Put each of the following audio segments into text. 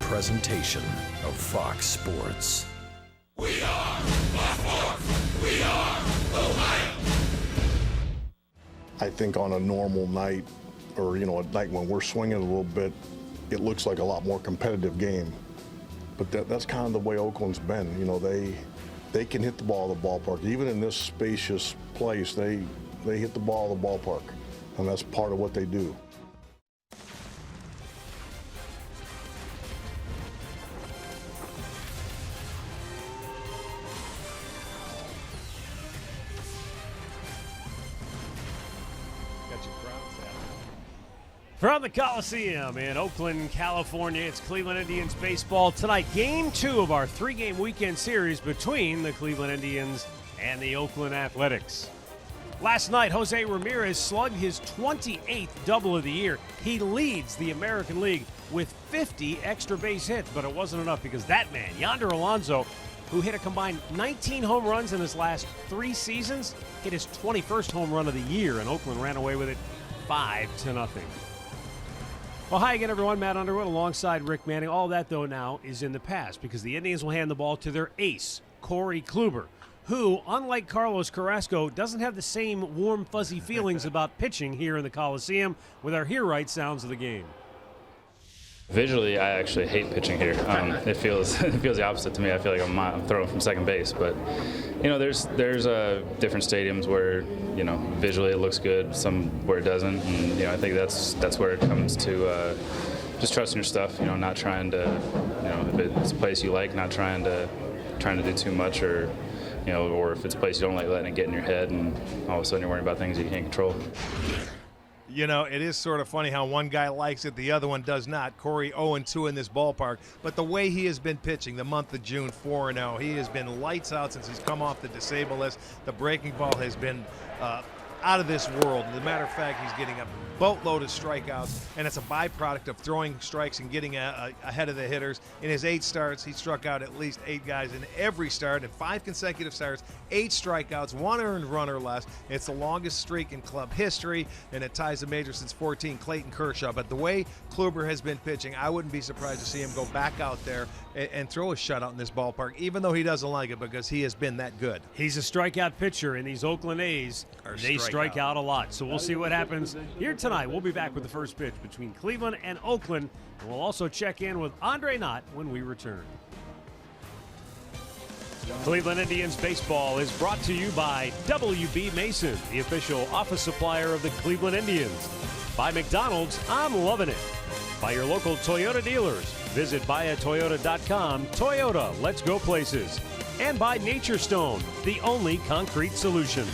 presentation of Fox Sports. We are Fox. We are Ohio. I think on a normal night, or a night when we're swinging a little bit, it looks like a lot more competitive game. But that's kind of the way Oakland's been. They can hit the ball at the ballpark. Even in this spacious place, they hit the ball at the ballpark, and that's part of what they do. From the Coliseum in Oakland, California, it's Cleveland Indians baseball tonight. Game 2 of our 3-game weekend series between the Cleveland Indians and the Oakland Athletics. Last night, Jose Ramirez slugged his 28th double of the year. He leads the American League with 50 extra base hits, but it wasn't enough because that man, Yonder Alonso, who hit a combined 19 home runs in his last 3 seasons, hit his 21st home run of the year, and Oakland ran away with it 5-0. Well, hi again, everyone. Matt Underwood alongside Rick Manning. All that, though, now is in the past because the Indians will hand the ball to their ace, Corey Kluber, who, unlike Carlos Carrasco, doesn't have the same warm, fuzzy feelings about pitching here in the Coliseum with our Hear Right sounds of the game. Visually, I actually hate pitching here. It feels the opposite to me. I feel like I'm throwing from second base. But there's different stadiums where visually it looks good, some where it doesn't, and I think that's where it comes to just trusting your stuff. Not trying to if it's a place you like, not trying to do too much, or or if it's a place you don't like, letting it get in your head, and all of a sudden you're worrying about things you can't control. It is sort of funny how one guy likes it, the other one does not. Corey 0-2 in this ballpark. But the way he has been pitching the month of June, 4-0, he has been lights out since he's come off the disabled list. The breaking ball has been out of this world. As a matter of fact, he's getting a boatload of strikeouts, and it's a byproduct of throwing strikes and getting ahead of the hitters. In his 8 starts, he struck out at least 8 guys in every start. In 5 consecutive starts, 8 strikeouts, 1 earned run or less. It's the longest streak in club history, and it ties the major since 14, Clayton Kershaw. But the way Kluber has been pitching, I wouldn't be surprised to see him go back out there and throw a shutout in this ballpark, even though he doesn't like it, because he has been that good. He's a strikeout pitcher, and these Oakland A's, they strike out a lot. So we'll see what happens here tonight. We'll be back with the first pitch between Cleveland and Oakland, and we'll also check in with Andre Knott when we return. Cleveland Indians baseball is brought to you by WB Mason, the official office supplier of the Cleveland Indians. By McDonald's, I'm loving it. By your local Toyota dealers. Visit buyatoyota.com. Toyota, let's go places. And by Nature Stone, the only concrete solution.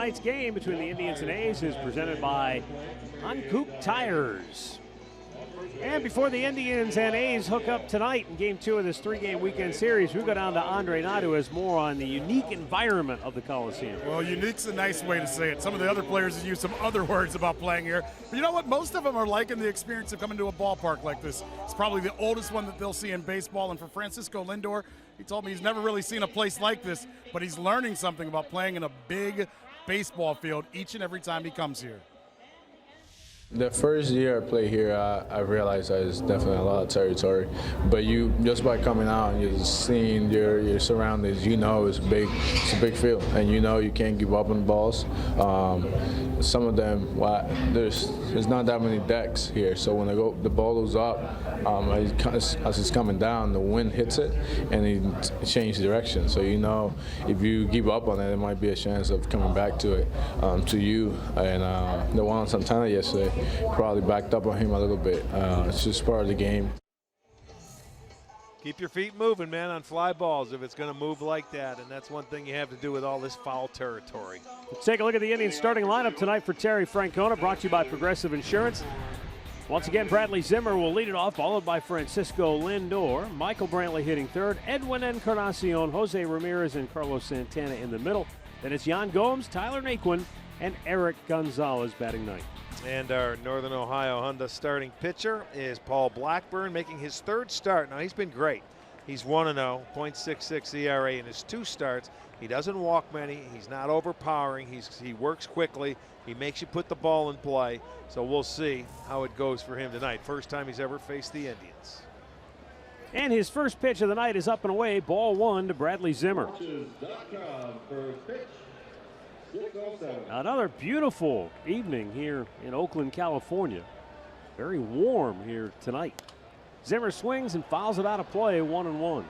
Tonight's game between the Indians and A's is presented by Hankook Tires. And before the Indians and A's hook up tonight in Game 2 of this 3-game weekend series, we go down to Andre Nadu as more on the unique environment of the Coliseum. Well, unique's a nice way to say it. Some of the other players have used some other words about playing here. But you know what? Most of them are liking the experience of coming to a ballpark like this. It's probably the oldest one that they'll see in baseball. And for Francisco Lindor, he told me he's never really seen a place like this, but he's learning something about playing in a big baseball field each and every time he comes here. The first year I played here, I realized that it's definitely a lot of territory. But you, just by coming out and you're seeing your surroundings, you know it's a big field, and you know you can't give up on the balls. Some of them, there's not that many decks here, so when the ball goes up, as it's coming down, the wind hits it, and it changes direction. So you know if you give up on it, there might be a chance of coming back to it, to you. And the one on Santana yesterday probably backed up on him a little bit. It's just part of the game. Keep your feet moving, man, on fly balls if it's going to move like that, and that's one thing you have to do with all this foul territory. Let's take a look at the Indians starting lineup tonight for Terry Francona, brought to you by Progressive Insurance. Once again, Bradley Zimmer will lead it off, followed by Francisco Lindor. Michael Brantley hitting third, Edwin Encarnacion, Jose Ramirez, and Carlos Santana in the middle. Then it's Yan Gomes, Tyler Naquin, and Eric Gonzalez batting ninth. And our Northern Ohio Honda starting pitcher is Paul Blackburn, making his third start. Now, he's been great. He's 1-0, .66 ERA in his 2 starts. He doesn't walk many. He's not overpowering. He works quickly. He makes you put the ball in play. So we'll see how it goes for him tonight. First time he's ever faced the Indians. And his first pitch of the night is up and away. Ball 1 to Bradley Zimmer. Another beautiful evening here in Oakland, California. Very warm here tonight. Zimmer swings and fouls it out of play, 1-1.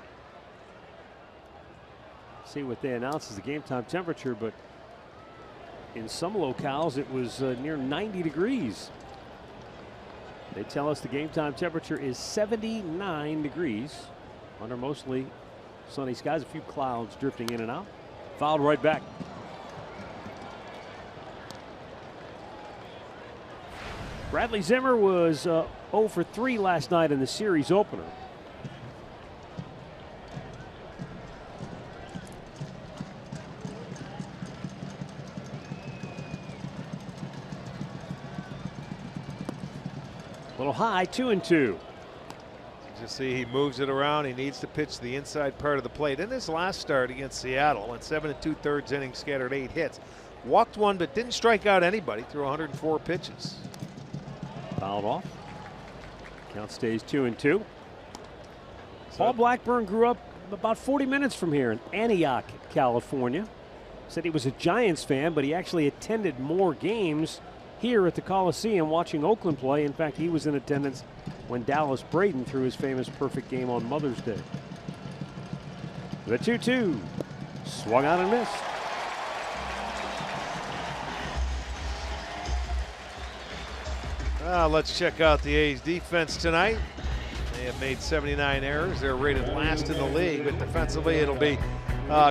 See what they announce as the game time temperature, but in some locales it was near 90 degrees. They tell us the game time temperature is 79 degrees under mostly sunny skies, a few clouds drifting in and out. Fouled right back. Bradley Zimmer was 0 for 3 last night in the series opener. A little high, 2-2. You just see he moves it around. He needs to pitch the inside part of the plate. In his last start against Seattle, went 7 2/3 innings, scattered 8 hits. Walked 1, but didn't strike out anybody through 104 pitches. Fouled off. Count stays 2-2. Paul Blackburn grew up about 40 minutes from here in Antioch, California. Said he was a Giants fan, but he actually attended more games here at the Coliseum watching Oakland play. In fact, he was in attendance when Dallas Braden threw his famous perfect game on Mother's Day. The 2-2. Swung out and missed. Let's check out the A's defense tonight. They have made 79 errors. They're rated last in the league, but defensively it'll be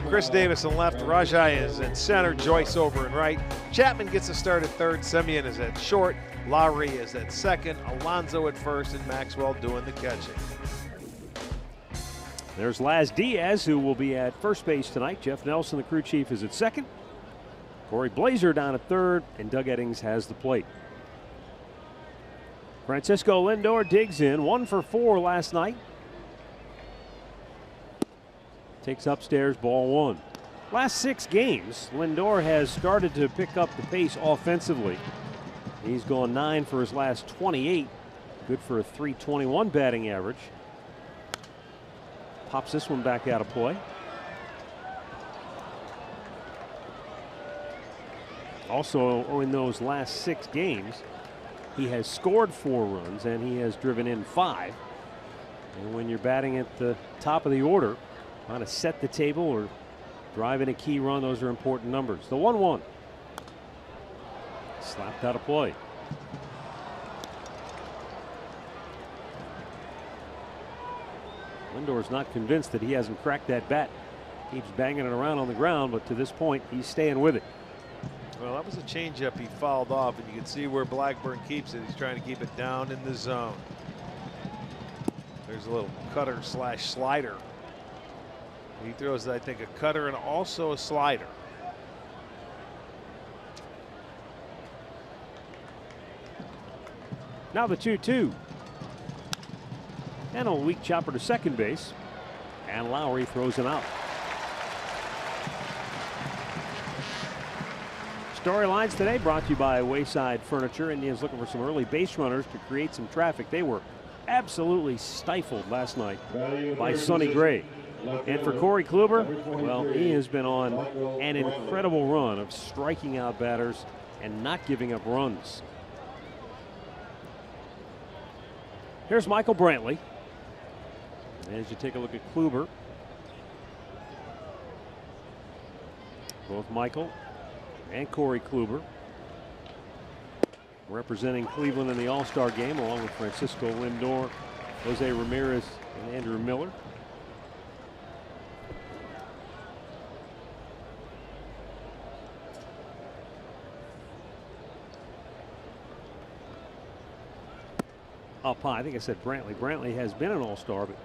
Chris Davis in left, Rajai is in center, Joyce over in right. Chapman gets a start at third, Semien is at short, Lowry is at second, Alonso at first, and Maxwell doing the catching. There's Laz Diaz, who will be at first base tonight. Jeff Nelson, the crew chief, is at second. Corey Blazer down at third, and Doug Eddings has the plate. Francisco Lindor digs in, 1 for 4 last night. Takes upstairs, ball 1. Last 6 games, Lindor has started to pick up the pace offensively. He's gone 9 for his last 28. Good for a .321 batting average. Pops this one back out of play. Also, in those last 6 games, he has scored 4 runs and he has driven in 5. And when you're batting at the top of the order, trying to set the table or drive in a key run, those are important numbers. The 1-1. Slapped out of play. Lindor's not convinced that he hasn't cracked that bat. Keeps banging it around on the ground, but to this point, he's staying with it. Well, that was a changeup he fouled off, and you can see where Blackburn keeps it. He's trying to keep it down in the zone. There's a little cutter slash slider. He throws, I think, a cutter and also a slider. Now the 2-2. And a weak chopper to second base. And Lowry throws him out. Storylines today brought to you by Wayside Furniture. Indians looking for some early base runners to create some traffic. They were absolutely stifled last night by Sonny Gray. And for Corey Kluber, well, he has been on an incredible run of striking out batters and not giving up runs. Here's Michael Brantley. As you take a look at Kluber, both Michael and Corey Kluber representing Cleveland in the All-Star game, along with Francisco Lindor, Jose Ramirez, and Andrew Miller. Up high, I think I said Brantley. Brantley has been an All-Star, but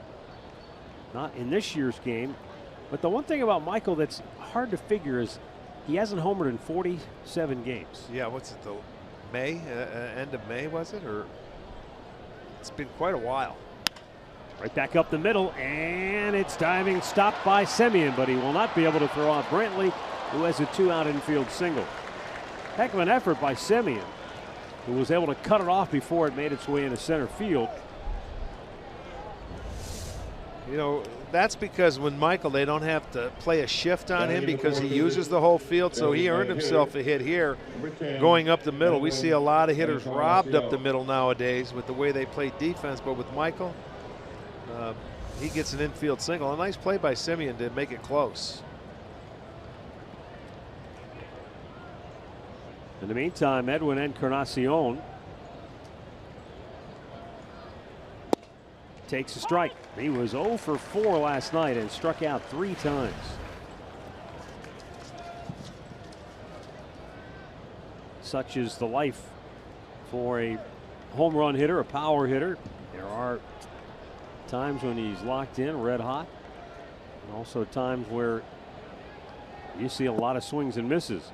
not in this year's game. But the one thing about Michael that's hard to figure is he hasn't homered in 47 games. Yeah, what's it, the May, end of May, was it? Or it's been quite a while. Right back up the middle, and it's diving, stopped by Semien, but he will not be able to throw out Brantley, who has a 2-out infield single. Heck of an effort by Semien, who was able to cut it off before it made its way into center field. You know, that's because when Michael, they don't have to play a shift on him because he uses the whole field, so he earned himself a hit here going up the middle. We see a lot of hitters robbed up the middle nowadays with the way they play defense, but with Michael, he gets an infield single. A nice play by Semien to make it close. In the meantime, Edwin Encarnacion takes a strike. He was 0 for 4 last night and struck out 3 times. Such is the life for a home run hitter, a power hitter. There are times when he's locked in, red hot, and also times where you see a lot of swings and misses.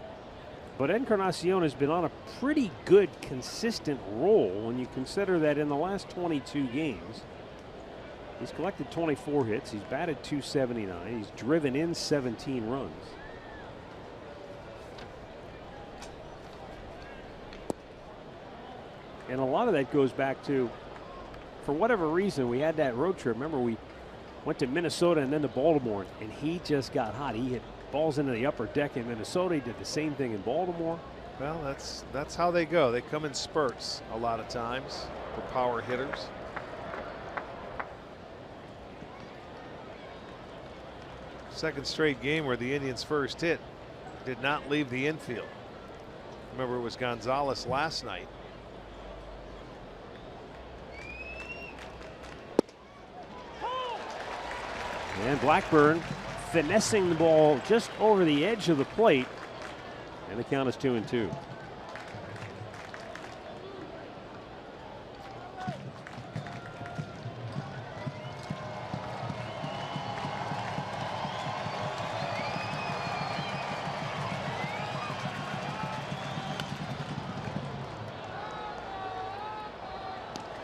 But Encarnacion has been on a pretty good, consistent roll when you consider that in the last 22 games, he's collected 24 hits. He's batted .279. He's driven in 17 runs. And a lot of that goes back to, for whatever reason, we had that road trip. Remember, we went to Minnesota and then to Baltimore, and he just got hot. He hit balls into the upper deck in Minnesota. He did the same thing in Baltimore. Well, that's how they go. They come in spurts a lot of times for power hitters. Second straight game where the Indians' first hit did not leave the infield. Remember, it was Gonzalez last night. And Blackburn finessing the ball just over the edge of the plate, and the count is 2-2.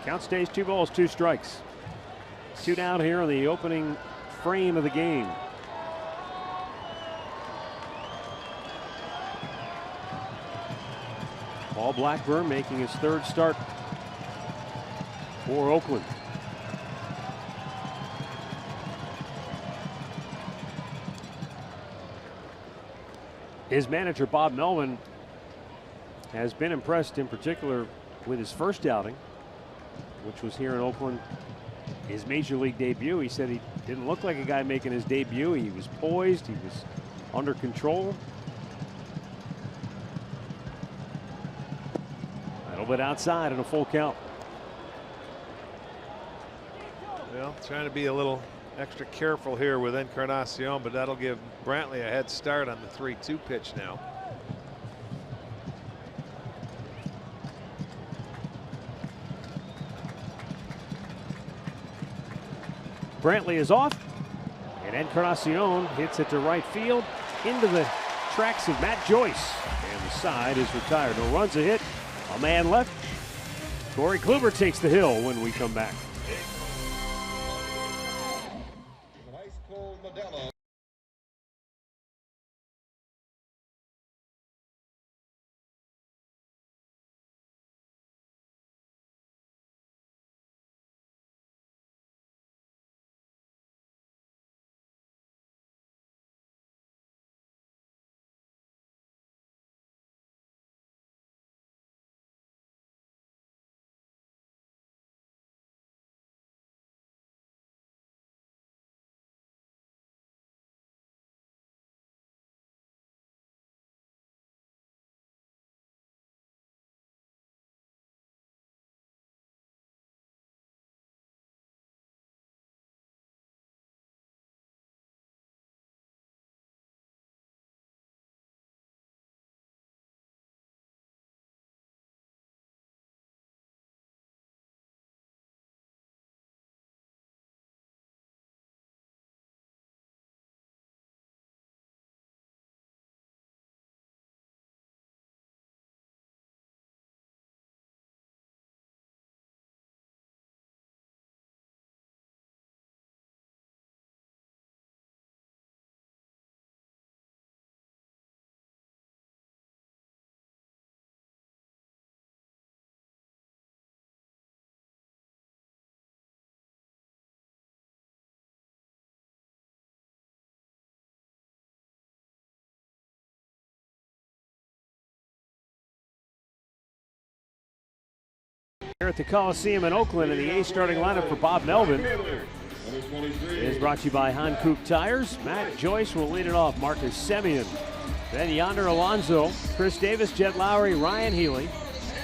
Count stays 2 balls, 2 strikes. 2 down here on the opening frame of the game. Paul Blackburn making his 3rd start for Oakland. His manager Bob Melvin has been impressed, in particular with his first outing, which was here in Oakland, his major league debut. He said he didn't look like a guy making his debut. He was poised, he was under control. A little bit outside and a full count. Well, trying to be a little extra careful here with Encarnacion, but that'll give Brantley a head start on the 3-2 pitch now. Brantley is off, and Encarnacion hits it to right field into the tracks of Matt Joyce, and the side is retired. No runs, a hit, a man left. Corey Kluber takes the hill when we come back. Here at the Coliseum in Oakland, and the A's starting lineup for Bob Melvin is brought to you by Hankook Tires. Matt Joyce will lead it off. Marcus Semien. Then Yonder Alonso, Chris Davis, Jed Lowry, Ryan Healy,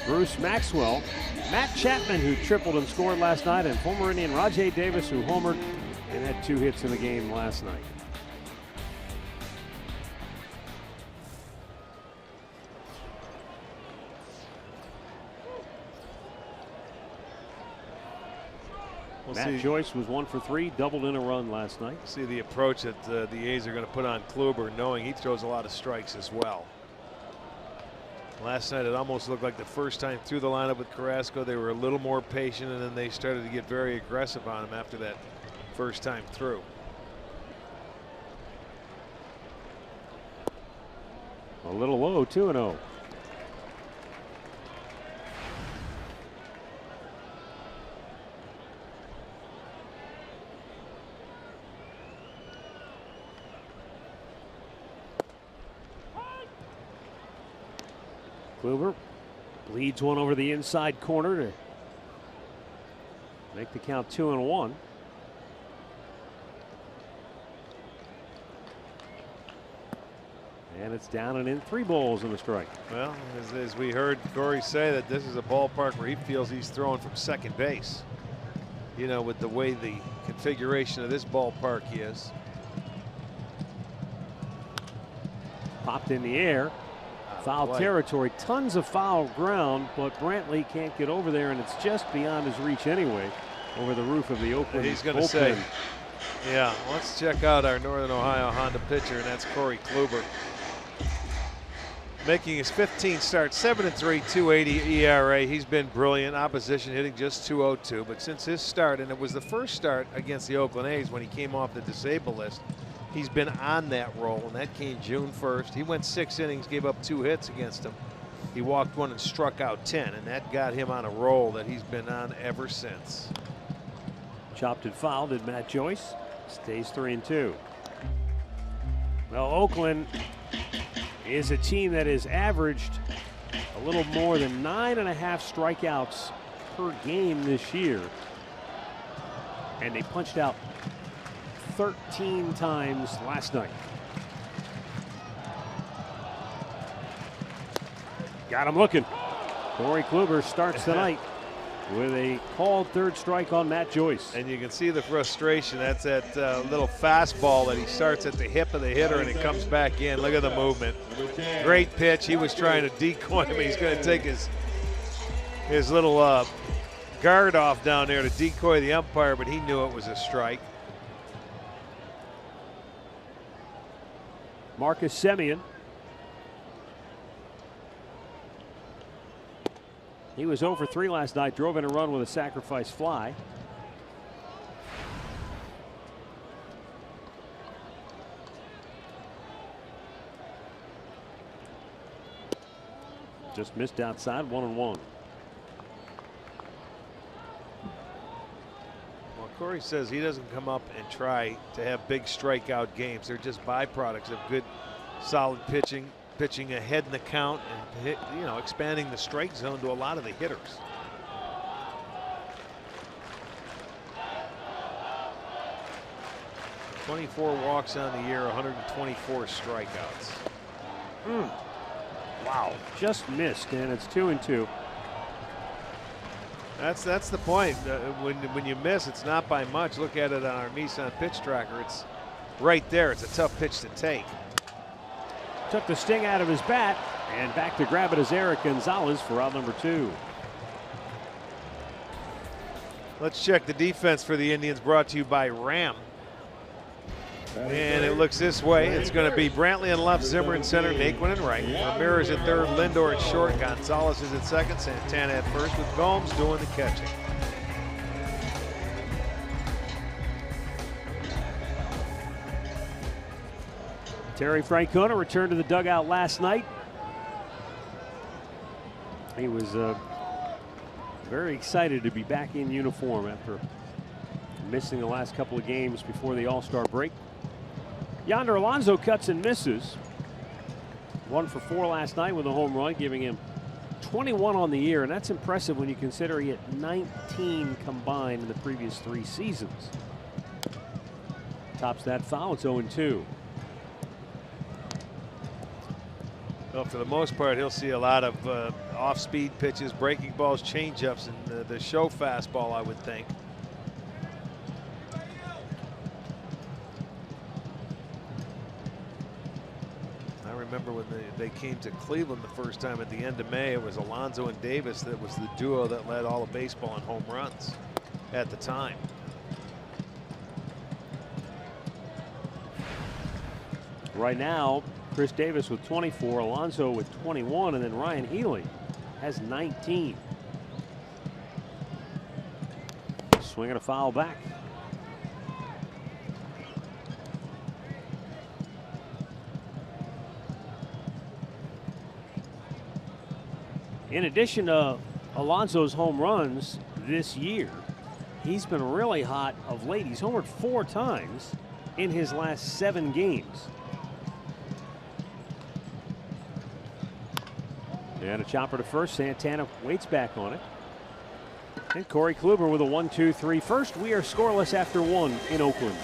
Bruce Maxwell, Matt Chapman, who tripled and scored last night, and former Indian Rajay Davis, who homered and had 2 hits in the game last night. Matt Joyce was 1 for 3, doubled in a run last night. See the approach that the A's are going to put on Kluber, knowing he throws a lot of strikes as well. Last night it almost looked like the first time through the lineup with Carrasco they were a little more patient, and then they started to get very aggressive on him after that first time through. A little low, 2-0. Kluber leads one over the inside corner to make the count 2-1. And it's down and in, 3 balls and a strike. Well, as we heard Corey say, that this is a ballpark where he feels he's throwing from second base. You know, with the way the configuration of this ballpark is. Popped in the air. Foul territory, tons of foul ground, but Brantley can't get over there, and it's just beyond his reach anyway, over the roof of the Oakland. He's going to say, yeah, let's check out our Northern Ohio Honda pitcher, and that's Corey Kluber. Making his 15 starts, 7-3, 280 ERA. He's been brilliant. Opposition hitting just .202, but since his start, and it was the first start against the Oakland A's when he came off the disabled list, he's been on that roll, and that came June 1st. He went 6 innings, gave up 2 hits against him. He walked 1 and struck out 10, and that got him on a roll that he's been on ever since. Chopped and fouled at Matt Joyce. Stays 3-2. Well, Oakland is a team that has averaged a little more than 9.5 strikeouts per game this year. And they punched out 13 times last night. Got him looking. Corey Kluber starts the night with a called 3rd strike on Matt Joyce. And you can see the frustration. That's that little fastball that he starts at the hip of the hitter and it comes back in. Look at the movement. Great pitch. He was trying to decoy him. He's going to take his little guard off down there to decoy the umpire, but he knew it was a strike. Marcus Semien. He was 0 for 3 last night, drove in a run with a sacrifice fly. Just missed outside, 1-1. Well, Corey says he doesn't come up and try to have big strikeout games. They're just byproducts of good, solid pitching ahead in the count, and expanding the strike zone to a lot of the hitters. "24 walks on the year, 124 strikeouts." Wow, just missed, and it's 2-2. That's the point. When you miss, it's not by much. Look at it on our Nissan pitch tracker. It's right there. It's a tough pitch to take. Took the sting out of his bat, and back to grab it is Eric Gonzalez for out number 2. Let's check the defense for the Indians, brought to you by Ram. And it looks this way. It's going to be Brantley in left, Zimmer in center, Naquin in right. Ramirez at third, Lindor at short, Gonzalez is at second, Santana at first, with Gomes doing the catching. Terry Francona returned to the dugout last night. He was very excited to be back in uniform after missing the last couple of games before the All-Star break. Yonder Alonso cuts and misses. 1 for 4 last night with a home run, giving him 21 on the year, and that's impressive when you consider he had 19 combined in the previous 3 seasons. Tops that foul, it's 0-2. Well, for the most part, he'll see a lot of off-speed pitches, breaking balls, changeups, and the show fastball, I would think. Remember when they came to Cleveland the first time at the end of May, it was Alonso and Davis that was the duo that led all of baseball in home runs at the time. Right now, Chris Davis with 24, Alonso with 21, and then Ryan Healy has 19. Swinging a foul back. In addition to Alonso's home runs this year, he's been really hot of late. He's homered 4 times in his last 7 games. And a chopper to first. Santana waits back on it. And Corey Kluber with a 1-2-3 first. We are scoreless after 1 in Oakland.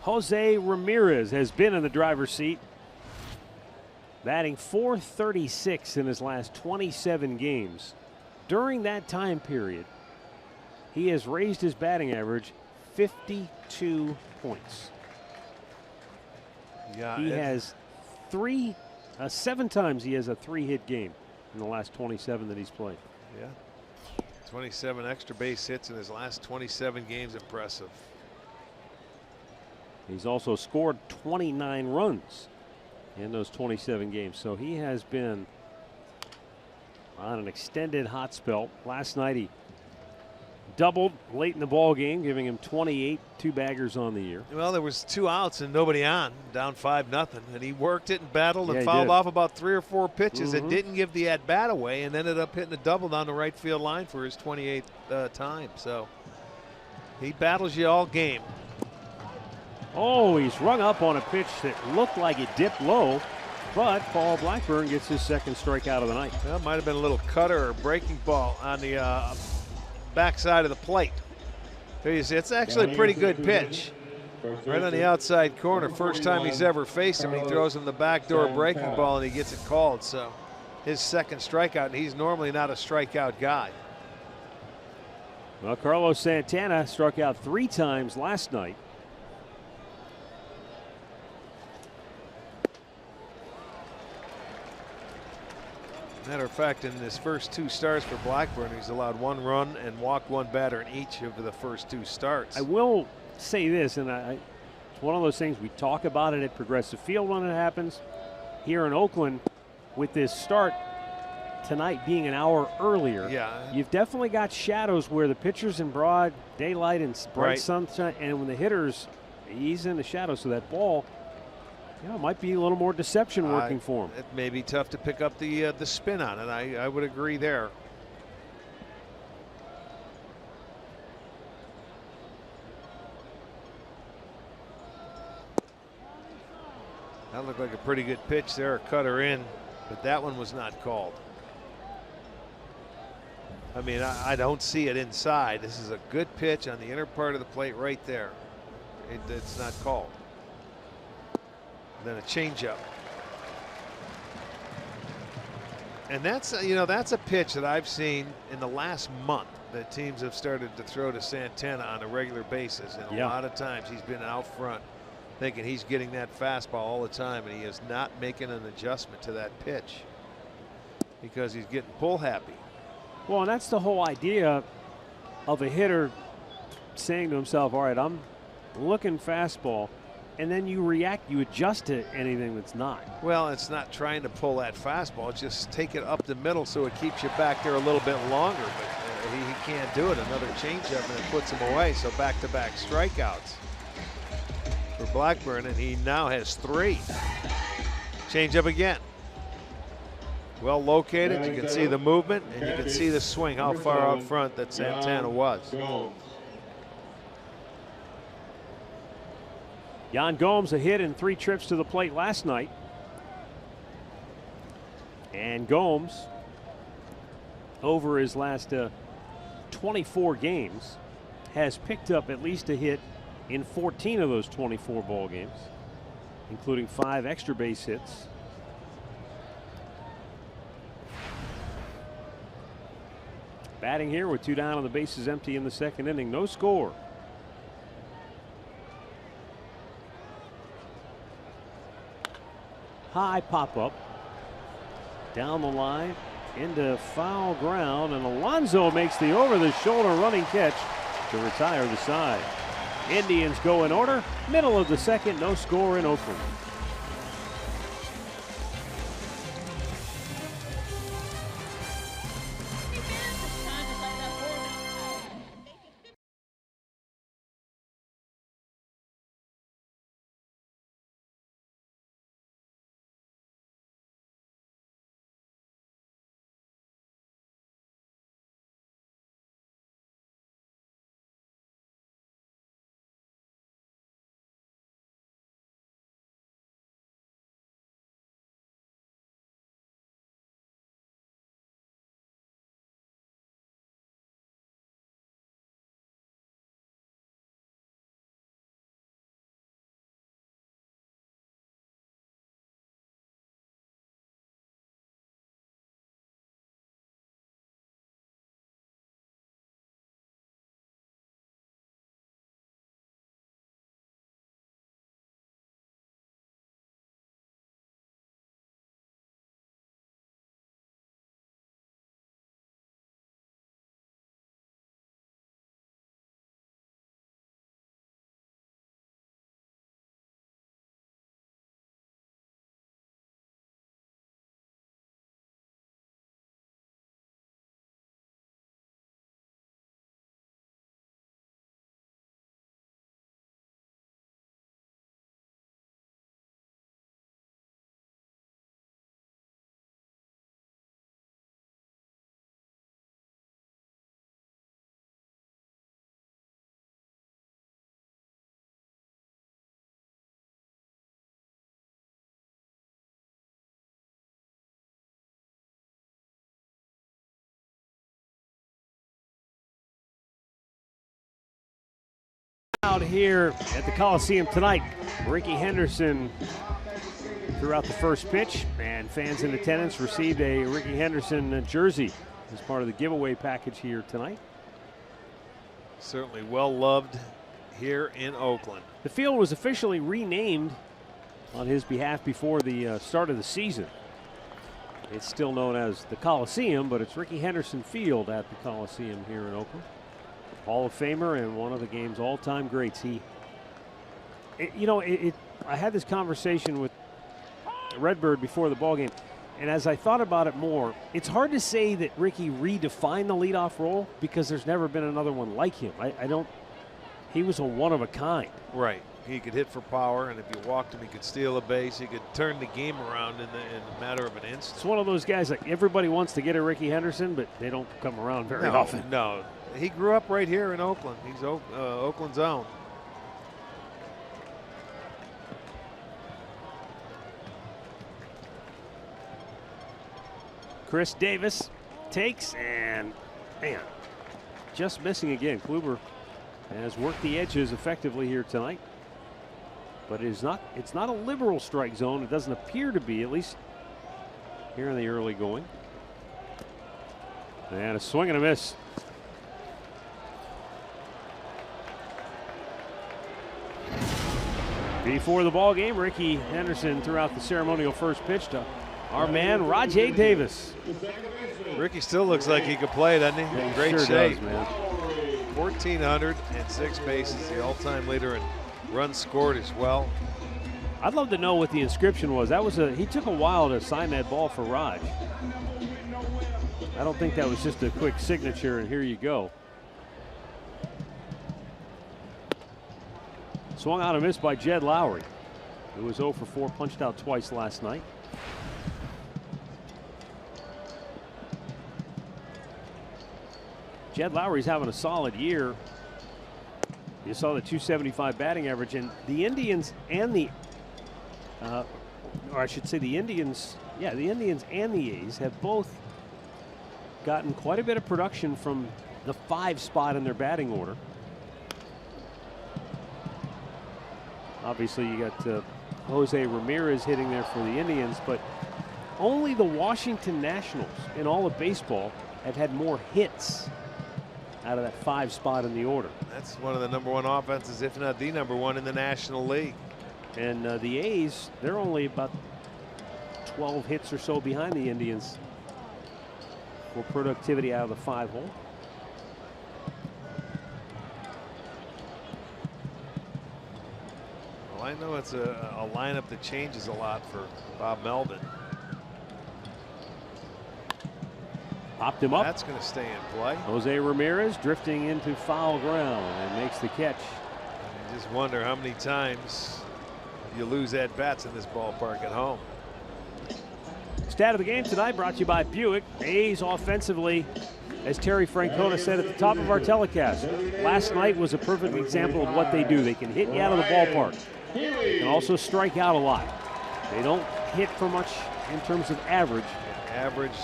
Jose Ramirez has been in the driver's seat, batting .436 in his last 27 games. During that time period, he has raised his batting average 52 points. Yeah, he has 7 times he has a 3-hit game in the last 27 that he's played. Yeah. 27 extra base hits in his last 27 games. Impressive. He's also scored 29 runs in those 27 games. So he has been on an extended hot spell. Last night he doubled late in the ball game, giving him 28 two-baggers on the year. Well, there was 2 outs and nobody on, down 5-0, and he worked it and battled and he fouled did. off about 3 or 4 pitches and didn't give the at-bat away, and ended up hitting a double down the right field line for his 28th time. So he battles you all game. Oh, he's rung up on a pitch that looked like it dipped low, but Paul Blackburn gets his second strikeout of the night. That might have been a little cutter or breaking ball on the backside of the plate. There you see, it's actually a pretty good pitch. Right on the outside corner. First time he's ever faced him. He throws him the backdoor breaking ball and he gets it called. So his second strikeout, and he's normally not a strikeout guy. Well, Carlos Santana struck out 3 times last night. Matter of fact, in his first 2 starts for Blackburn, he's allowed 1 run and walked 1 batter in each of the first 2 starts. I will say this, and it's one of those things, we talk about it at Progressive Field when it happens. Here in Oakland, with this start tonight being an hour earlier, you've definitely got shadows where the pitcher's in broad daylight and bright sunshine, and when the hitter's, he's in the shadow, so that ball, it might be a little more deception working for him. It may be tough to pick up the spin on it. I would agree there. That looked like a pretty good pitch there, a cutter in, but that one was not called. I mean, I don't see it inside. This is a good pitch on the inner part of the plate right there. It's not called. Then a changeup. And that's that's a pitch that I've seen in the last month that teams have started to throw to Santana on a regular basis, and a lot of times he's been out front thinking he's getting that fastball all the time, and he is not making an adjustment to that pitch because he's getting pull happy. Well, and that's the whole idea of a hitter saying to himself, all right, I'm looking fastball, and then you react, you adjust to anything that's not. Well, it's not trying to pull that fastball. It's just take it up the middle so it keeps you back there a little bit longer. But he can't do it. Another changeup, and it puts him away. So back-to-back strikeouts for Blackburn, and he now has 3. Changeup again. Well located. You can see the movement, and you can see the swing, how far out front that Santana was. Yan Gomes a hit in 3 trips to the plate last night. And Gomes, over his last 24 games, has picked up at least a hit in 14 of those 24 ball games, including 5 extra base hits. Batting here with 2 down on the bases empty in the second inning, no score. High pop-up down the line into foul ground, and Alonso makes the over-the-shoulder running catch to retire the side. Indians go in order, middle of the second, no score in Oakland. Out here at the Coliseum tonight, Ricky Henderson threw out the first pitch, and fans in attendance received a Ricky Henderson jersey as part of the giveaway package here tonight. Certainly well loved here in Oakland. The field was officially renamed on his behalf before the start of the season. It's still known as the Coliseum, but it's Ricky Henderson Field at the Coliseum here in Oakland. Hall of Famer and one of the game's all-time greats. I had this conversation with Redbird before the ballgame, and as I thought about it more, it's hard to say that Ricky redefined the leadoff role because there's never been another one like him. He was a one of a kind. Right. He could hit for power, and if you walked him, he could steal a base. He could turn the game around in a matter of an instant. It's one of those guys like everybody wants to get a Ricky Henderson, but they don't come around very often. No, he grew up right here in Oakland. He's Oakland's own. Chris Davis takes, and man, just missing again. Kluber has worked the edges effectively here tonight, but it's not a liberal strike zone. It doesn't appear to be, at least here in the early going. And a swing and a miss. Before the ball game, Ricky Henderson threw out the ceremonial first pitch to our man Rajay Davis. Ricky still looks like he could play, doesn't he? In great sure shape. Does, man. 1,406 bases, the all-time leader in runs scored as well. I'd love to know what the inscription was. He took a while to sign that ball for Raj. I don't think that was just a quick signature and here you go. Swung out and missed by Jed Lowry, who was 0 for 4, punched out twice last night. Jed Lowry's having a solid year. You saw the .275 batting average, and the Indians and the Indians and the A's have both gotten quite a bit of production from the 5 spot in their batting order. Obviously, you got Jose Ramirez hitting there for the Indians, but only the Washington Nationals in all of baseball have had more hits out of that 5 spot in the order. That's one of the #1 offenses, if not the #1 in the National League. And the A's, they're only about 12 hits or so behind the Indians for productivity out of the 5 hole. Well, I know it's a lineup that changes a lot for Bob Melvin. Popped him up. That's going to stay in play. Jose Ramirez drifting into foul ground and makes the catch. I just wonder how many times you lose at-bats in this ballpark at home. Stat of the game tonight brought to you by Buick. A's offensively, as Terry Francona said at the top of our telecast, last night was a perfect example of what they do. They can hit you out of the ballpark. They can also strike out a lot. They don't hit for much in terms of average.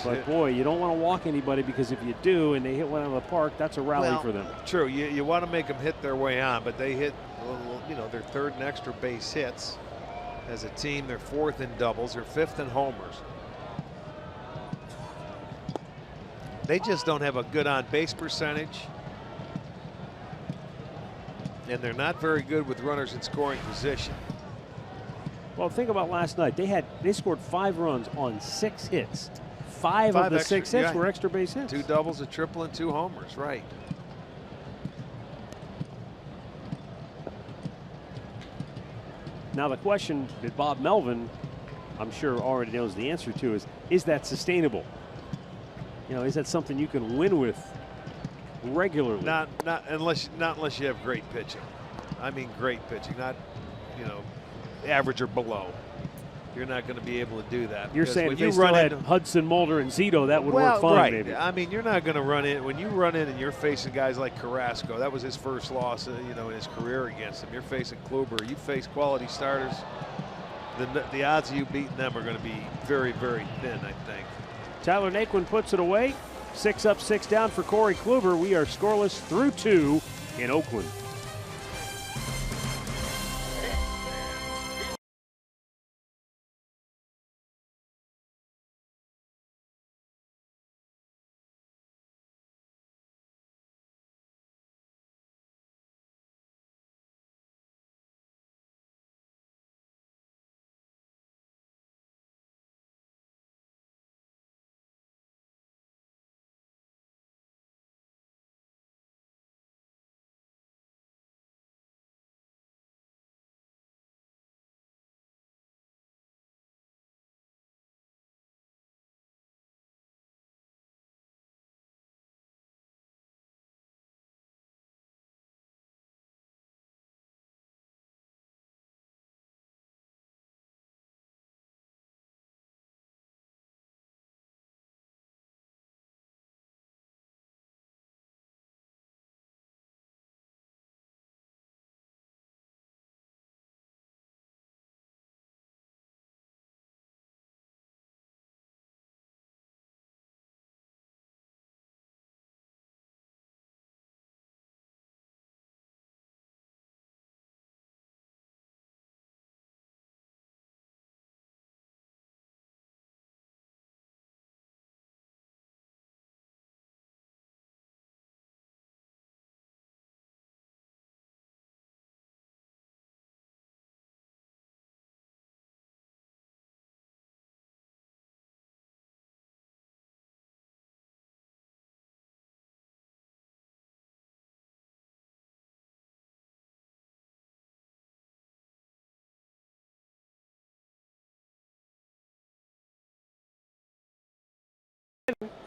But boy, you don't want to walk anybody, because if you do and they hit one out of the park, that's a rally for them. True, you want to make them hit their way on, but they hit, their 3rd and extra base hits. As a team, they're 4th in doubles, they're 5th in homers. They just don't have a good on-base percentage, and they're not very good with runners in scoring position. Well, think about last night. They scored 5 runs on 6 hits. 5 of the extra, 6 hits were extra base hits. 2 doubles, a triple, and 2 homers, right. Now the question that Bob Melvin, I'm sure, already knows the answer to is that sustainable? Is that something you can win with regularly? Not unless you have great pitching. I mean great pitching, not average or below. You're not going to be able to do that. You're saying if you still had Hudson, Mulder, and Zito, that would work fine, right. maybe. I mean, you're not going to run in. When you run in and you're facing guys like Carrasco, that was his first loss, in his career against him. You're facing Kluber. You face quality starters. The odds of you beating them are going to be very, very thin, I think. Tyler Naquin puts it away. 6 up, 6 down for Corey Kluber. We are scoreless through 2 in Oakland.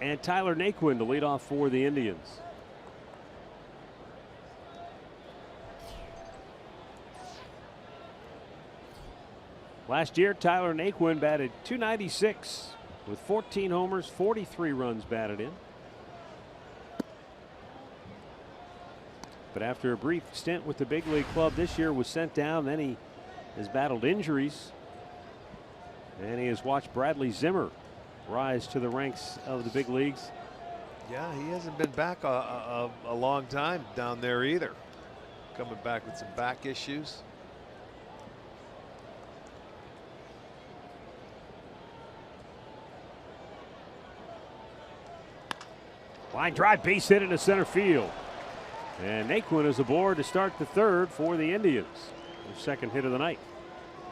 and Tyler Naquin to lead off for the Indians. Last year, Tyler Naquin batted .296 with 14 homers, 43 runs batted in. But after a brief stint with the big league club this year, was sent down. Then he has battled injuries, and he has watched Bradley Zimmer rise to the ranks of the big leagues. Yeah, he hasn't been back a long time down there either. Coming back with some back issues. Line drive, base hit into center field. And Naquin is aboard to start the third for the Indians. Their second hit of the night.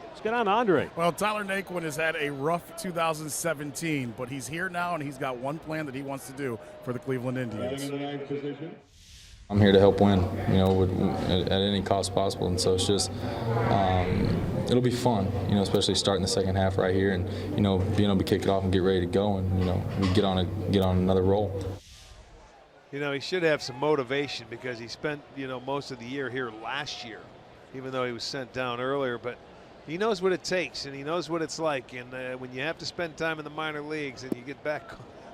Let's get on to Andre. Well, Tyler Naquin has had a rough 2017, but he's here now, and he's got one plan that he wants to do for the Cleveland Indians. I'm here to help win, you know, at any cost possible, and so it's just it'll be fun, you know, especially starting the second half right here, and you know, being able to kick it off and get ready to go, and you know, we get on another roll. You know, he should have some motivation because he spent, you know, most of the year here last year, even though he was sent down earlier. But he knows what it takes, and he knows what it's like. And when you have to spend time in the minor leagues and you get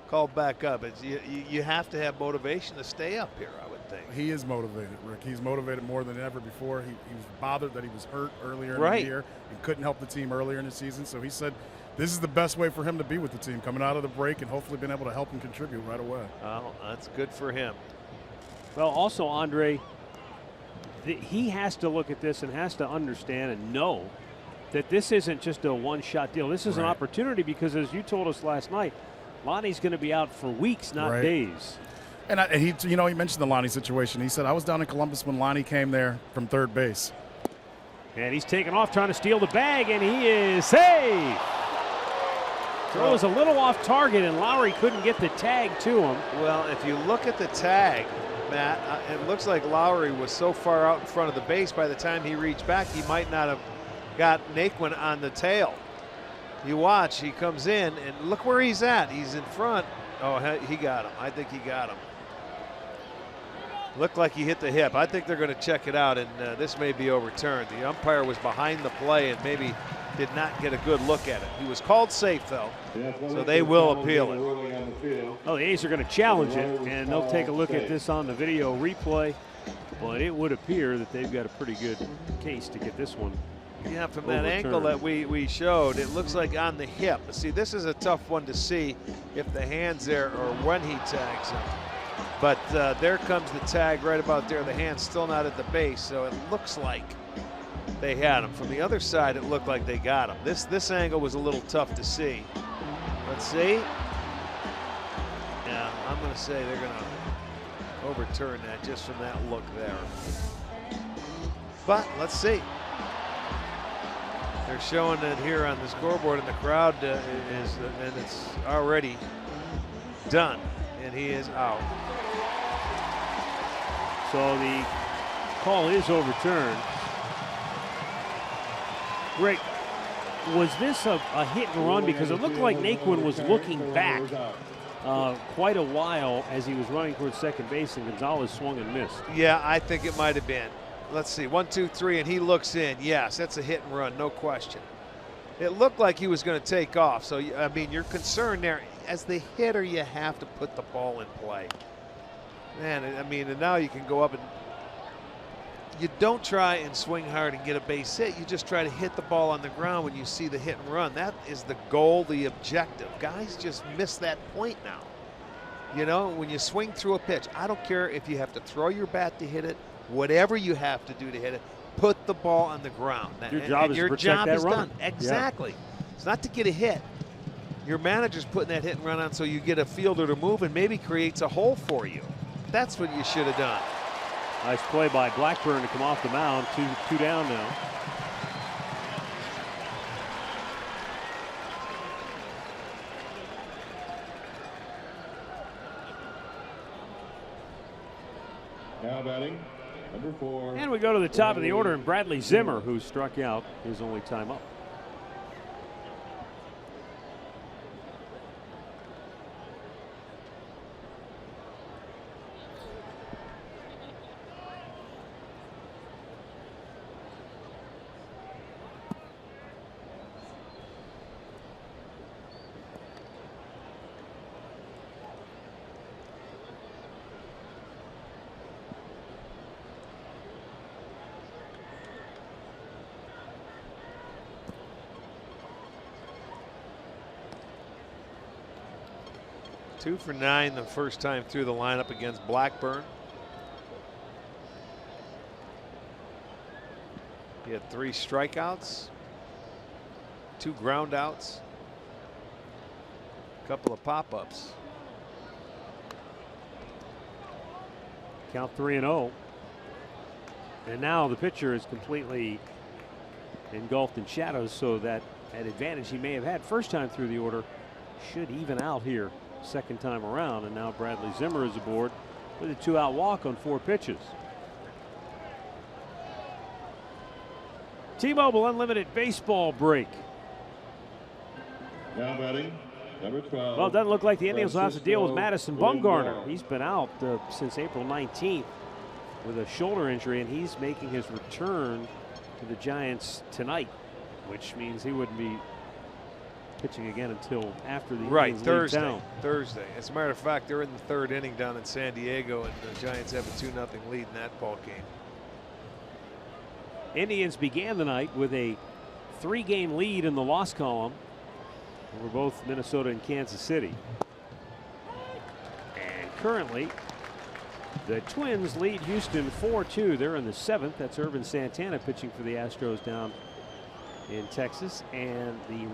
called back up, you have to have motivation to stay up here, I would think. He is motivated, Rick. He's motivated more than ever before. He was bothered that he was hurt earlier in the year and couldn't help the team earlier in the season. So he said this is the best way for him to be with the team, coming out of the break and hopefully being able to help him contribute right away. Well, that's good for him. Well, also, Andre, he has to look at this and has to understand and know that this isn't just a one-shot deal. This is an opportunity because, as you told us last night, Lonnie's going to be out for weeks, not days. And he mentioned the Lonnie situation. He said, I was down in Columbus when Lonnie came there from third base. And he's taken off trying to steal the bag, and he is safe. Throw was a little off target, and Lowry couldn't get the tag to him. Well, if you look at the tag, Matt, it looks like Lowry was so far out in front of the base by the time he reached back, he might not have got Naquin on the tail. You watch, he comes in, and look where he's at. He's in front. Oh, he got him. I think he got him. Looked like he hit the hip. I think they're going to check it out, and this may be overturned. The umpire was behind the play and maybe did not get a good look at it. He was called safe, though, so they will appeal it. Oh, the A's are going to challenge it, and they'll take a look at this on the video replay. But it would appear that they've got a pretty good case to get this one. Yeah, from that angle that we showed, it looks like on the hip. See, this is a tough one to see if the hand's there or when he tags him. But there comes the tag right about there. The hand's still not at the base, so it looks like they had him. From the other side, it looked like they got him. This angle was a little tough to see. Let's see. Yeah, I'm going to say they're going to overturn that just from that look there. But let's see. They're showing it here on the scoreboard, and the crowd and it's already done, and he is out. So the call is overturned. Rick, was this a hit and run? Because it looked like Naquin was looking back quite a while as he was running towards second base, and Gonzalez swung and missed. Yeah, I think it might have been. Let's see, 1, 2, 3, and he looks in. Yes, that's a hit and run, no question. It looked like he was going to take off. So, I mean, you're concerned there. As the hitter, you have to put the ball in play. Man, I mean, and now you can go up and you don't try and swing hard and get a base hit. You just try to hit the ball on the ground when you see the hit and run. That is the goal, the objective. Guys just miss that point now. You know, when you swing through a pitch, I don't care if you have to throw your bat to hit it, whatever you have to do to hit it, put the ball on the ground. Your job is to protect that run. Done. Exactly. Yeah. It's not to get a hit. Your manager's putting that hit and run on so you get a fielder to move and maybe creates a hole for you. That's what you should have done. Nice play by Blackburn to come off the mound. Two down now. Now batting, number 4. And we go to the top of the order, and Bradley Zimmer, who struck out his only time up. 2 for 9 the first time through the lineup against Blackburn. He had 3 strikeouts, 2 groundouts, a couple of pop-ups. Count 3-0. And now the pitcher is completely engulfed in shadows, so that advantage he may have had first time through the order should even out here second time around. And now Bradley Zimmer is aboard with a 2-out walk on 4 pitches. T-Mobile Unlimited baseball break. Now batting, number 12. Well, it doesn't look like the Indians will have to deal with Madison Bumgarner. Lindor. He's been out since April 19th with a shoulder injury, and he's making his return to the Giants tonight, which means he wouldn't be pitching again until after the Right, Indians Thursday. leave town. Thursday. As a matter of fact, they're in the 3rd inning down in San Diego, and the Giants have a 2-0 lead in that ball game. Indians began the night with a 3-game lead in the loss column over both Minnesota and Kansas City. And currently, the Twins lead Houston 4-2. They're in the 7th. That's Irvin Santana pitching for the Astros down in Texas. And the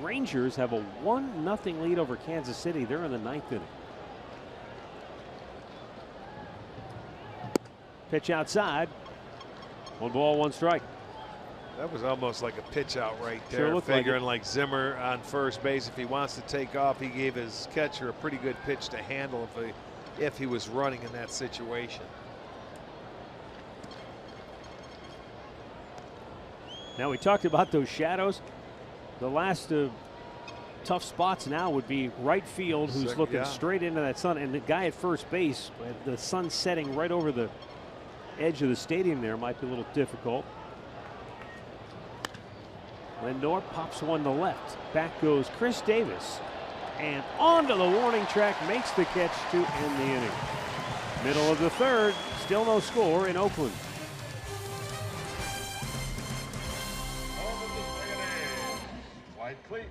Rangers have a 1-0 lead over Kansas City. They're in the 9th inning. Pitch outside. 1 ball, 1 strike. That was almost like a pitch out right Sure there, looked figuring like Zimmer on first base. If he wants to take off, he gave his catcher a pretty good pitch to handle if he was running in that situation. Now, we talked about those shadows. The last tough spots now would be right field, who's looking straight into that sun, and the guy at first base, the sun setting right over the edge of the stadium there, might be a little difficult. Lindor pops one to left. Back goes Chris Davis, and onto the warning track, makes the catch to end the inning. Middle of the 3rd, still no score in Oakland. White cleats.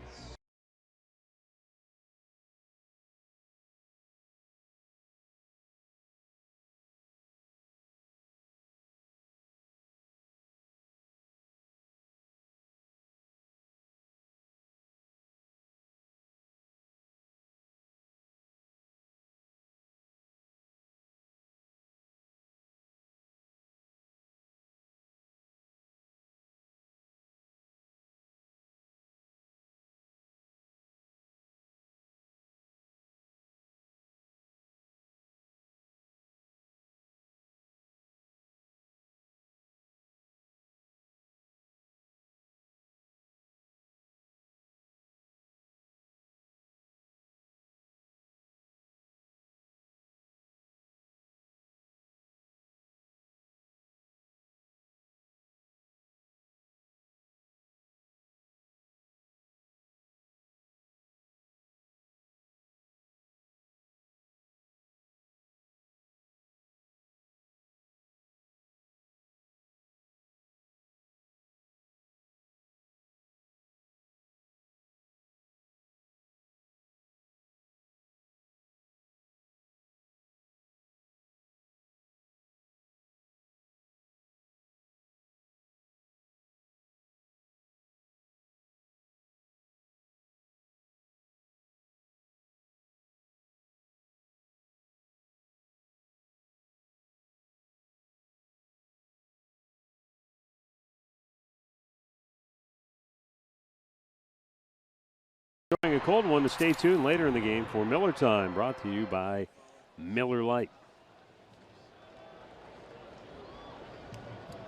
Enjoying a cold one, to stay tuned later in the game for Miller Time, brought to you by Miller Lite.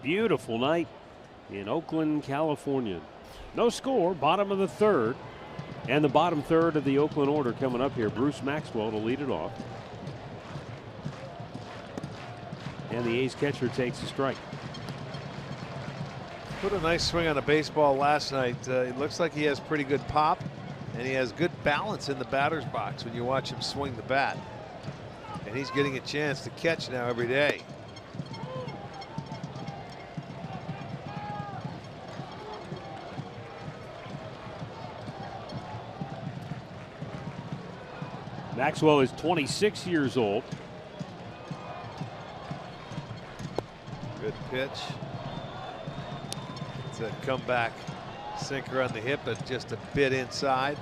Beautiful night in Oakland, California. No score, bottom of the 3rd, and the bottom 3rd of the Oakland order coming up here. Bruce Maxwell to lead it off, and the A's catcher takes a strike. Put a nice swing on a baseball last night. It looks like he has pretty good pop, and he has good balance in the batter's box when you watch him swing the bat. And he's getting a chance to catch now every day. Maxwell is 26 years old. Good pitch. It's a comeback sinker on the hip, but just a bit inside.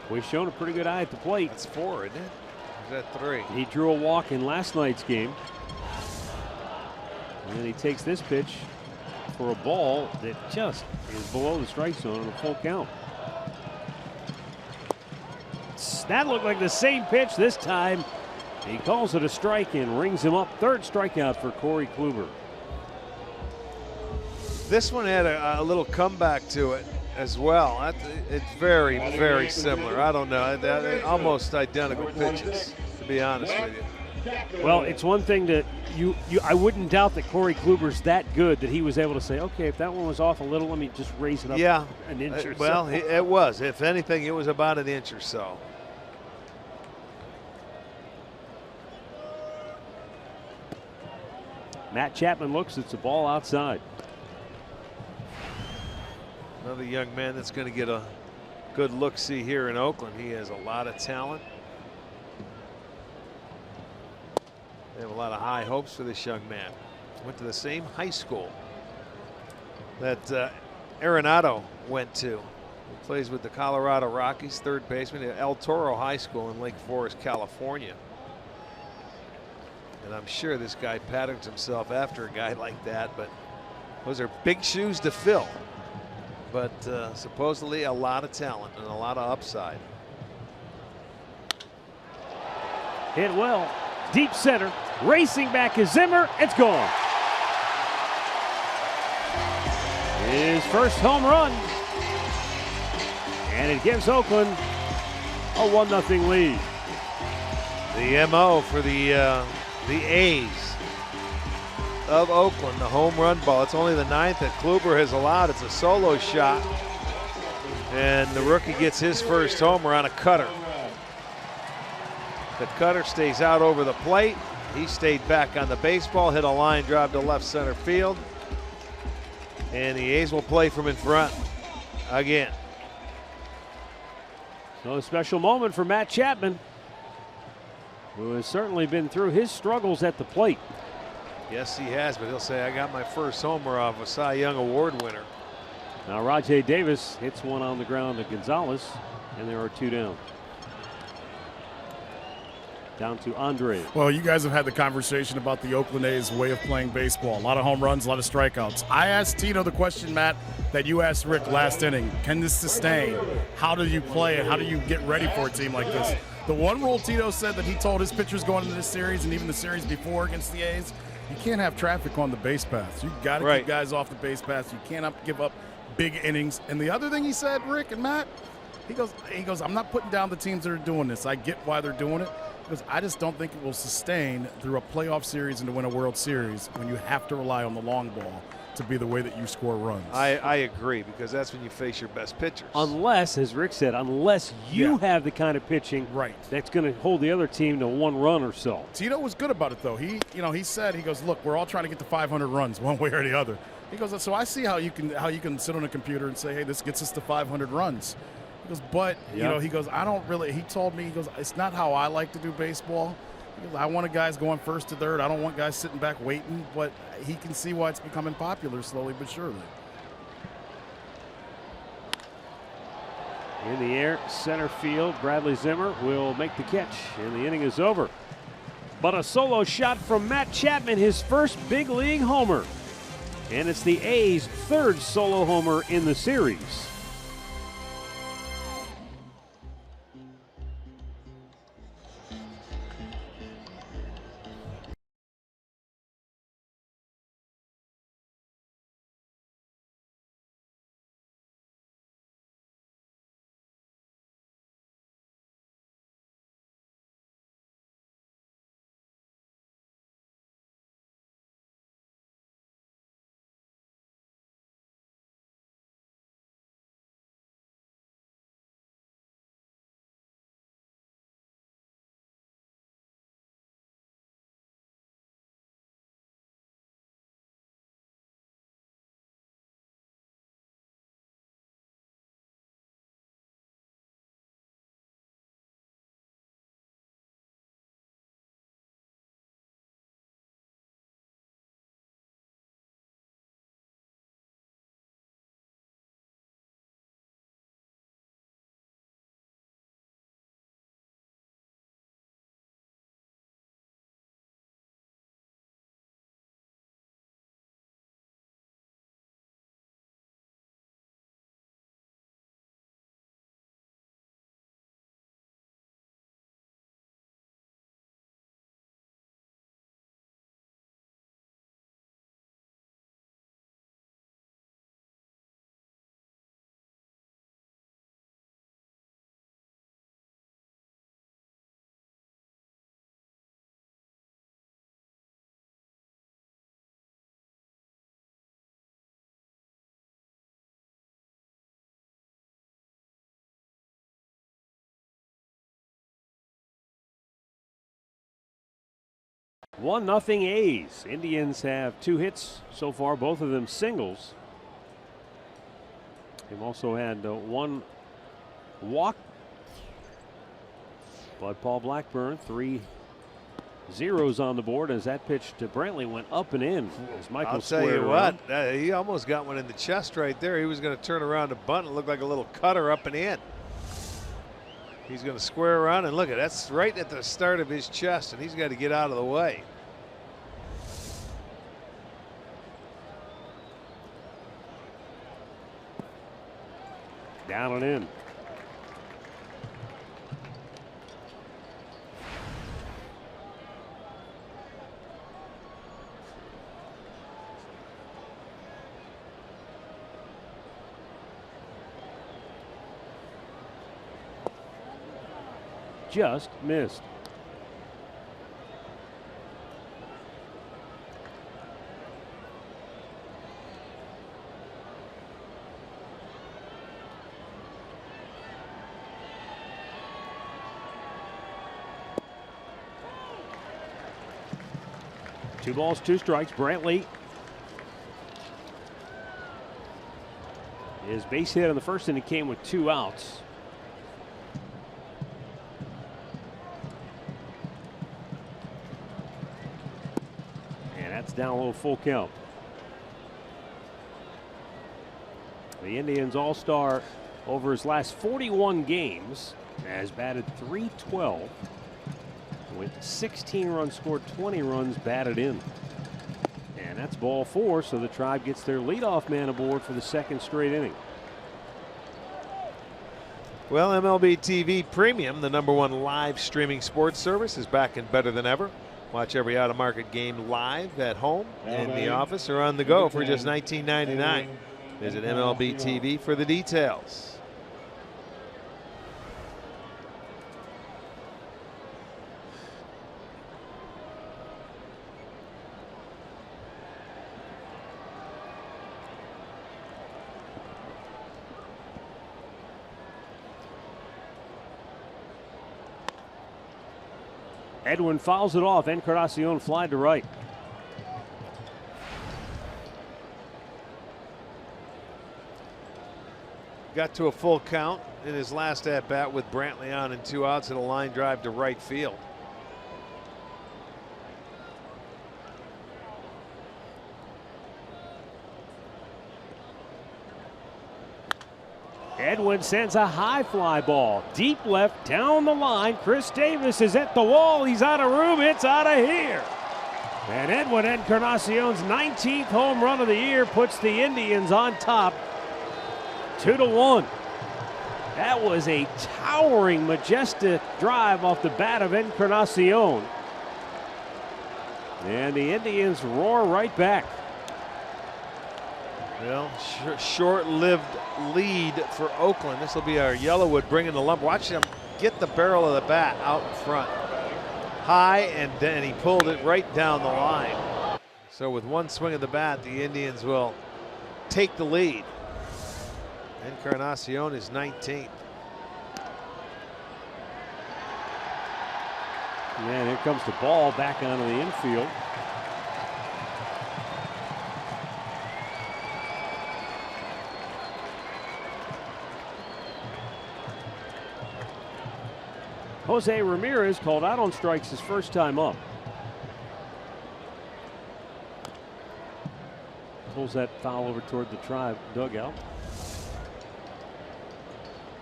We've shown a pretty good eye at the plate. That's 4, isn't it? Or is that 3? He drew a walk in last night's game. And then he takes this pitch for a ball that just is below the strike zone on a full count. That looked like the same pitch this time. He calls it a strike and rings him up. 3rd strikeout for Corey Kluber. This one had a little comeback to it as well. It's very, very similar. I don't know. They're almost identical pitches, to be honest with you. Well, it's one thing that I wouldn't doubt that Corey Kluber's that good that he was able to say, okay, if that one was off a little, let me just raise it up an inch or so. Well, it was. If anything, it was about an inch or so. Matt Chapman looks. It's a ball outside. Another young man that's going to get a good look-see here in Oakland. He has a lot of talent. They have a lot of high hopes for this young man. Went to the same high school that Arenado went to. He plays with the Colorado Rockies, 3rd baseman at El Toro High School in Lake Forest, California. And I'm sure this guy patterns himself after a guy like that, but those are big shoes to fill. But supposedly a lot of talent and a lot of upside. Hit well. Deep center. Racing back is Zimmer. It's gone. His first home run. And it gives Oakland a 1-0 lead. The MO for the A's of Oakland, the home run ball. It's only the 9th that Kluber has allowed. It's a solo shot. And the rookie gets his first homer on a cutter. The cutter stays out over the plate. He stayed back on the baseball, hit a line drive to left center field. And the A's will play from in front again. So a special moment for Matt Chapman, who has certainly been through his struggles at the plate. Yes, he has, but he'll say, I got my first homer off a Cy Young Award winner. Now Rajay Davis hits one on the ground to Gonzalez, and there are 2 down. Down to Andre. Well, you guys have had the conversation about the Oakland A's way of playing baseball. A lot of home runs, a lot of strikeouts. I asked Tito the question, Matt, that you asked Rick last inning. Can this sustain? How do you play it? How do you get ready for a team like this? The one rule Tito said that he told his pitchers going into this series and even the series before against the A's, you can't have traffic on the base paths. You got to keep guys off the base paths. You cannot give up big innings. And the other thing he said, Rick and Matt, he goes, I'm not putting down the teams that are doing this. I get why they're doing it. Because I just don't think it will sustain through a playoff series and to win a World Series when you have to rely on the long ball to be the way that you score runs. I agree, because that's when you face your best pitchers. Unless, as Rick said, unless you have the kind of pitching that's going to hold the other team to 1 run or so. Tito was good about it, though. He said, he goes, look, we're all trying to get to 500 runs one way or the other. He goes, so I see how you can sit on a computer and say, hey, this gets us to 500 runs. He goes, but, he goes, I don't really, he told me, he goes, it's not how I like to do baseball. He goes, I want guys going 1st to 3rd. I don't want guys sitting back waiting, but he can see why it's becoming popular slowly but surely. In the air, center field, Bradley Zimmer will make the catch, and the inning is over. But a solo shot from Matt Chapman, his first big league homer. And it's the A's 3rd solo homer in the series. 1-0 A's. Indians have 2 hits so far, both of them singles. They've also had 1 walk. But Paul Blackburn, 3 zeros on the board as that pitch to Brantley went up and in. As Michael I'll tell you around. what, he almost got one in the chest right there. He was going to turn around to bunt and look like a little cutter up and in. He's going to square around and look at that's right at the start of his chest, and he's got to get out of the way. Down and in. Just missed. Two balls, 2 strikes. Brantley. His base hit on the first inning came with 2 outs. Down low, full count. The Indians all-star over his last 41 games has batted .312 with 16 runs scored, 20 runs batted in. And that's ball 4, so the Tribe gets their leadoff man aboard for the 2nd straight inning. Well, MLB TV Premium, the #1 live streaming sports service, is back and better than ever. Watch every out-of-market game live at home, in the office, or on the go for just $19.99. Visit MLB TV for the details. Edwin fouls it off. Encarnacion fly to right. Got to a full count in his last at-bat with Brantley on and 2 outs and a line drive to right field. Edwin sends a high fly ball deep left down the line. Chris Davis is at the wall. He's out of room. It's out of here. And Edwin Encarnacion's 19th home run of the year puts the Indians on top 2-1. That was a towering, majestic drive off the bat of Encarnacion. And the Indians roar right back. Well, short-lived lead for Oakland. This will be our Yellowwood bringing the lump. Watch him get the barrel of the bat out in front. High, and then he pulled it right down the line. So with one swing of the bat, the Indians will take the lead. Encarnacion is 19th. And here comes the ball back onto the infield. Jose Ramirez called out on strikes his first time up. Pulls that foul over toward the Tribe dugout.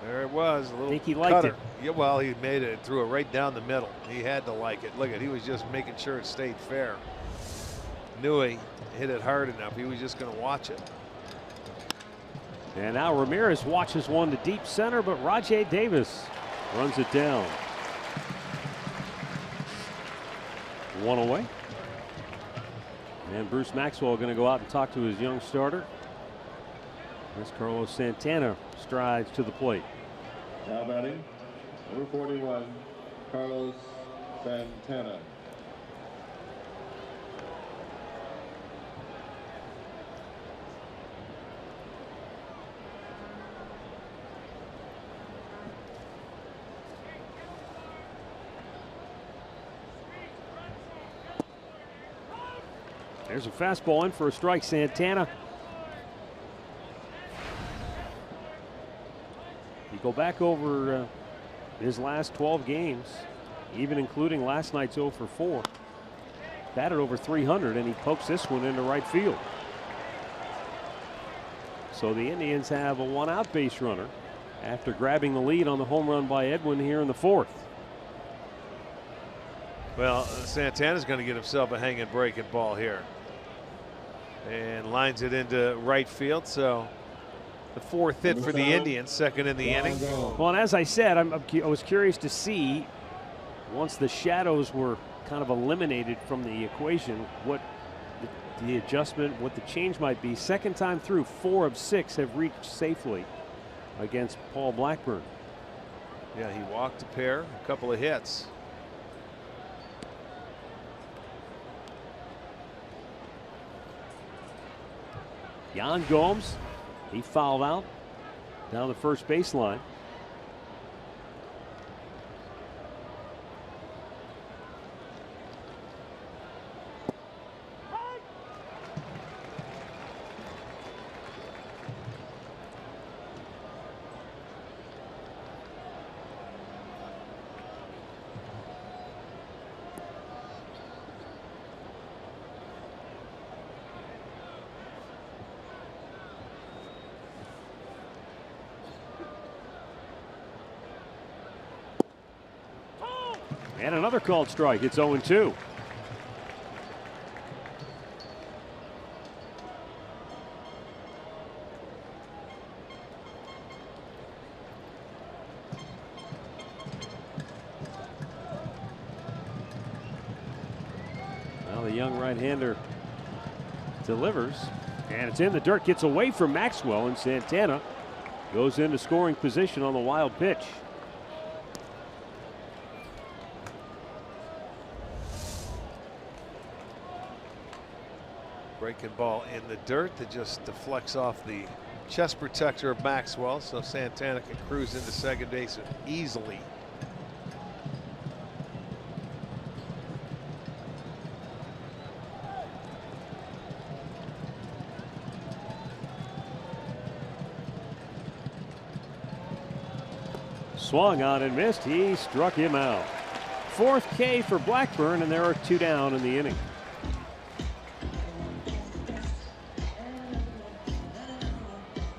There it was, a little think he liked cutter. it. Yeah, well, he made it, threw it right down the middle. He had to like it. Look at, he was just making sure it stayed fair. Knew he hit it hard enough. He was just going to watch it. And now Ramirez watches one to deep center, but Rajay Davis runs it down. 1 away. And Bruce Maxwell going to go out and talk to his young starter as Carlos Santana strides to the plate. Now batting, number 41, Carlos Santana. There's a fastball in for a strike. Santana. You go back over his last 12 games, even including last night's 0 for 4. Batted over 300, and he pokes this one into right field. So the Indians have a 1-out base runner after grabbing the lead on the home run by Edwin here in the 4th. Well, Santana's going to get himself a hanging breaking ball here. And lines it into right field. So the 4th hit for the Indians, second in the inning. Well, and as I said, I was curious to see, once the shadows were kind of eliminated from the equation, what the adjustment, what the change might be. Second time through, 4 of 6 have reached safely against Paul Blackburn. Yeah, he walked a pair, a couple of hits. Yan Gomes, he fouled out down the first baseline. And another called strike. It's 0-2. Well, the young right-hander delivers, and it's in the dirt. Gets away from Maxwell, and Santana goes into scoring position on the wild pitch. Breaking ball in the dirt that just deflects off the chest protector of Maxwell, so Santana can cruise into second base easily. Swung on and missed. He struck him out. 4th K for Blackburn, and there are 2 down in the inning.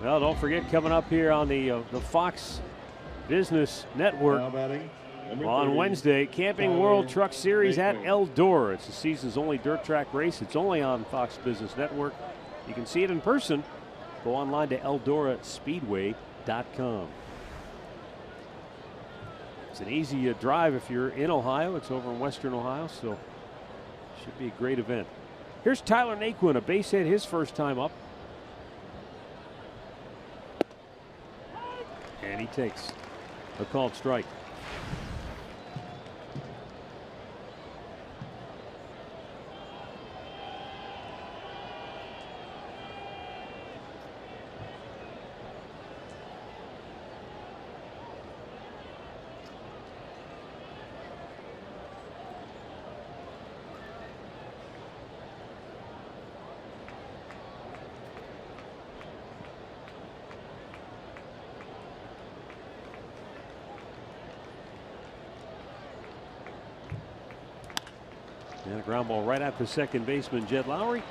Well, don't forget, coming up here on the Fox Business Network on Wednesday, Camping World Truck Series at Eldora. It's the season's only dirt track race. It's only on Fox Business Network. You can see it in person. Go online to EldoraSpeedway.com. It's an easy drive if you're in Ohio. It's over in Western Ohio, so should be a great event. Here's Tyler Naquin, a base hit his first time up. And he takes a called strike. And a ground ball right after second baseman Jed Lowry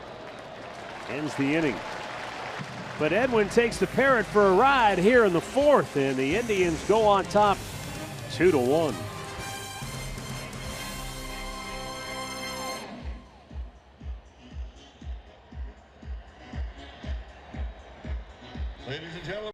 ends the inning. But Edwin takes the Parrot for a ride here in the 4th, and the Indians go on top 2-1. Ladies and gentlemen.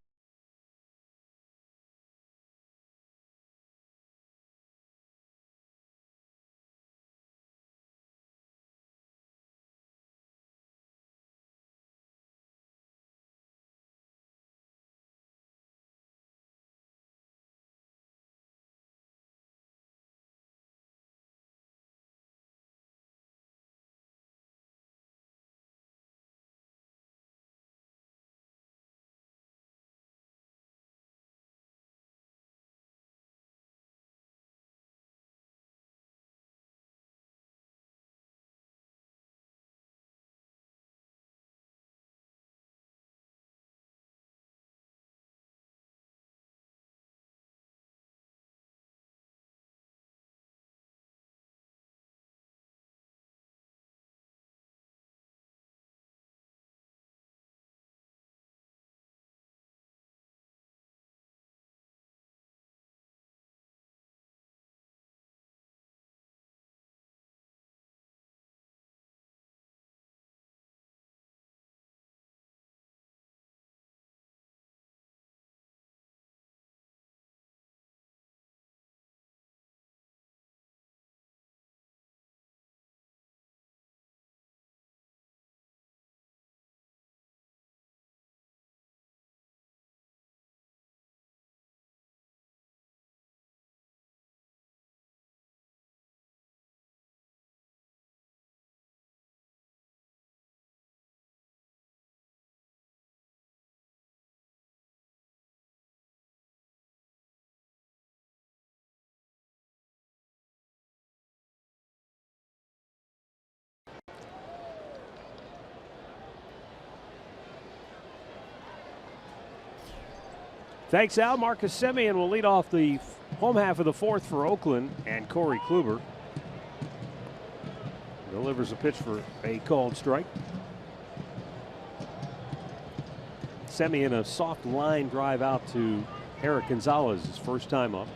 Thanks, Al. Marcus Semien will lead off the home half of the fourth for Oakland, and Corey Kluber delivers a pitch for a called strike. Semien a soft line drive out to Eric Gonzalez, his first time up.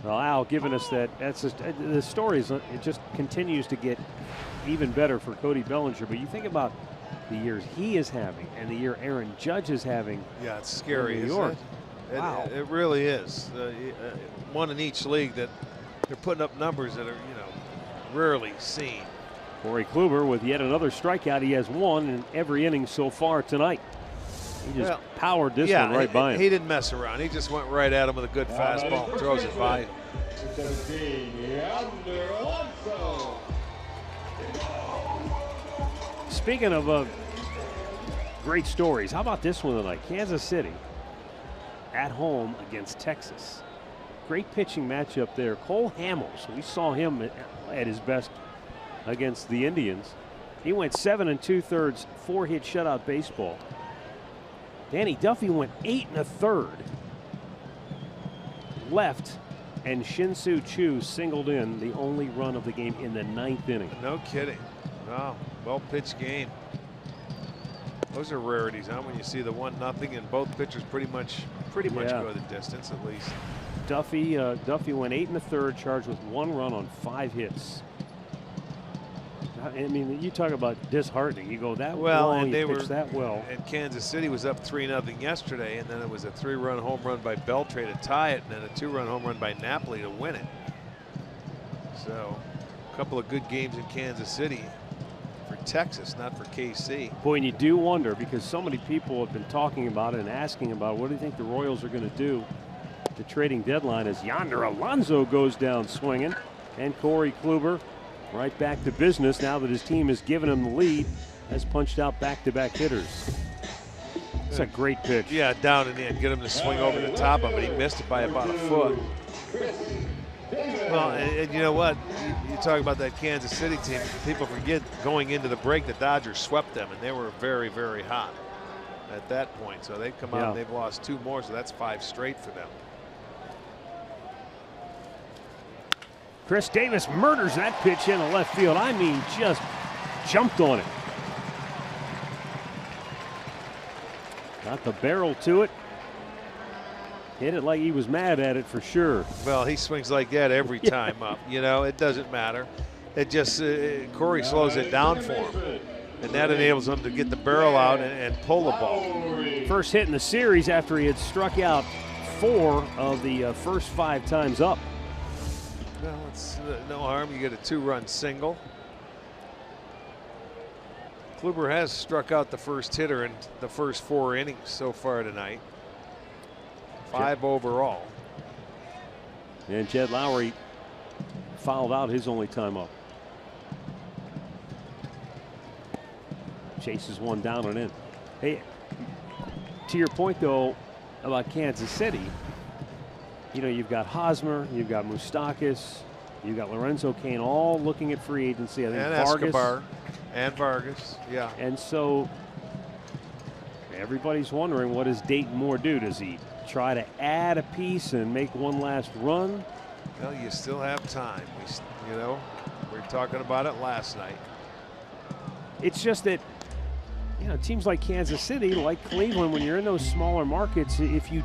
Well, Al giving us the story it just continues to get even better for Cody Bellinger. But you think about the years he is having and the year Aaron Judge is having. Yeah, it's scary, in New isn't York. it? Wow. It really is. One in each league that they're putting up numbers that are, rarely seen. Corey Kluber with yet another strikeout. He has one in every inning so far tonight. He just powered this one right by him. He didn't mess around. He just went right at him with a good fastball. Throws it by him. Speaking of great stories, how about this one tonight? Kansas City at home against Texas. Great pitching matchup there. Cole Hamels, we saw him at his best against the Indians. He went 7 2/3, 4-hit shutout baseball. Danny Duffy went 8 1/3 left, and Shin-Soo Choo singled in the only run of the game in the 9th inning. No kidding. Wow, well pitched game. Those are rarities, huh? When you see the 1-0 and both pitchers pretty much go the distance at least. Duffy went 8 1/3, charged with 1 run on 5 hits. I mean, you talk about disheartening. You go that well, long, and they you were pitch that well. And Kansas City was up 3-0 yesterday, and then it was a 3-run home run by Beltre to tie it, and then a 2-run home run by Napoli to win it. So, a couple of good games in Kansas City for Texas, not for KC. Boy, and you do wonder, because so many people have been talking about it and asking about what do you think the Royals are going to do at the trading deadline as Yonder Alonso goes down swinging, and Corey Kluber right back to business now that his team has given him the lead, has punched out back-to-back hitters. It's a great pitch. Yeah, down in the end, get him to swing over the top of it. He missed it by about a foot. Well, and you know what? You talk about that Kansas City team. People forget going into the break, the Dodgers swept them, and they were very, very hot at that point. So they've come out and they've lost 2 more, so that's 5 straight for them. Chris Davis murders that pitch into left field. I mean, just jumped on it. Got the barrel to it. Hit it like he was mad at it for sure. Well, he swings like that every time up. It doesn't matter. It just, Corey slows it down for him. And that enables him to get the barrel out and pull the ball. First hit in the series after he had struck out 4 of the first 5 times up. Well, it's no harm. You get a 2-run single. Kluber has struck out the first hitter in the first 4 innings so far tonight. 5 overall. And Jed Lowry fouled out his only time up. Chases one down and in. Hey, to your point though about Kansas City, you've got Hosmer, you've got Moustakas, you've got Lorenzo Cain, all looking at free agency. I think and Vargas. Escobar and Vargas, yeah. And so everybody's wondering, what does Dayton Moore do? Does he try to add a piece and make one last run? Well, you still have time. We were talking about it last night. It's just that, teams like Kansas City, like Cleveland, when you're in those smaller markets, if you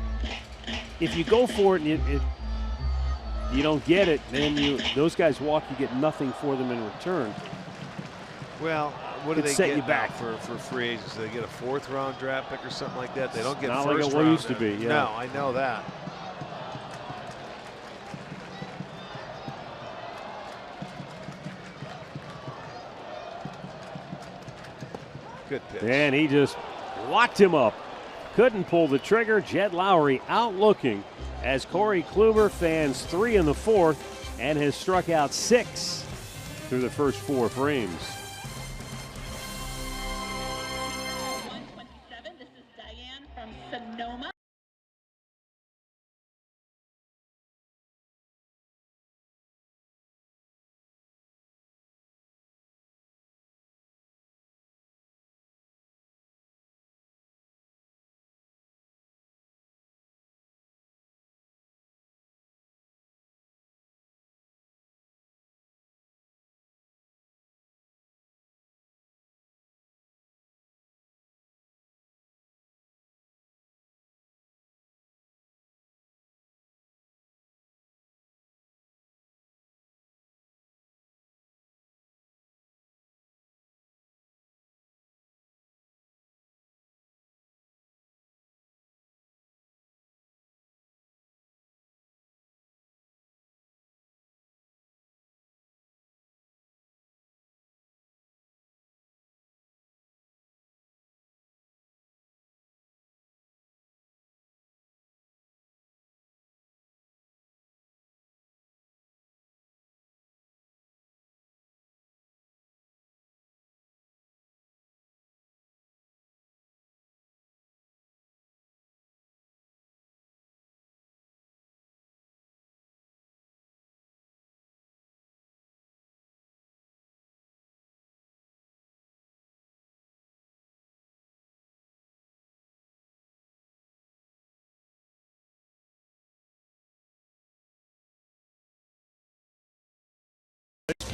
go for it and you don't get it, then those guys walk, you get nothing for them in return. Well, what do they set get you back for free agents? Do they get a 4th-round draft pick or something like that? They don't get not first like it round. used to be. Yeah. No, I know that. Good pitch. And he just locked him up. Couldn't pull the trigger. Jed Lowry out looking as Corey Kluber fans 3 in the 4th and has struck out 6 through the first 4 frames.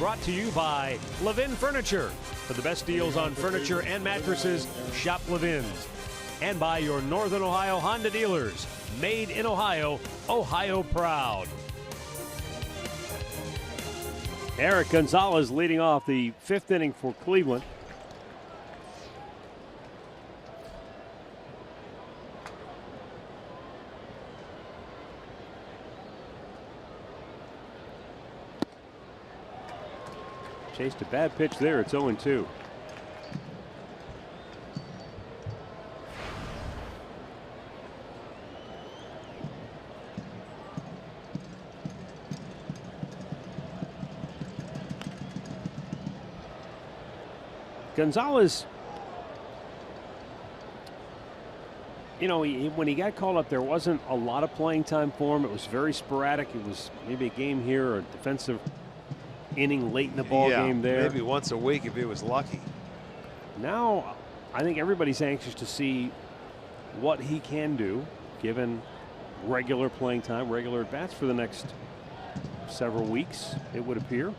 brought to you by Levin Furniture. For the best deals on furniture and mattresses, shop Levin's. And by your Northern Ohio Honda dealers. Made in Ohio, Ohio proud. Eric Gonzalez leading off the 5th inning for Cleveland. Chased a bad pitch there. It's 0-2. Gonzalez, you know, when he got called up, there wasn't a lot of playing time for him. It was very sporadic. It was maybe a game here or a defensive inning late in the ball game there. Maybe once a week if he was lucky. Now, I think everybody's anxious to see what he can do, given regular playing time, regular at bats for the next several weeks, it would appear.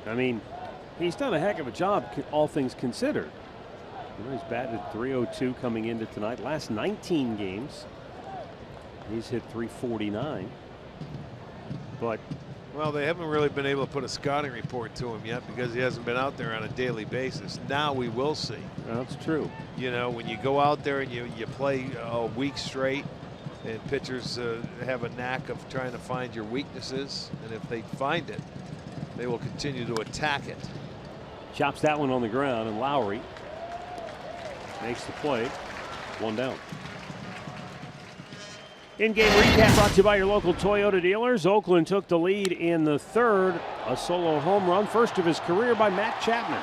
I mean, he's done a heck of a job, all things considered. You know, he's batted .302 coming into tonight. Last 19 games, he's hit .349. But well, they haven't really been able to put a scouting report to him yet because he hasn't been out there on a daily basis. Now we will see. That's true. You know, when you go out there and you play a week straight, and pitchers have a knack of trying to find your weaknesses, and if they find it, they will continue to attack it. Chops that one on the ground, and Lowry makes the play. 1 down. In-game recap brought to you by your local Toyota dealers. Oakland took the lead in the 3rd. A solo home run, first of his career by Matt Chapman.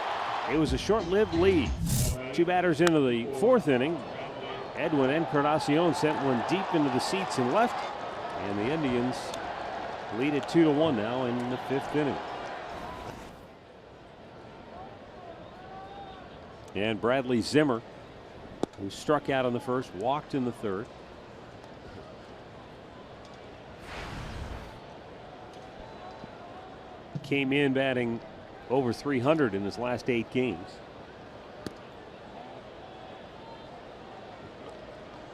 It was a short-lived lead. 2 batters into the 4th inning. Edwin Encarnacion sent one deep into the seats and left. And the Indians lead it 2-1 now in the 5th inning. And Bradley Zimmer, who struck out in the 1st, walked in the 3rd. Came in batting over .300 in his last 8 games.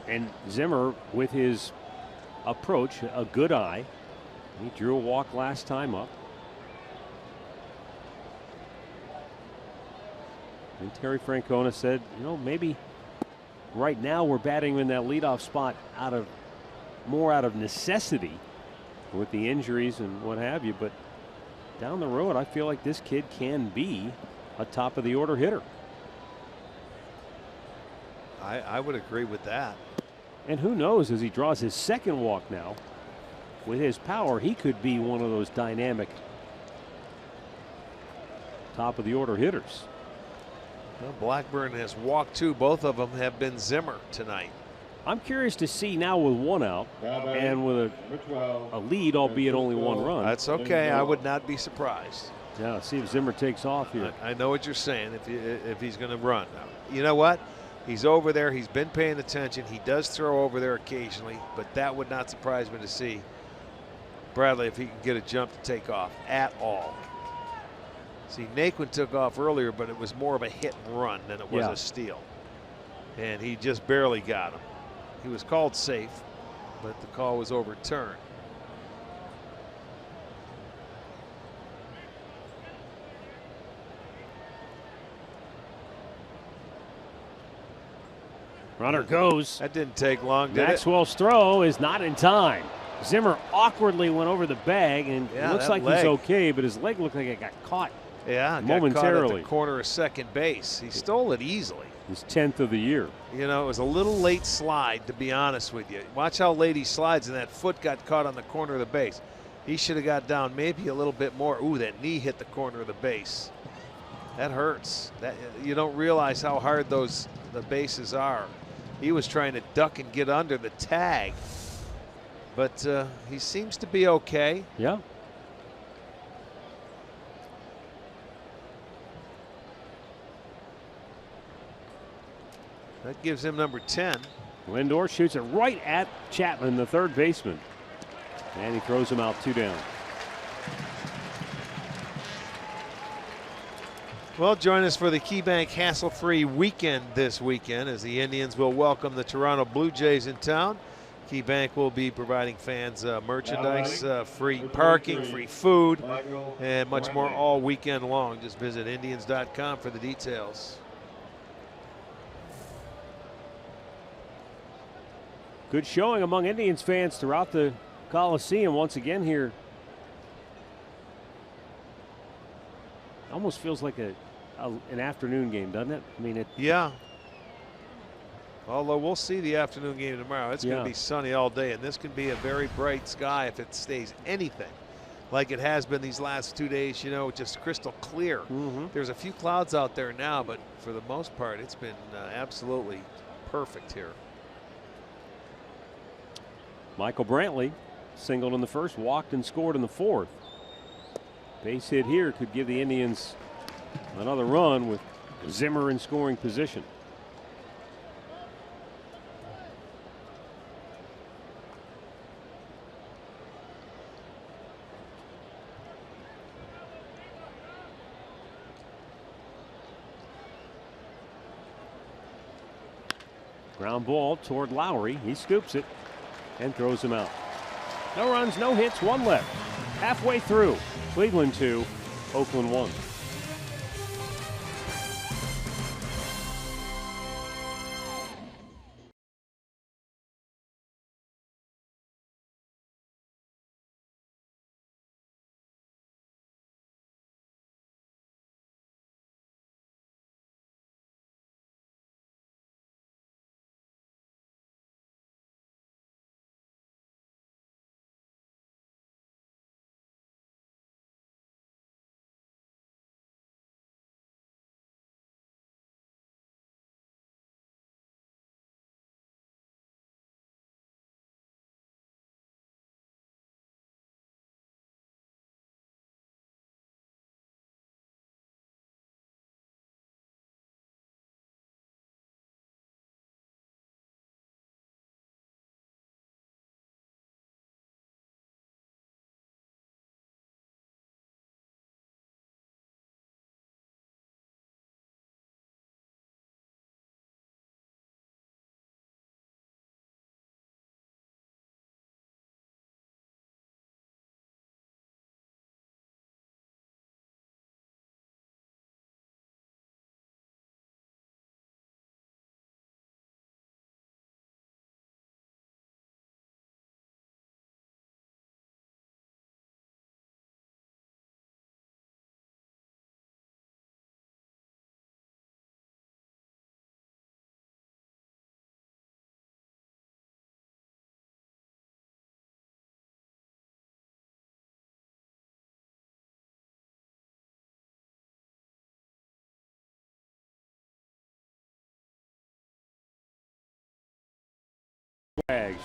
And Zimmer, with his approach, a good eye. He drew a walk last time up. And Terry Francona said, you know, maybe right now we're batting in that leadoff spot more out of necessity with the injuries and what have you. But down the road, I feel like this kid can be a top of the order hitter. I would agree with that. And who knows, as he draws his 2nd walk now, with his power, he could be one of those dynamic top of the order hitters. Well, Blackburn has walked 2. Both of them have been Zimmer tonight. I'm curious to see now with 1 out and with a lead, albeit only 1 run. That's okay. I would not be surprised. Yeah, see if Zimmer takes off here. I know what you're saying. If he's going to run, you know what? He's over there. He's been paying attention. He does throw over there occasionally, but that would not surprise me to see Bradley if he can get a jump to take off at all. See, Naquin took off earlier, but it was more of a hit and run than it was a steal. And he just barely got him. He was called safe, but the call was overturned. Runner goes. That didn't take long, did Maxwell's throw is not in time. Zimmer awkwardly went over the bag, and it looks like he's okay, but his leg looked like it got caught. Yeah, momentarily. Got caught at the corner of second base. He stole it easily. His 10th of the year. You know, it was a little late slide, to be honest with you. Watch how late he slides, and that foot got caught on the corner of the base. He should have got down maybe a little bit more. Ooh, that knee hit the corner of the base. That hurts. That you don't realize how hard the bases are. He was trying to duck and get under the tag, but he seems to be okay. Yeah. That gives him number 10. Lindor shoots it right at Chapman, the third baseman. And he throws him out 2 down. Well, join us for the KeyBank hassle-free weekend this weekend as the Indians will welcome the Toronto Blue Jays in town. KeyBank will be providing fans merchandise, free parking, free food, and much more all weekend long. Just visit Indians.com for the details. Good showing among Indians fans throughout the Coliseum once again here. Almost feels like an afternoon game, doesn't it? I mean, yeah. Although we'll see the afternoon game tomorrow. It's going to be sunny all day, and this can be a very bright sky if it stays anything like it has been these last 2 days, you know, just crystal clear. There's a few clouds out there now, but for the most part, it's been absolutely perfect here. Michael Brantley singled in the first, walked and scored in the fourth. Base hit here could give the Indians another run with Zimmer in scoring position. Ground ball toward Lowry. He scoops it and throws him out. No runs, no hits, 1 left. Halfway through. Cleveland 2, Oakland 1.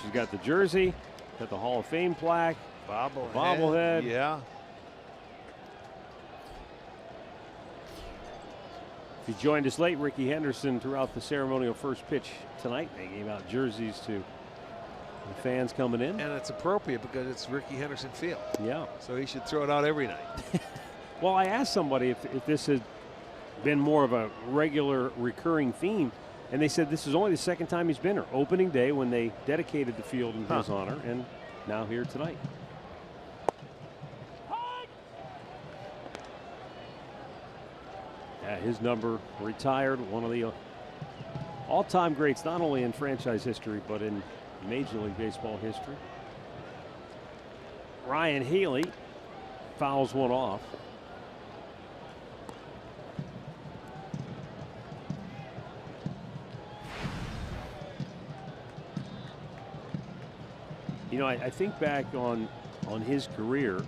She's got the jersey, got the Hall of Fame plaque, bobblehead. Yeah. If you joined us late, Ricky Henderson throughout the ceremonial first pitch tonight. They gave out jerseys to the fans coming in. And it's appropriate because it's Ricky Henderson Field. Yeah. So he should throw it out every night. Well, I asked somebody if this had been more of a regular recurring theme. And they said this is only the second time he's been here. Opening day when they dedicated the field in his honor, and now here tonight. Yeah, his number retired. One of the all-time greats, not only in franchise history, but in Major League Baseball history. Ryan Healy fouls one off. You know, I think back on his career,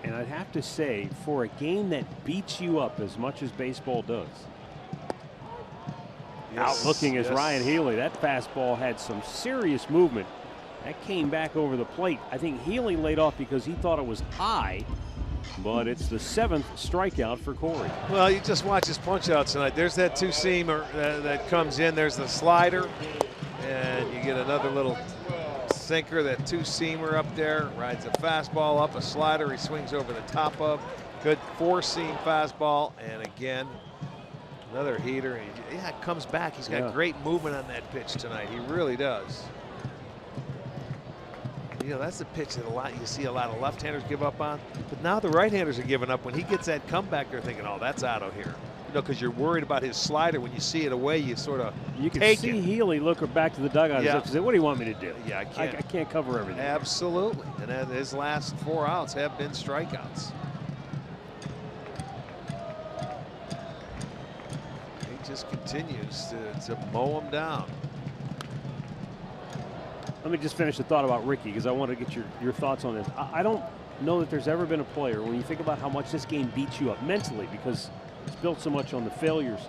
and I'd have to say, for a game that beats you up as much as baseball does, out looking as Ryan Healy, that fastball had some serious movement. That came back over the plate. I think Healy laid off because he thought it was high, but it's the 7th strikeout for Corey. Well, you just watch his punch-out tonight. There's that two-seamer that comes in. There's the slider, and you get another little sinker, that two-seamer up there. Rides a fastball up, a slider he swings over the top of. Good four-seam fastball, and again, another heater. Yeah, it comes back. He's got great movement on that pitch tonight. He really does. You know, that's the pitch that you see a lot of left-handers give up on. But now the right-handers are giving up. When he gets that comeback, they're thinking, oh, that's out of here. You know, because you're worried about his slider. When you see it away, you sort of can see Healy look back to the dugout and say, what do you want me to do? Yeah, I can't cover everything. Absolutely. And his last 4 outs have been strikeouts. He just continues to mow him down. Let me just finish the thought about Ricky, because I want to get your thoughts on this. I don't know that there's ever been a player, when you think about how much this game beats you up mentally, because it's built so much on the failures,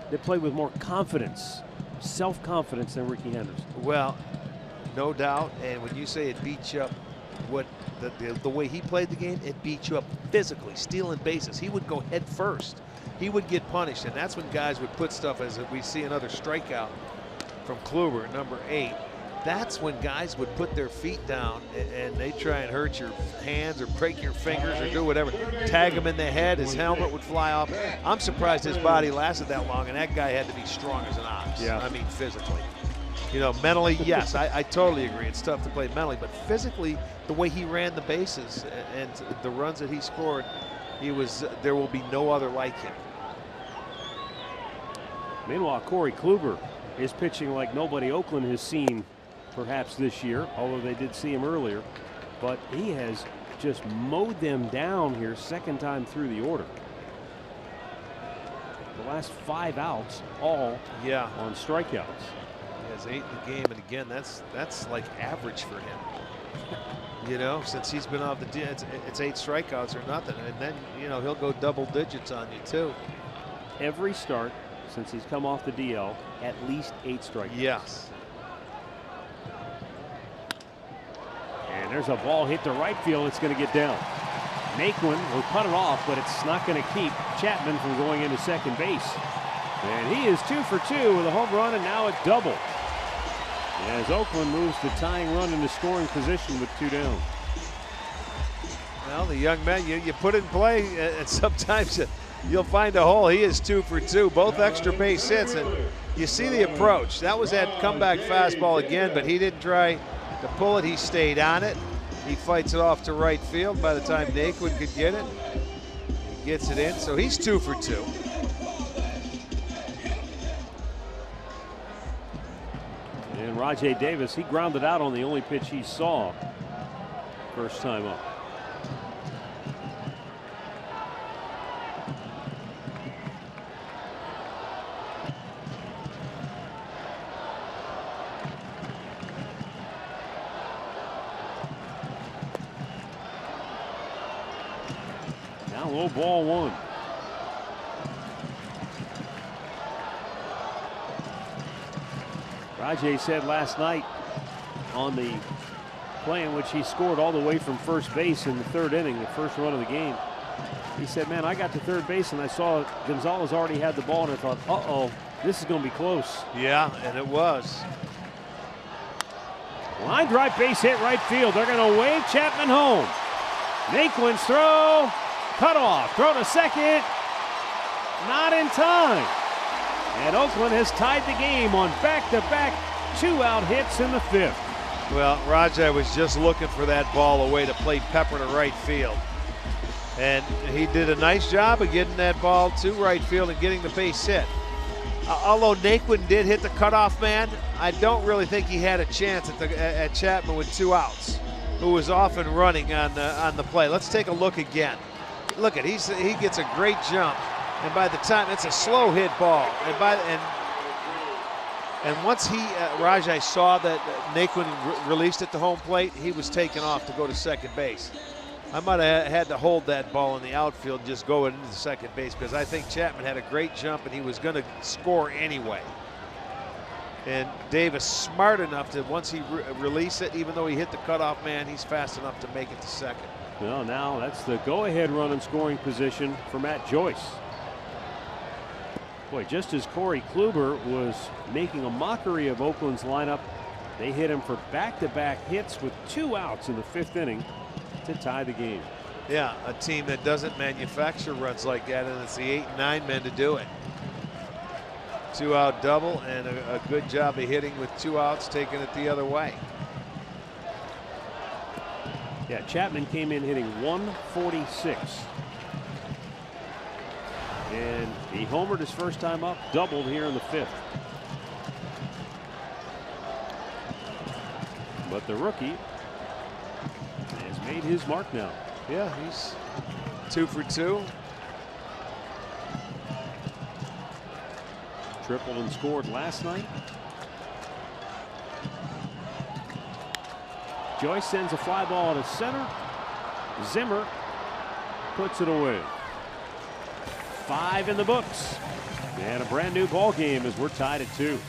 that play with more confidence, self-confidence than Ricky Henderson. Well, no doubt. And when you say it beats you up, the way he played the game, it beat you up physically, stealing bases. He would go head first. He would get punished, and that's when guys would put stuff, as we see another strikeout from Kluber, number 8. That's when guys would put their feet down and they try and hurt your hands or break your fingers or do whatever. Tag him in the head, his helmet would fly off. I'm surprised his body lasted that long, and that guy had to be strong as an ox. Yeah. I mean, physically. You know, mentally, yes, I totally agree. It's tough to play mentally, but physically, the way he ran the bases and the runs that he scored, there will be no other like him. Meanwhile, Corey Kluber is pitching like nobody Oakland has seen perhaps this year, although they did see him earlier, but he has just mowed them down here, second time through the order. The last 5 outs, all on strikeouts. He has 8 in the game, and again, that's like average for him. You know, since he's been off the deal, it's 8 strikeouts or nothing, and then, you know, he'll go double digits on you too. Every start since he's come off the DL, at least 8 strikeouts. Yes. And there's a ball hit to right field. It's going to get down. Naquin will cut it off, but it's not going to keep Chapman from going into second base. And he is 2 for 2 with a home run, and now a double, as Oakland moves the tying run into scoring position with 2 down. Well, the young man, you put it in play, and sometimes you'll find a hole. He is 2 for 2, both extra base hits, and you see the approach. That was that comeback fastball again, but he didn't try to pull it. He stayed on it. He fights it off to right field. By the time Naquin could get it, he gets it in. So he's 2 for 2. And Rajay Davis, he grounded out on the only pitch he saw first time up. Low ball 1. Rajay said last night on the play in which he scored all the way from first base in the 3rd inning, the first run of the game, he said, man, I got to third base and I saw Gonzalez already had the ball, and I thought, uh-oh, this is going to be close. Yeah, and it was. Line drive, base hit right field. They're going to wave Chapman home. Naquin's throw. Cut off, throw to second, not in time. And Oakland has tied the game on back-to-back 2-out hits in the 5th. Well, Rajay was just looking for that ball away to play pepper to right field. And he did a nice job of getting that ball to right field and getting the base hit. Although Naquin did hit the cutoff man, I don't really think he had a chance at Chapman with 2 outs, who was off and running on the play. Let's take a look again. Look at, he gets a great jump, and by the time it's a slow hit ball, and once Rajay saw that Naquin released at the home plate, he was taken off to go to second base. I might have had to hold that ball in the outfield, just go into the second base, because I think Chapman had a great jump and he was going to score anyway. And Davis smart enough to, once he release it, even though he hit the cutoff man, he's fast enough to make it to second. Well, now that's the go-ahead run in scoring position for Matt Joyce. Boy, just as Corey Kluber was making a mockery of Oakland's lineup, they hit him for back-to-back hits with 2 outs in the 5th inning to tie the game. Yeah, a team that doesn't manufacture runs like that, and it's the 8 and 9 men to do it. 2-out double and a good job of hitting with 2 outs, taking it the other way. Yeah, Chapman came in hitting 146. And he homered his first time up, doubled here in the 5th. But the rookie has made his mark now. Yeah, he's 2 for 2. Tripled and scored last night. Joyce sends a fly ball to center. Zimmer puts it away. 5 in the books. And a brand new ball game as we're tied at 2.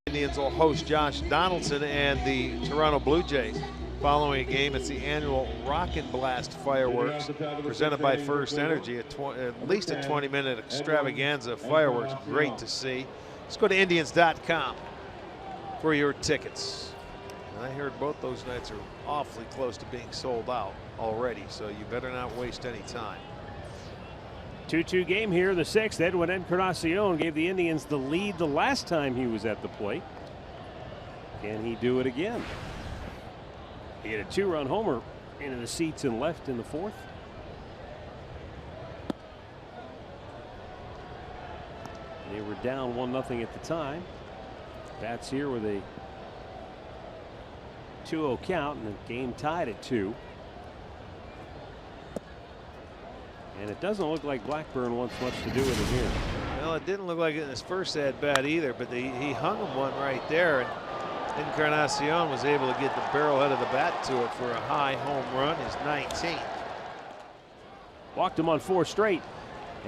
Indians will host Josh Donaldson and the Toronto Blue Jays. Following a game, it's the annual Rocket Blast fireworks presented by First Energy. At least a 20-minute extravaganza of fireworks. Great to see. Let's go to Indians.com for your tickets. And I heard both those nights are awfully close to being sold out already, so you better not waste any time. 2-2 game here in the 6th. Edwin Encarnacion gave the Indians the lead the last time he was at the plate. Can he do it again? He hit a 2-run homer into the seats and left in the 4th. They were down 1-0 at the time. Bats here with a 2-0 count and the game tied at 2. And it doesn't look like Blackburn wants much to do with it here. Well, it didn't look like it in his first at bat either, but he hung him one right there, and Encarnacion was able to get the barrel head of the bat to it for a high home run, his 19th. Walked him on 4 straight.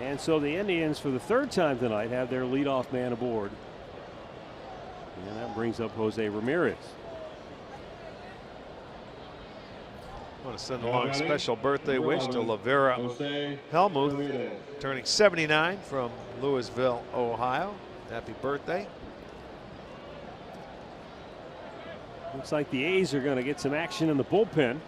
And so the Indians, for the 3rd time tonight, have their leadoff man aboard. And that brings up Jose Ramirez. I want to send along a special birthday wish to Lavera Helmuth, turning 79 from Louisville, Ohio. Happy birthday. Looks like the A's are going to get some action in the bullpen.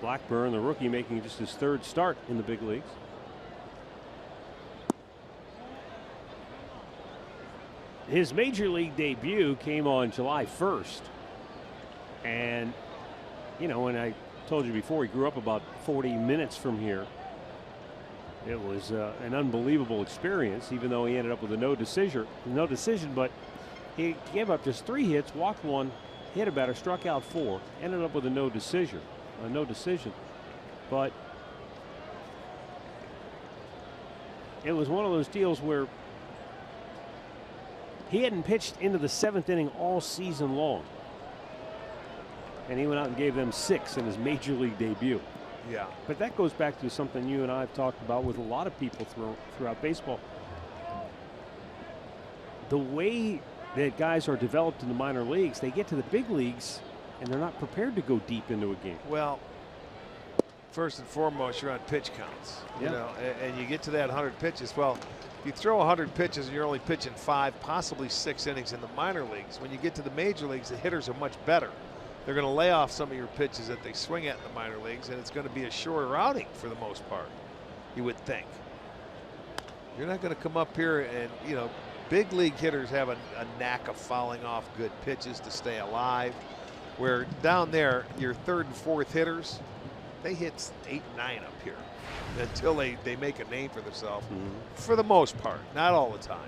Blackburn, the rookie, making just his 3rd start in the big leagues. His major league debut came on July 1st. And, you know, when I told you before, he grew up about 40 minutes from here. It was an unbelievable experience, even though he ended up with a no decision. But he gave up just 3 hits, walked 1, hit a batter, struck out 4, ended up with a no decision. But it was one of those deals where he hadn't pitched into the 7th inning all season long. And he went out and gave them 6 in his major league debut. Yeah. But that goes back to something you and I have talked about with a lot of people throughout baseball. The way that guys are developed in the minor leagues, they get to the big leagues and they're not prepared to go deep into a game. Well, first and foremost, you're on pitch counts. Yeah. You know, and you get to that 100 pitches. Well, if you throw 100 pitches and you're only pitching 5, possibly 6 innings in the minor leagues, when you get to the major leagues, the hitters are much better. They're going to lay off some of your pitches that they swing at in the minor leagues, and it's going to be a shorter outing for the most part, you would think. You're not going to come up here and, you know, big league hitters have a knack of fouling off good pitches to stay alive, where down there, your 3rd and 4th hitters, they hit 8 and 9 up here until they make a name for themselves, for the most part, not all the time.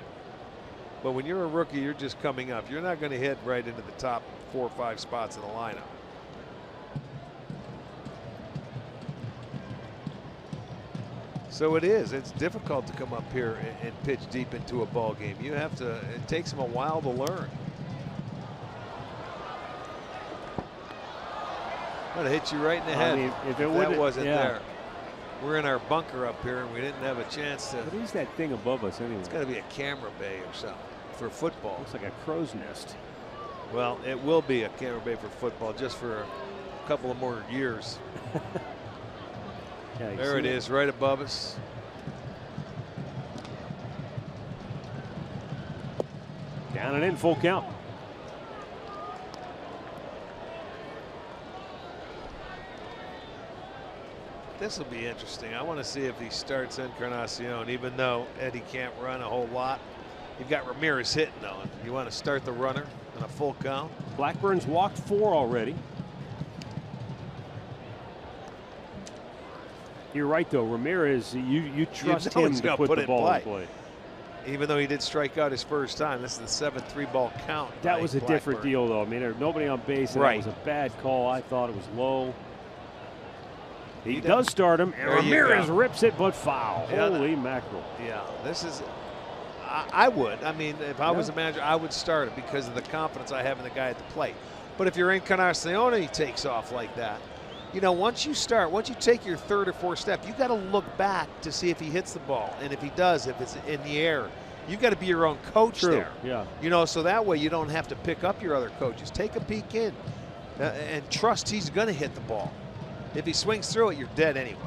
But when you're a rookie, you're just coming up. You're not going to hit right into the top 4 or 5 spots in the lineup. So it's difficult to come up here and pitch deep into a ball game. You have to, it takes them a while to learn. I'm going to hit you right in the head. I mean, if that wasn't there. We're in our bunker up here and we didn't have a chance to. What is that thing above us anyway? It's got to be a camera bay or something for football. Looks like a crow's nest. Well, it will be a camera bay for football just for a couple of more years. Yeah, there it is, right above us. Down and in, full count. This will be interesting. I want to see if he starts Encarnacion, even though Eddie can't run a whole lot. You've got Ramirez hitting, though. You want to start the runner on a full count. Blackburn's walked 4 already. You're right, though. Ramirez, you trust him to put the ball in play. Even though he did strike out his first time, this is the 7th 3-ball count. That was a different deal, though. I mean, there's nobody on base, and right. That was a bad call. I thought it was low. He does start him, and Ramirez rips it, but foul. Yeah, Holy mackerel. Yeah, this is. I would. I mean, if I was a manager, I would start it because of the confidence I have in the guy at the plate. But if you're Encarnacion and he takes off like that, you know, once you take your 3rd or 4th step, you got to look back to see if he hits the ball, and if he does, if it's in the air, you've got to be your own coach there. Yeah. You know, so that way you don't have to pick up your other coaches. Take a peek in and trust he's going to hit the ball. If he swings through it, you're dead anyway.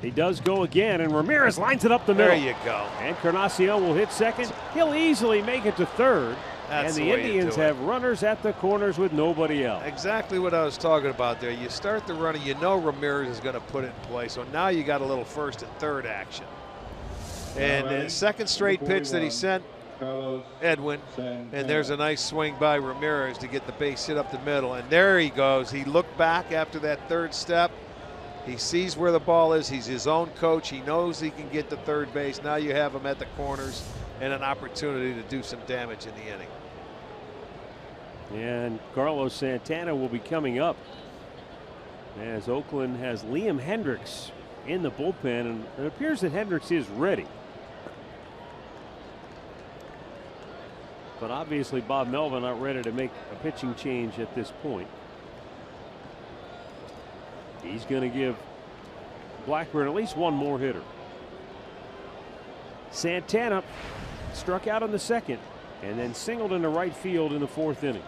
He does go again, and Ramirez lines it up the middle. There you go. Encarnacion will hit second. He'll easily make it to third. That's and the Indians have runners at the corners with nobody else. Exactly what I was talking about there. You start the runner, you know Ramirez is going to put it in play. So now you got a little 1st and 3rd action. And the 2nd straight pitch that he sent Edwin, and there's a nice swing by Ramirez to get the base hit up the middle, and there he goes. He looked back after that 3rd step. He sees where the ball is. He's his own coach. He knows he can get to 3rd base. Now you have him at the corners and an opportunity to do some damage in the inning. And Carlos Santana will be coming up as Oakland has Liam Hendricks in the bullpen, and it appears that Hendricks is ready. But obviously Bob Melvin not ready to make a pitching change at this point. He's going to give Blackburn at least one more hitter. Santana struck out in the 2nd and then singled into right field in the 4th inning.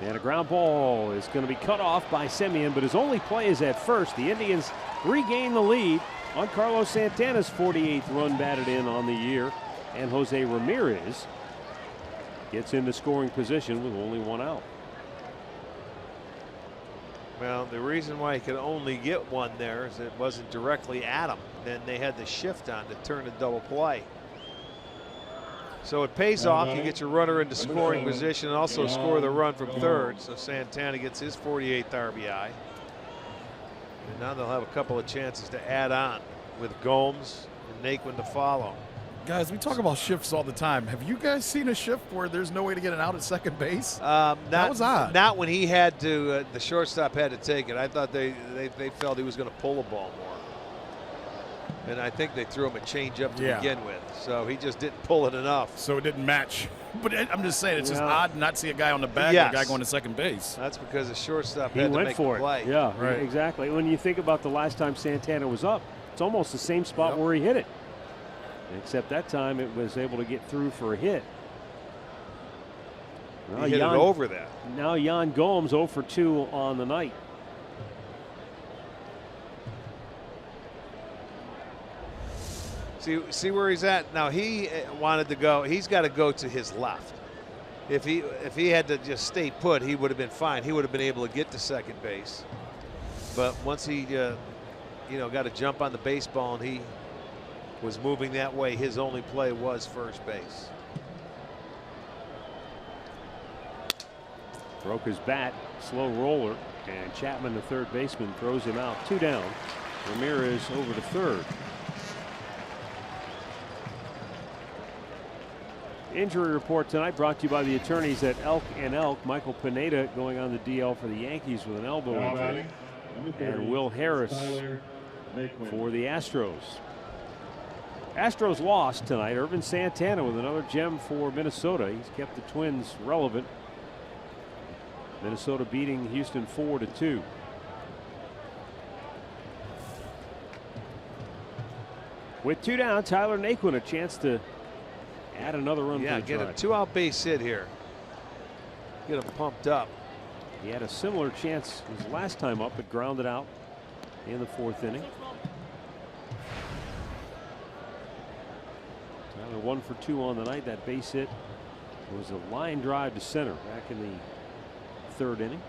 And a ground ball is going to be cut off by Semien, but his only play is at first. The Indians regain the lead on Carlos Santana's 48th run batted in on the year. And Jose Ramirez gets into scoring position with only 1 out. Well, the reason why he could only get 1 there is it wasn't directly at him. Then they had the shift on to turn a double play. So it pays off. You get your runner into scoring position and also score the run from 3rd. So Santana gets his 48th RBI. And now they'll have a couple of chances to add on with Gomes and Naquin to follow. Guys, we talk about shifts all the time. Have you guys seen a shift where there's no way to get an out at second base? That was odd. Not when he had to, the shortstop had to take it. I thought they felt he was going to pull the ball more. And I think they threw him a changeup to begin with. So he just didn't pull it enough. So it didn't match. But I'm just saying, it's just odd not to see a guy on the bag and a guy going to second base. That's because the shortstop had to make a play. Yeah, right. Exactly. When you think about the last time Santana was up, it's almost the same spot where he hit it. Except that time it was able to get through for a hit. Now he hit it over that. Now Yan Gomes 0 for 2 on the night. See where he's at now. He wanted to go. He's got to go to his left. If he had to just stay put, he would have been fine. He would have been able to get to second base. But once he, got to jump on the baseball and he was moving that way, his only play was first base. Broke his bat, slow roller, and Chapman, the third baseman, throws him out. 2 down. Ramirez over to third. Injury report tonight brought to you by the attorneys at Elk and Elk. Michael Pineda going on the DL for the Yankees with an elbow injury. And Will Harris for the Astros. Astros lost tonight. Irvin Santana with another gem for Minnesota. He's kept the Twins relevant. Minnesota beating Houston 4-2. With 2 down, Tyler Naquin a chance to add another run. Yeah, for the get a Tribe. 2-out base hit here. Get him pumped up. He had a similar chance his last time up, but grounded out in the 4th inning. Tyler 1 for 2 on the night. That base hit was a line drive to center back in the 3rd inning.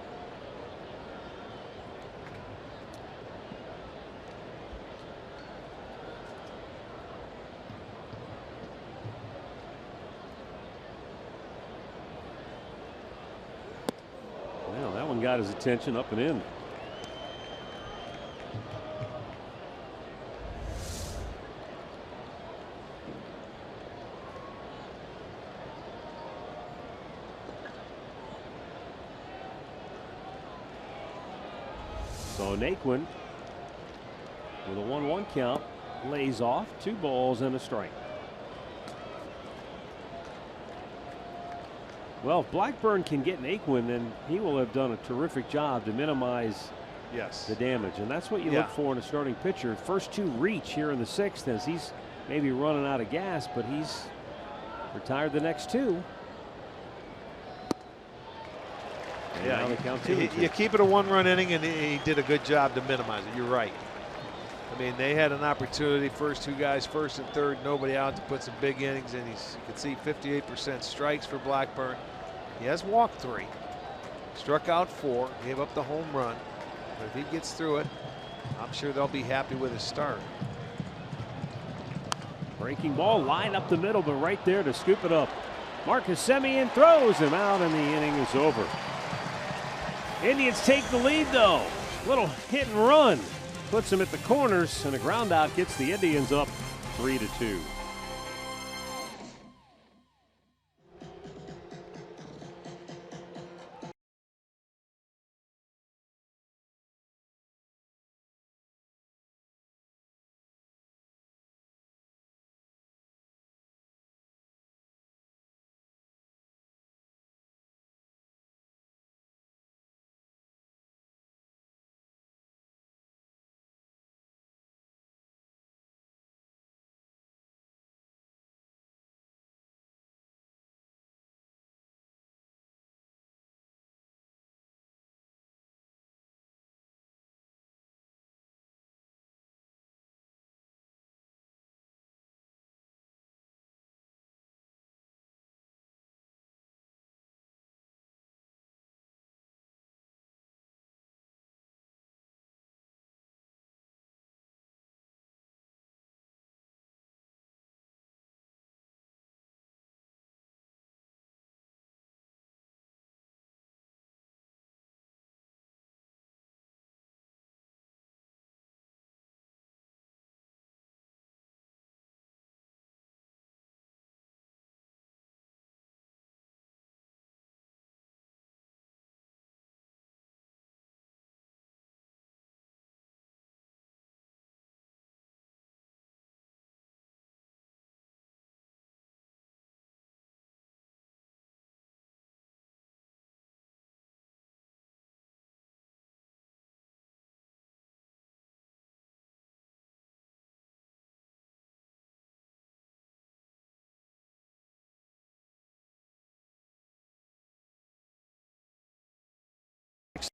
Well, that one got his attention, up and in. So Naquin with a 1-1 count lays off. 2 balls and a strike. Well, if Blackburn can get Naquin, then he will have done a terrific job to minimize the damage. And that's what you look for in a starting pitcher. First 2 reach here in the 6th as he's maybe running out of gas, but he's retired the next 2. Yeah, you keep it a 1-run inning, and he did a good job to minimize it. You're right. I mean, they had an opportunity, first 2 guys, 1st and 3rd, nobody out, to put some big innings, and you can see 58% strikes for Blackburn. He has walked 3, struck out 4, gave up the home run. But if he gets through it, I'm sure they'll be happy with his start. Breaking ball, line up the middle, but right there to scoop it up. Marcus Semien throws him out, and the inning is over. Indians take the lead, though. Little hit and run puts them at the corners, and a ground out gets the Indians up 3-2.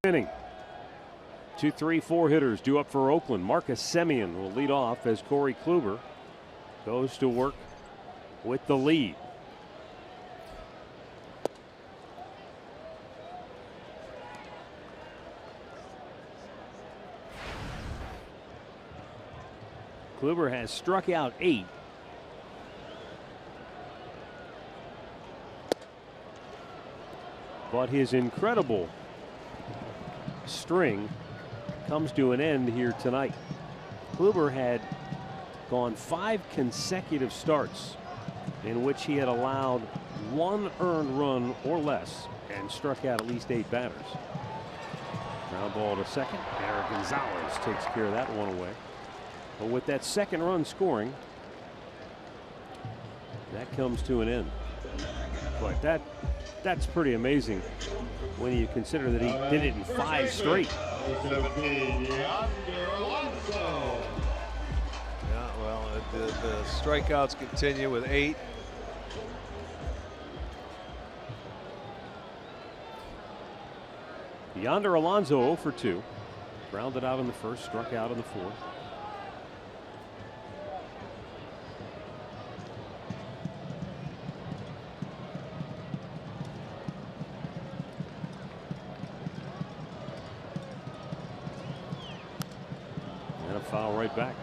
inning. 2, 3, 4 hitters due up for Oakland. Marcus Semien will lead off as Corey Kluber goes to work with the lead. Kluber has struck out 8. But his incredible string comes to an end here tonight. Kluber had gone 5 consecutive starts in which he had allowed 1 earned run or less and struck out at least 8 batters. Ground ball to second. Eric Gonzalez takes care of that one away. But with that second run scoring, that comes to an end. But that's pretty amazing when you consider that he did it in 5 straight. Yeah, well, the strikeouts continue with 8. Yonder Alonso 0 for 2. Grounded out in the first, struck out in the fourth. And a foul right back.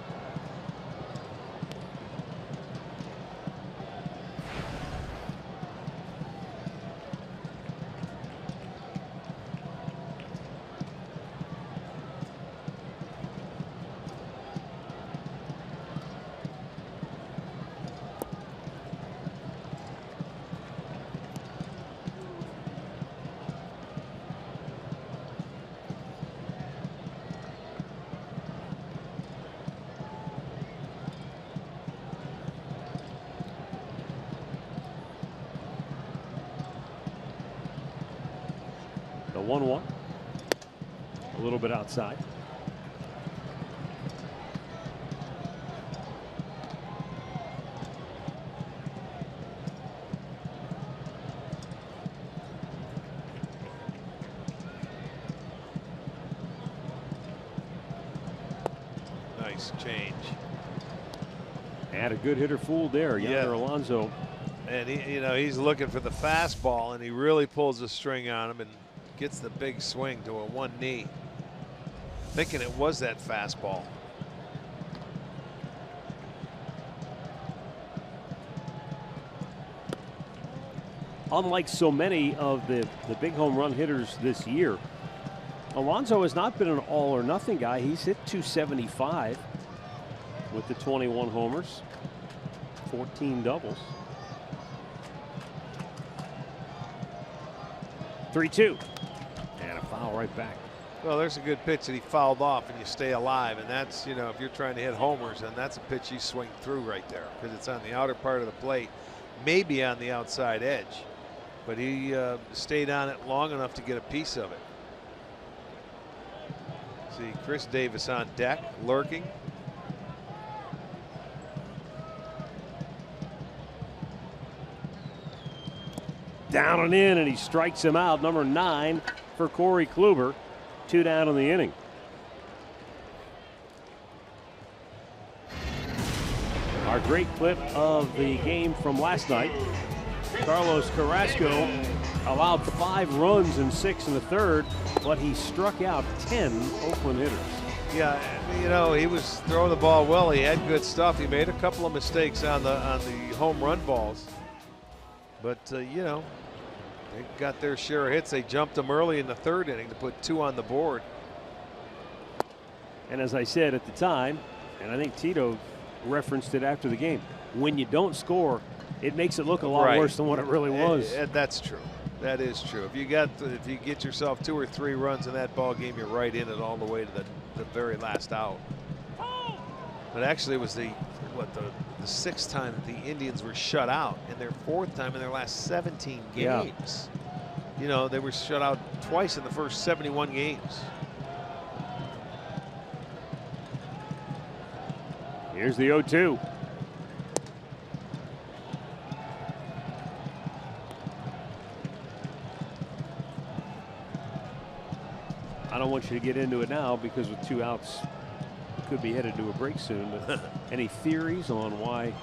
The 1-1. A little bit outside. Nice change. And a good hitter fooled there. Yonder Alonso. And he's looking for the fastball, and he really pulls the string on him and gets the big swing to a 1 knee. Thinking it was that fastball. Unlike so many of the big home run hitters this year, Alonso has not been an all or nothing guy. He's hit 275 with the 21 homers, 14 doubles. 3-2. And a foul right back. Well, there's a good pitch that he fouled off, and you stay alive. And that's, if you're trying to hit homers, and that's a pitch you swing through right there because it's on the outer part of the plate, maybe on the outside edge. But he stayed on it long enough to get a piece of it. See Chris Davis on deck, lurking. Down and in, and he strikes him out. Number 9 for Corey Kluber. 2 down in the inning. Our great clip of the game from last night. Carlos Carrasco allowed 5 runs and 6 in the third, but he struck out 10 Oakland hitters. Yeah, he was throwing the ball well. He had good stuff. He made a couple of mistakes on the home run balls. But, they got their share of hits. They jumped them early in the third inning to put 2 on the board. And as I said at the time, and I think Tito referenced it after the game, when you don't score, it makes it look a lot worse than what it really was. And that's true. That is true. If you get yourself 2 or 3 runs in that ball game, you're right in it all the way to the very last out. But actually, it was the 6th time that the Indians were shut out, and their 4th time in their last 17 games. Yeah. They were shut out twice in the first 71 games. Here's the 0-2. I don't want you to get into it now because with 2 outs, could be headed to a break soon. But any theories on why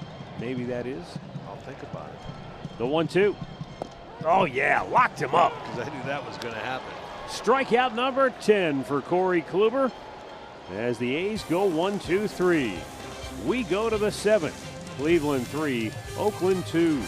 maybe that is? I'll think about it. The 1-2. Oh yeah, locked him up. Because I knew that was going to happen. Strikeout number 10 for Corey Kluber as the A's go 1-2-3. We go to the 7th. Cleveland 3, Oakland 2.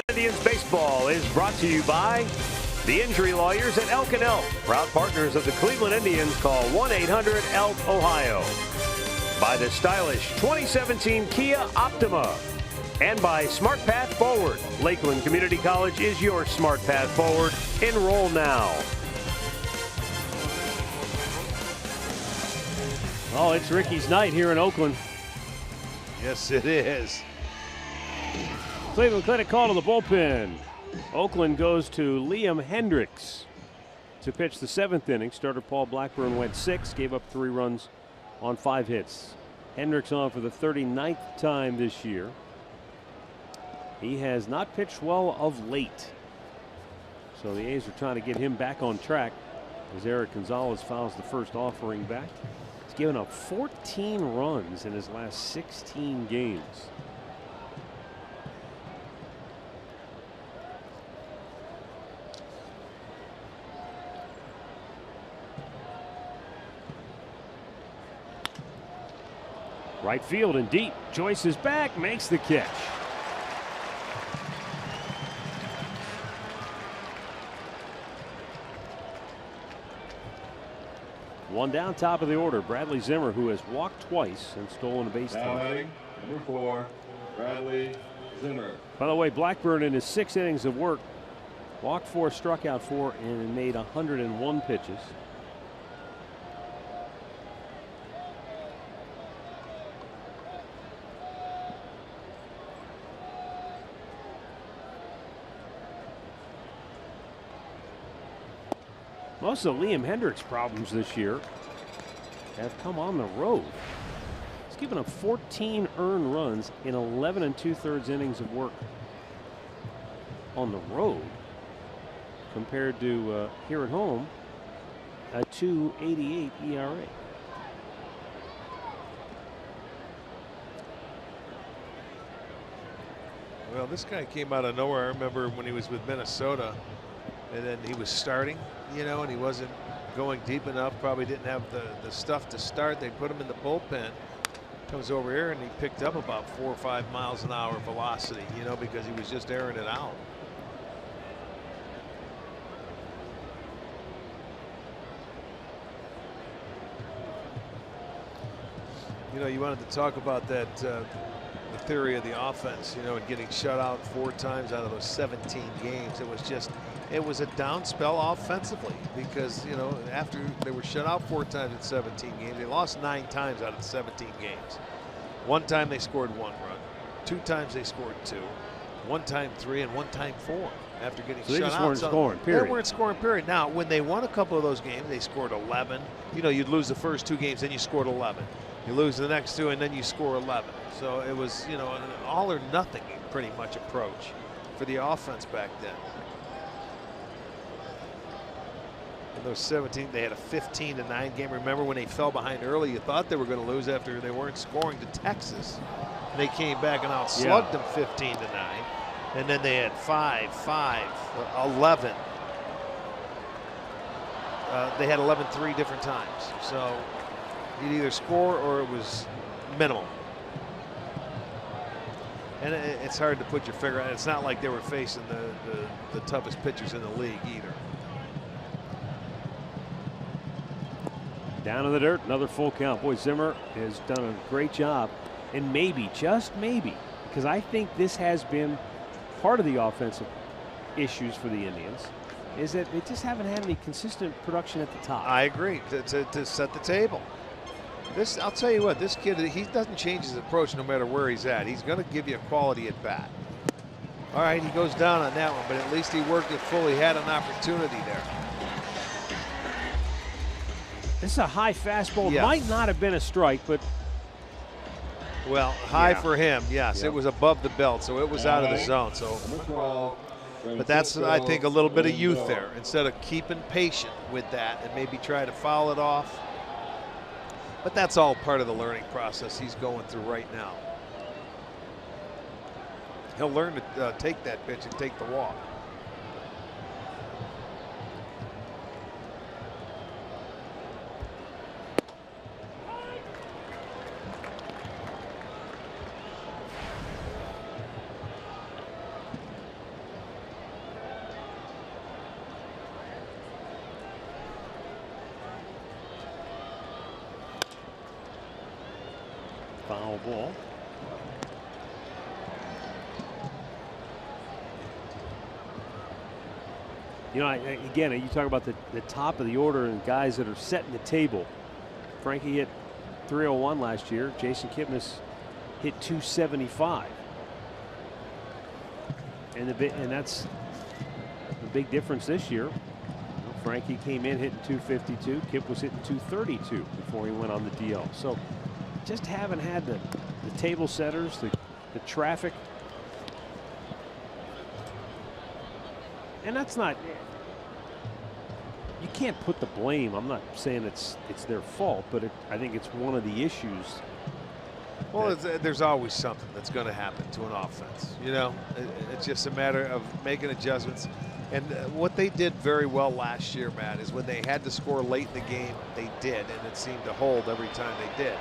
Indians baseball is brought to you by the injury lawyers at Elk & Elk, proud partners of the Cleveland Indians. Call 1-800-ELK-OHIO. By the stylish 2017 Kia Optima. And by Smart Path Forward. Lakeland Community College is your Smart Path Forward. Enroll now. Oh, it's Ricky's night here in Oakland. Yes, it is. Cleveland Clinic call to the bullpen. Oakland goes to Liam Hendricks to pitch the 7th inning. Starter Paul Blackburn went 6, gave up 3 runs on 5 hits. Hendricks on for the 39th time this year. He has not pitched well of late. So the A's are trying to get him back on track as Eric Gonzalez fouls the first offering back. He's given up 14 runs in his last 16 games. Right field and deep. Joyce is back, makes the catch. One down, top of the order. Bradley Zimmer, who has walked twice and stolen a base. Now batting, number 4, Bradley Zimmer. By the way, Blackburn in his 6 innings of work walked 4, struck out 4, and made 101 pitches. Most of Liam Hendricks' problems this year have come on the road. He's given up 14 earned runs in 11 2/3 innings of work on the road, compared to here at home a 2.88 ERA. Well, this guy came out of nowhere. I remember when he was with Minnesota, and then he was starting, you know, and he wasn't going deep enough. Probably didn't have the stuff to start. They put him in the bullpen. Comes over here and he picked up about 4 or 5 miles an hour velocity, you know, because he was just airing it out. You know, you wanted to talk about that, the theory of the offense, you know, and getting shut out 4 times out of those 17 games. It was a down spell offensively because, you know, after they were shut out 4 times in 17 games, they lost 9 times out of the 17 games. One time they scored 1 run. 2 times they scored 2. 1 time 3 and 1 time 4 after getting So they shut just out. weren't scoring, period. They weren't scoring, period. Now, when they won a couple of those games, they scored 11. You know, you'd lose the first 2 games, then you scored 11. You lose the next 2, and then you score 11. So it was, you know, an all or nothing pretty much approach for the offense back then. In those 17, they had a 15-9 game. Remember when they fell behind early, you thought they were going to lose after they weren't scoring to Texas. And they came back and outslugged them 15-9. And then they had 5, 11. They had 11 3 different times. So you'd either score or it was minimal. And it's hard to put your finger on it. It's not like they were facing the toughest pitchers in the league either. Down in the dirt, another full count. Boy, Zimmer has done a great job. And maybe, just maybe, because I think this has been part of the offensive issues for the Indians, is that they just haven't had any consistent production at the top. I agree, to set the table. This, I'll tell you what, this kid, he doesn't change his approach no matter where he's at. He's going to give you a quality at bat. All right, he goes down on that one, but at least he worked it full. He had an opportunity there. This is a high fastball. Yeah. Might not have been a strike, but. Well, high Yeah. for him, yes. Yeah. It was above the belt, so it was out of the zone. So, but that's, I think, a little bit of youth there. Instead of keeping patient with that and maybe try to foul it off. But that's all part of the learning process he's going through right now. He'll learn to take that pitch and take the walk. Foul ball. You know, again, you talk about the top of the order and guys that are setting the table. Frankie hit 301 last year. Jason Kipnis hit 275. And that's the big difference this year. Frankie came in hitting 252. Kip was hitting 232 before he went on the DL. So just haven't had the table setters, the traffic. And that's not, you can't put the blame. I'm not saying it's their fault, but I think it's one of the issues. Well, there's always something that's going to happen to an offense. You know, it's just a matter of making adjustments. And what they did very well last year, Matt, is when they had to score late in the game, they did, and it seemed to hold every time they did.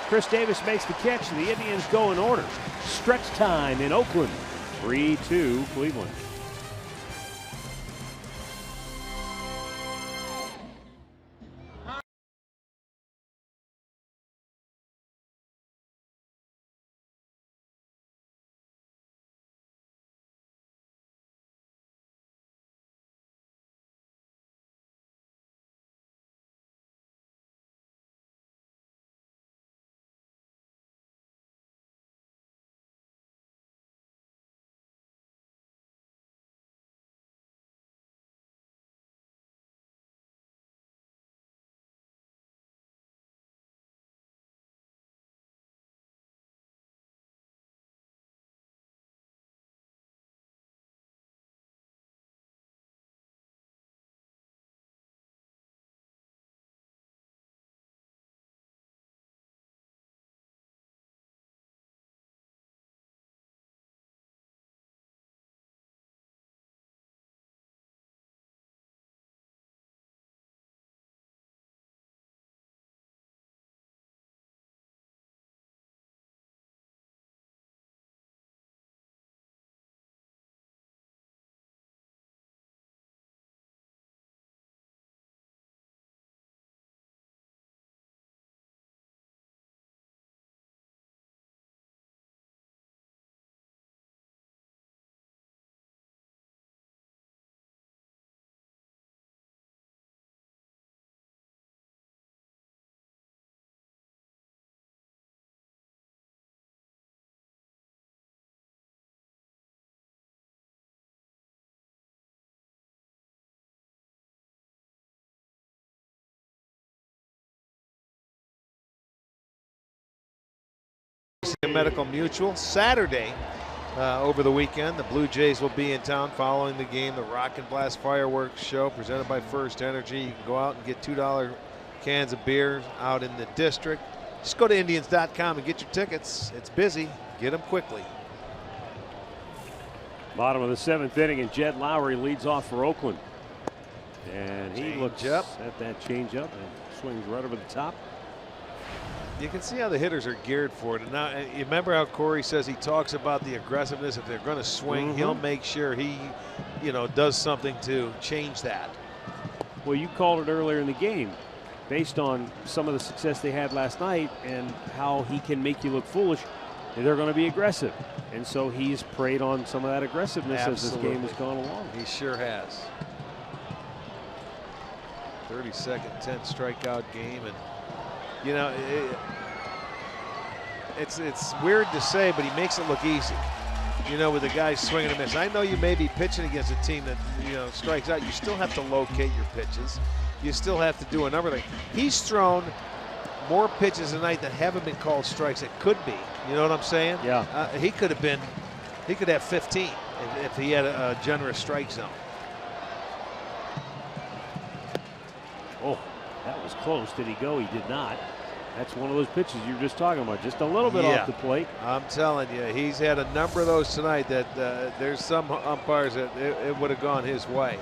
Chris Davis makes the catch, and the Indians go in order. Stretch time in Oakland. 3-2 Cleveland. Medical Mutual. Saturday, over the weekend, the Blue Jays will be in town following the game. The Rock and Blast Fireworks Show presented by First Energy. You can go out and get $2 cans of beer out in the district. Just go to Indians.com and get your tickets. It's busy. Get them quickly. Bottom of the 7th inning, and Jed Lowry leads off for Oakland. And he looks at that changeup and swings right over the top. You can see how the hitters are geared for it. And now, you remember how Corey says he talks about the aggressiveness. If they're going to swing, he'll make sure he, does something to change that. Well, you called it earlier in the game, based on some of the success they had last night and how he can make you look foolish. They're going to be aggressive, and so he's preyed on some of that aggressiveness as this game has gone along. He sure has. 32nd, 10 strikeout game, and it's weird to say, but he makes it look easy. With the guys swinging and miss. I know you may be pitching against a team that strikes out. You still have to locate your pitches. You still have to do a number of things. He's thrown more pitches tonight that haven't been called strikes. It could be. You know what I'm saying? Yeah. He could have 15 if he had a generous strike zone. Oh, that was close. Did he go? He did not. That's one of those pitches you were just talking about. Just a little bit off the plate. I'm telling you, he's had a number of those tonight that there's some umpires that it would have gone his way.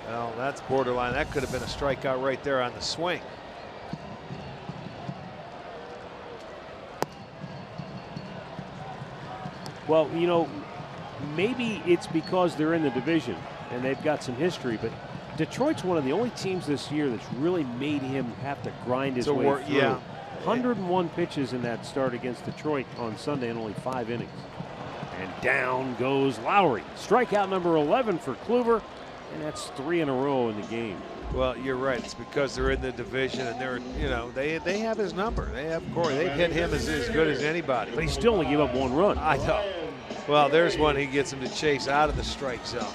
Well, that's borderline. That could have been a strikeout right there on the swing. Well, maybe it's because they're in the division and they've got some history, but Detroit's one of the only teams this year that's really made him have to grind his way through. Yeah. 101 pitches in that start against Detroit on Sunday in only 5 innings. And down goes Lowry. Strikeout number 11 for Kluber, and that's 3 in a row in the game. Well, you're right. It's because they're in the division and they're, they have his number. They have Corey. They've hit him as good as anybody. But he still only gave up 1 run. I know. Well, there's one he gets him to chase out of the strike zone.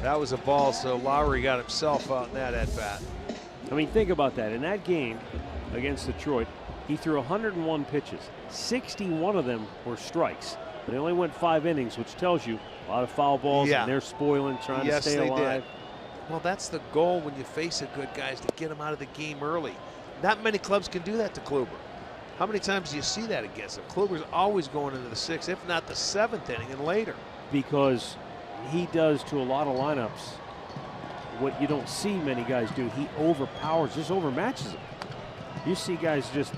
That was a ball, so Lowry got himself out in that at bat. I mean, think about that. In that game against Detroit, he threw 101 pitches. 61 of them were strikes. But they only went 5 innings, which tells you a lot of foul balls, and they're spoiling, trying to stay alive. Did. Well, that's the goal when you face a good guy, is to get him out of the game early. Not many clubs can do that to Kluber. How many times do you see that against him? Kluber's always going into the 6th, if not the 7th inning and later. Because he does to a lot of lineups what you don't see many guys do. He overpowers, just overmatches them. You see guys just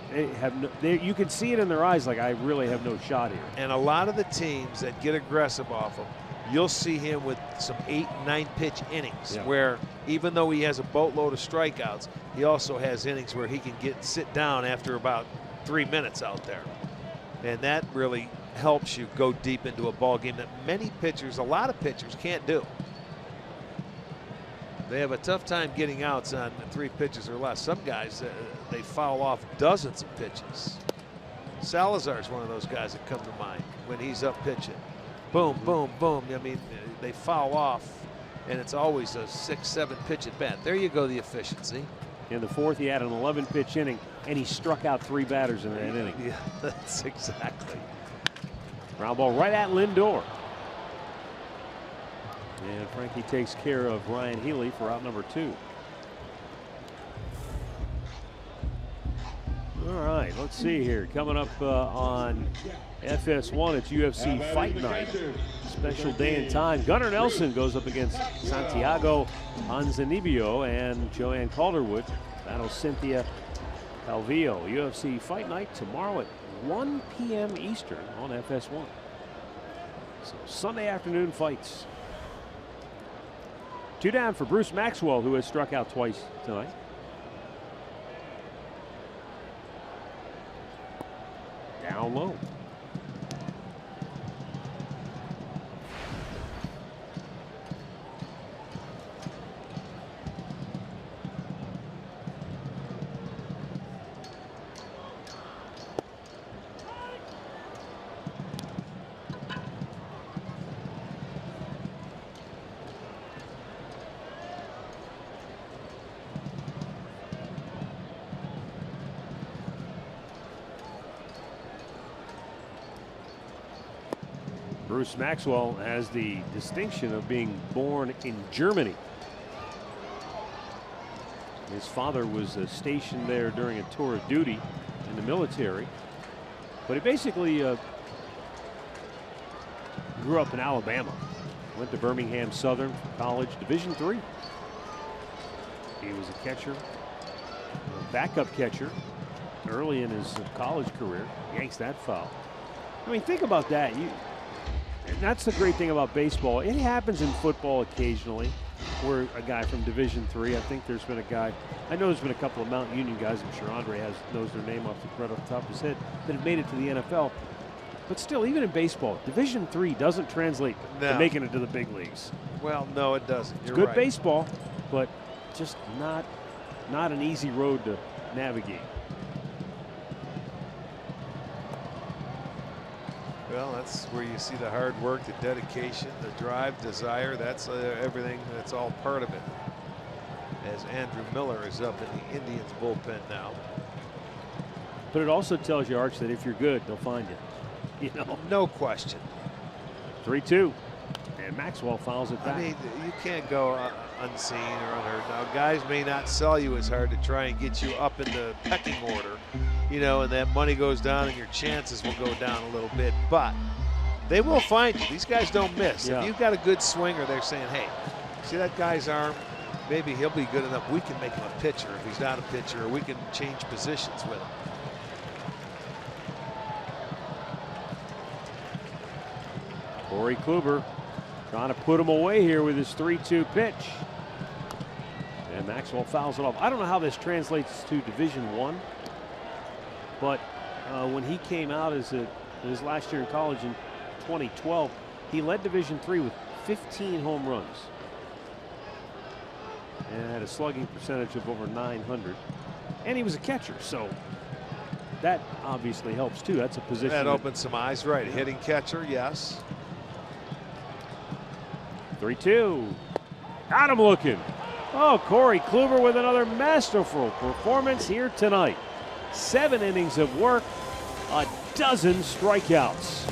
you can see it in their eyes, like, I really have no shot here. And a lot of the teams that get aggressive off him, you'll see him with some 8, 9 pitch innings where even though he has a boatload of strikeouts, he also has innings where he can sit down after about 3 minutes out there. And that really helps you go deep into a ball game that a lot of pitchers can't do. They have a tough time getting outs on 3 pitches or less. Some guys, they foul off dozens of pitches. Salazar's one of those guys that come to mind when he's up pitching. Boom, boom, boom. I mean, they foul off, and it's always a 6, 7 pitch at bat. There you go, the efficiency. In the 4th, he had an 11-pitch inning, and he struck out 3 batters in that inning. Yeah, that's exactly. Ground ball right at Lindor. And Frankie takes care of Ryan Healy for out number 2. All right, let's see here. Coming up on FS1, it's UFC Fight Night. Special day and time. Gunnar Nelson goes up against Santiago Ponzinibbio, and Joanne Calderwood battles Cynthia Calvillo. UFC Fight Night tomorrow at 1 p.m. Eastern on FS1. So Sunday afternoon fights. 2 down for Bruce Maxwell, who has struck out twice tonight. Down low. Bruce Maxwell has the distinction of being born in Germany. His father was stationed there during a tour of duty in the military, but he basically grew up in Alabama. Went to Birmingham Southern College, Division III. He was a catcher, a backup catcher, early in his college career. Yanks that foul. I mean, think about that. And that's the great thing about baseball. It happens in football occasionally, where a guy from Division III. I think there's been a guy. I know there's been a couple of Mount Union guys. I'm sure Andre knows their name off the top of his head that have made it to the NFL. But still, even in baseball, Division III doesn't translate to making it to the big leagues. Well, no, it doesn't. It's good baseball, but just not an easy road to navigate. Well, that's where you see the hard work, the dedication, the drive, desire. That's everything. That's all part of it. As Andrew Miller is up in the Indians bullpen now. But it also tells you, Arch, that if you're good, they'll find you. You know, no question. 3-2, and Maxwell fouls it back. I mean, you can't go unseen or unheard. Now, guys may not sell you as hard to try and get you up in the pecking order, you know, and that money goes down and your chances will go down a little bit, but they will find you. These guys don't miss. Yeah. If you've got a good swinger, they're saying, hey, see that guy's arm? Maybe he'll be good enough. We can make him a pitcher if he's not a pitcher, or we can change positions with him. Corey Kluber trying to put him away here with his 3-2 pitch. And Maxwell fouls it off. I don't know how this translates to Division I, but when he came out as his last year in college in 2012, he led Division III with 15 home runs and had a slugging percentage of over 900. And he was a catcher, so that obviously helps too. That's a position that opens some eyes, right? Hitting catcher, yes. 3-2. Got him looking. Oh, Corey Kluber with another masterful performance here tonight. 7 innings of work, a dozen strikeouts.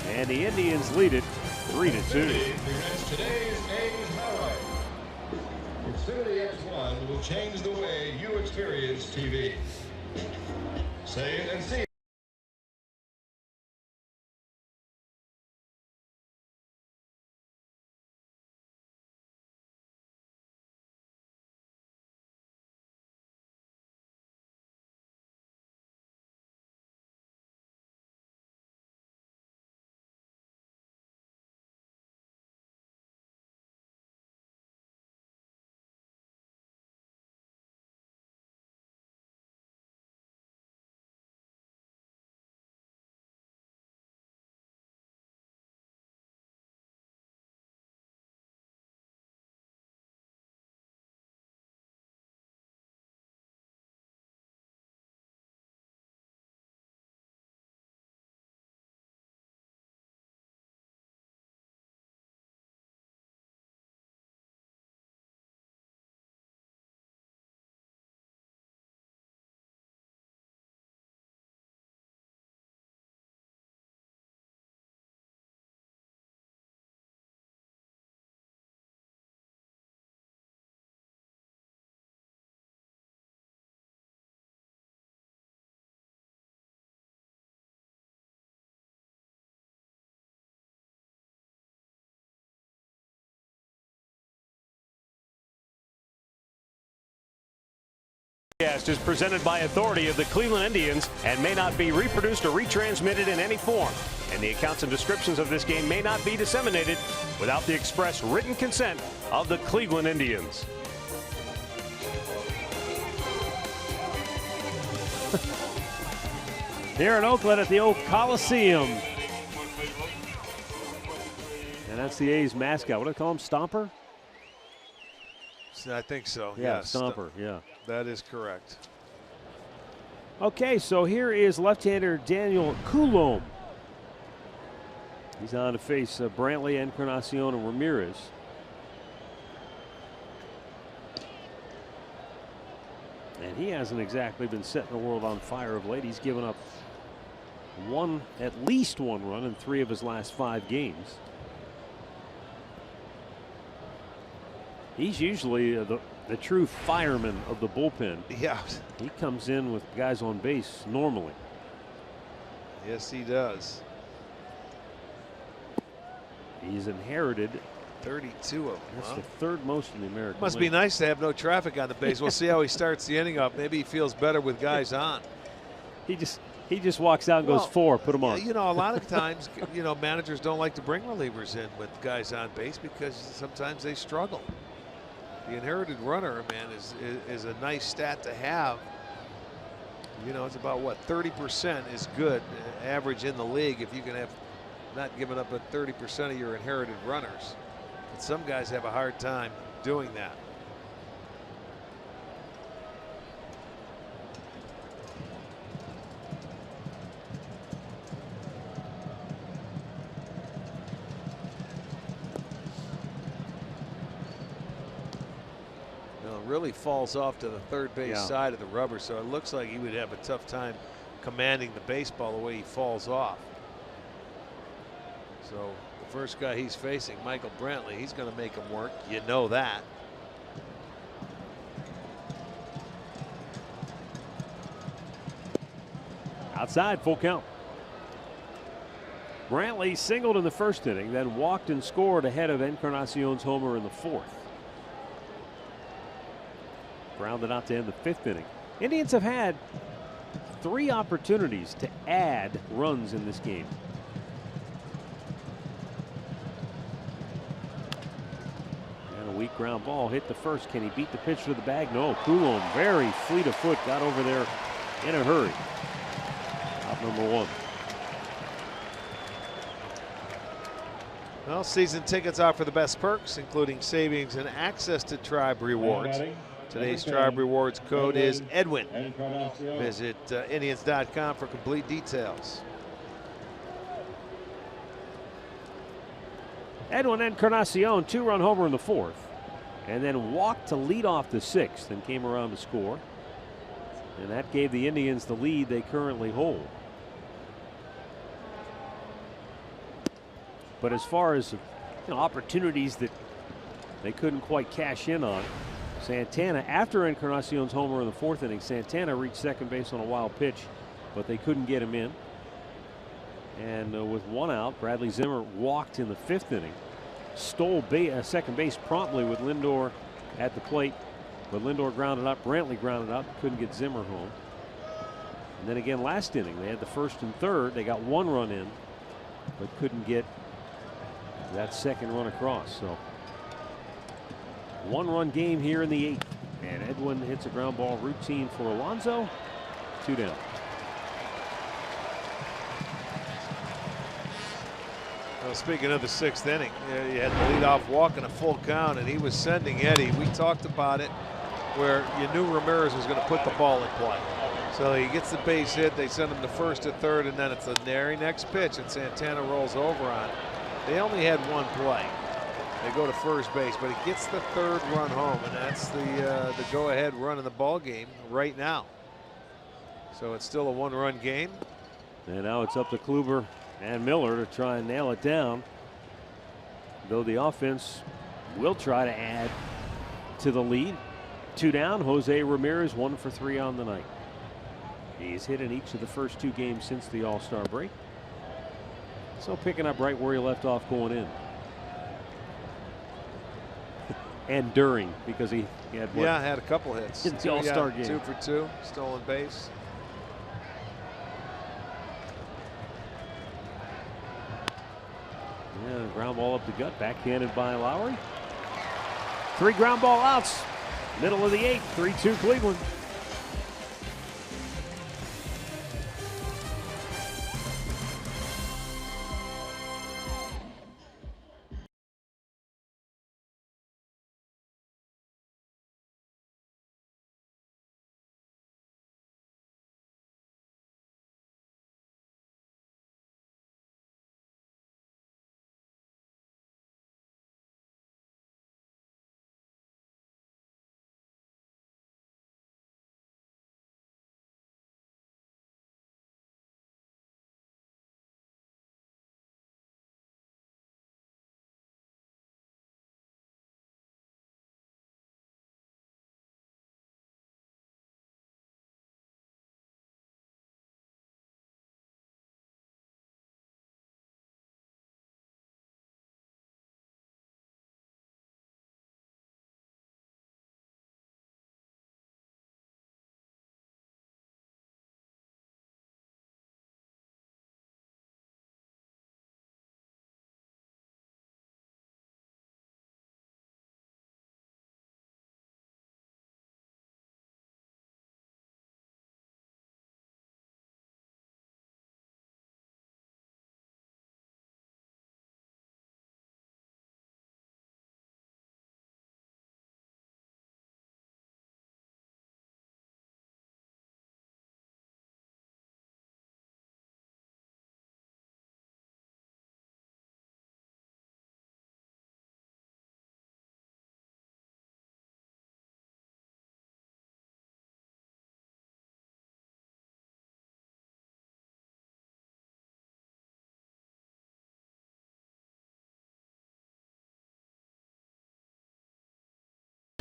And the Indians lead it 3-2. Presents today's A's highlight. Xfinity X1 will change the way you experience TV. Say it and see it. Is presented by authority of the Cleveland Indians and may not be reproduced or retransmitted in any form. And the accounts and descriptions of this game may not be disseminated without the express written consent of the Cleveland Indians. Here in Oakland at the Oak Coliseum. And that's the A's mascot. What do they call him? Stomper? I think so. Yeah, yes. Stomper, yeah. That is correct. Okay, so here is left-hander Daniel Coulombe. He's on to face Brantley, Encarnacion, and Ramirez. And he hasn't exactly been setting the world on fire of late. He's given up at least one run in 3 of his last 5 games. He's usually the true fireman of the bullpen. Yeah. He comes in with guys on base normally. Yes, he does. He's inherited 32 of them. That's huh? the 3rd most in the American Must League. be nice to have no traffic on the base. We'll see how he starts the inning up. Maybe he feels better with guys on. He just walks out and goes 4, put him on. You know, a lot of times, you know, managers don't like to bring relievers in with guys on base because sometimes they struggle. The inherited runner, man, is a nice stat to have. You know, it's about what, 30% is good average in the league if you can have not giving up at 30% of your inherited runners. But some guys have a hard time doing that. Really falls off to the third base side of the rubber, so it looks like he would have a tough time commanding the baseball the way he falls off. So the first guy he's facing, Michael Brantley, he's going to make him work. You know that. Outside, full count. Brantley singled in the 1st inning, then walked and scored ahead of Encarnacion's homer in the 4th. Grounded out to end the 5th inning. Indians have had 3 opportunities to add runs in this game. And a weak ground ball hit the 1st. Can he beat the pitch to the bag? No. Coulomb, very fleet of foot, got over there in a hurry. Out number 1. Well, season tickets offer the best perks, including savings and access to Tribe Rewards. Today's Tribe Rewards code is Edwin. Visit Indians.com for complete details. Edwin Encarnacion, 2-run homer in the 4th, and then walked to lead off the 6th and came around to score. And that gave the Indians the lead they currently hold. But as far as opportunities that they couldn't quite cash in on, Santana, after Encarnacion's homer in the 4th inning, Santana reached second base on a wild pitch, but they couldn't get him in. And with 1 out, Bradley Zimmer walked in the 5th inning, stole second base promptly with Lindor at the plate, but Lindor grounded up, Brantley grounded up, couldn't get Zimmer home. And then again last inning, they had the 1st and 3rd. They got 1 run in, but couldn't get that 2nd run across. So 1-run game here in the 8th, and Edwin hits a ground ball routine for Alonso. 2 down. Well, speaking of the 6th inning, you had the leadoff walk and a full count, and he was sending Eddie. We talked about it, where you knew Ramirez was going to put the ball in play. So he gets the base hit. They send him to 1st to 3rd, and then it's the very next pitch, and Santana rolls over on it. They only had 1 play. They go to 1st base, but he gets the 3rd run home, and that's the go-ahead run in the ball game right now. So it's still a 1-run game. And now it's up to Kluber and Miller to try and nail it down. Though the offense will try to add to the lead. 2 down. Jose Ramirez 1 for 3 on the night. He's hit in each of the first 2 games since the All-Star break. So picking up right where he left off going in. And during, because he had what? Yeah, had a couple hits. In the All-Star game. 2 for 2, stolen base. Yeah, ground ball up the gut, backhanded by Lowry. 3 ground ball outs. Middle of the 8th, 3-2 Cleveland.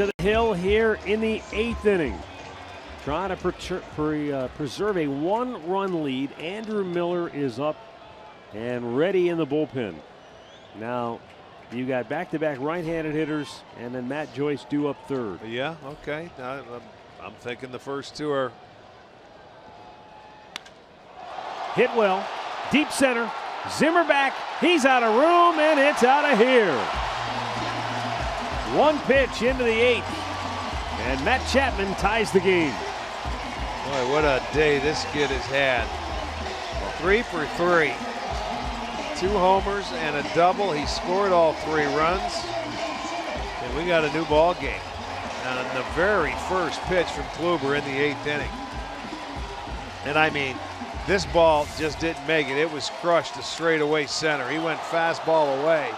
to the hill here in the 8th inning. Trying to preserve a 1-run lead. Andrew Miller is up and ready in the bullpen. Now, you got back-to-back right-handed hitters, and then Matt Joyce due up third. Yeah, okay. I'm thinking the first two are. Hit well, deep center, Zimmer back, he's out of room, and it's out of here. One pitch into the 8th, and Matt Chapman ties the game. Boy, what a day this kid has had. 3 for 3. 2 homers and a double. He scored all 3 runs. And we got a new ball game. On the very first pitch from Kluber in the 8th inning. And I mean, this ball just didn't make it. It was crushed to straightaway center. He went fastball away.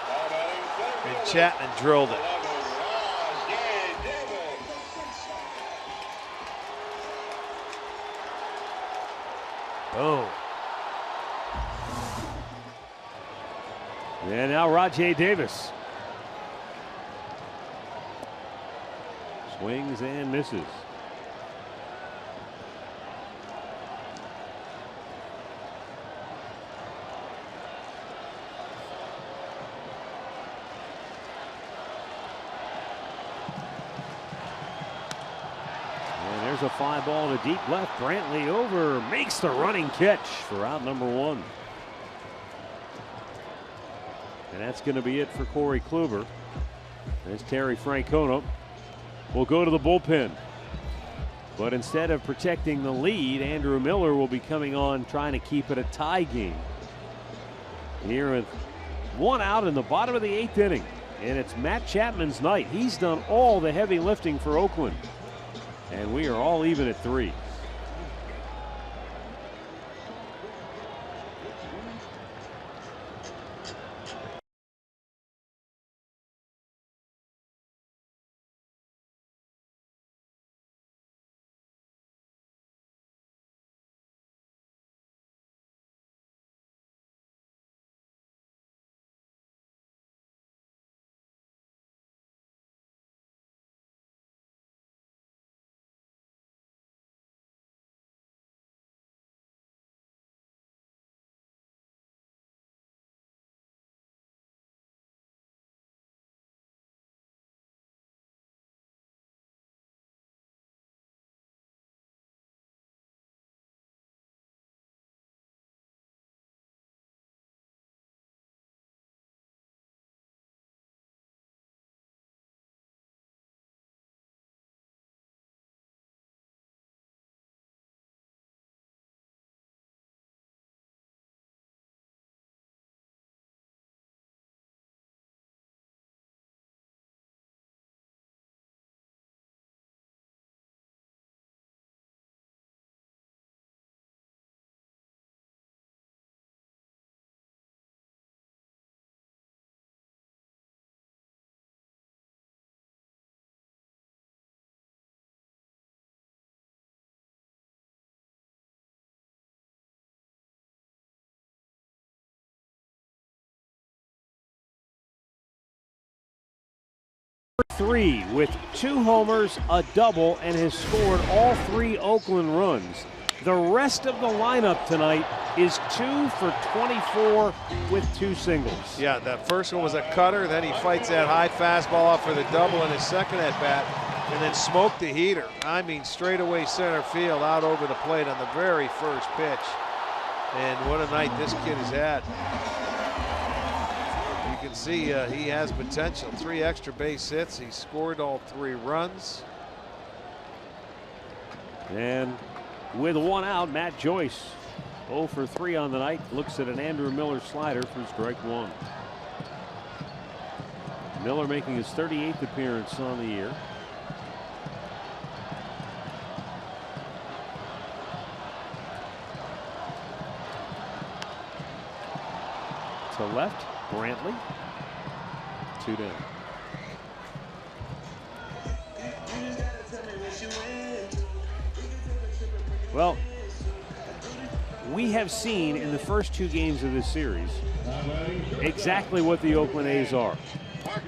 And Chapman drilled it. Boom. And now Rajai Davis. Swings and misses. And there's a fly ball to deep left. Brantley over, makes the running catch for out number 1. And that's going to be it for Corey Kluber. There's Terry Francona. Will go to the bullpen. But instead of protecting the lead, Andrew Miller will be coming on trying to keep it a tie game. Here with 1 out in the bottom of the 8th inning. And it's Matt Chapman's night. He's done all the heavy lifting for Oakland. And we are all even at 3. Three with 2 homers, a double, and has scored all 3 Oakland runs. The rest of the lineup tonight is 2 for 24 with 2 singles. Yeah, that first one was a cutter. Then he fights that high fastball off for the double in his second at bat, and then smoked the heater. I mean, straightaway center field out over the plate on the very first pitch. And what a night this kid has had. You can see he has potential. 3 extra base hits. He scored all 3 runs. And with 1 out, Matt Joyce 0 for 3 on the night. Looks at an Andrew Miller slider for strike 1. Miller making his 38th appearance on the year. To left, Brantley. 2 down. Well, we have seen in the first 2 games of this series exactly what the Oakland A's are.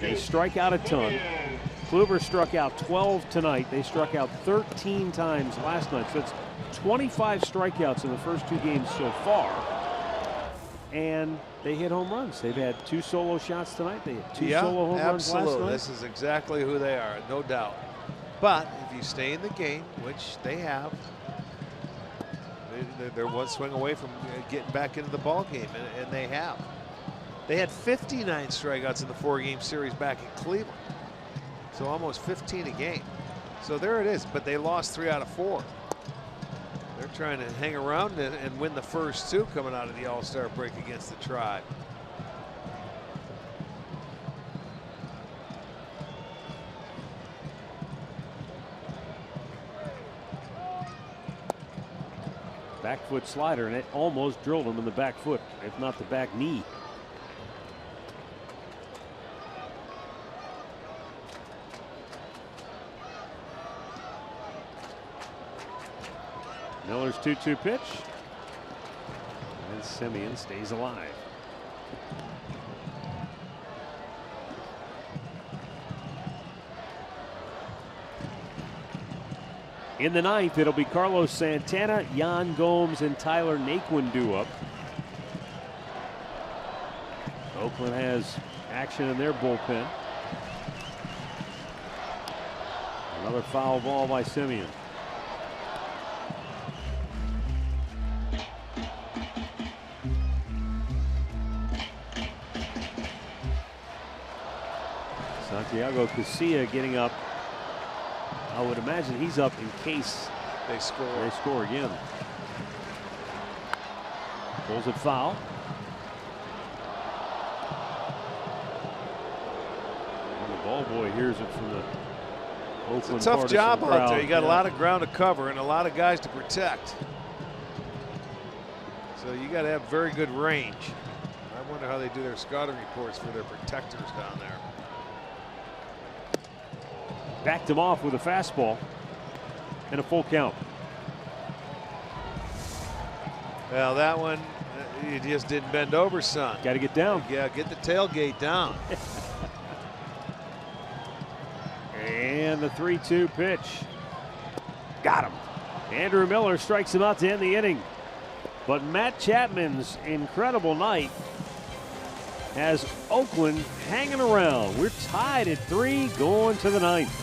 They strike out a ton. Kluber struck out 12 tonight. They struck out 13 times last night. So it's 25 strikeouts in the first 2 games so far. And they hit home runs. They've had 2 solo shots tonight. They had 2 solo home runs last night. Absolutely. This is exactly who they are, no doubt. But if you stay in the game, which they have, they're one swing away from getting back into the ball game, and they have. They had 59 strikeouts in the 4-game series back in Cleveland, so almost 15 a game. So there it is. But they lost 3 out of 4. They're trying to hang around and win the first 2 coming out of the All-Star break against the Tribe. Back foot slider, and it almost drilled him in the back foot, if not the back knee. Miller's 2-2 pitch. And Semien stays alive. In the 9th, it'll be Carlos Santana, Yan Gomes, and Tyler Naquin due up. Oakland has action in their bullpen. Another foul ball by Semien. Santiago Casilla getting up. I would imagine he's up in case they score again. Pulls it foul. And the ball boy hears it from the Oakland. It's a tough job out there. You got a lot of ground to cover and a lot of guys to protect. So you got to have very good range. I wonder how they do their scouting reports for their protectors down there. Backed him off with a fastball and a full count. Well, that one, you just didn't bend over, son. Got to get down. Yeah, get the tailgate down. And the 3-2 pitch. Got him. Andrew Miller strikes him out to end the inning. But Matt Chapman's incredible night has Oakland hanging around. We're tied at 3 going to the 9th.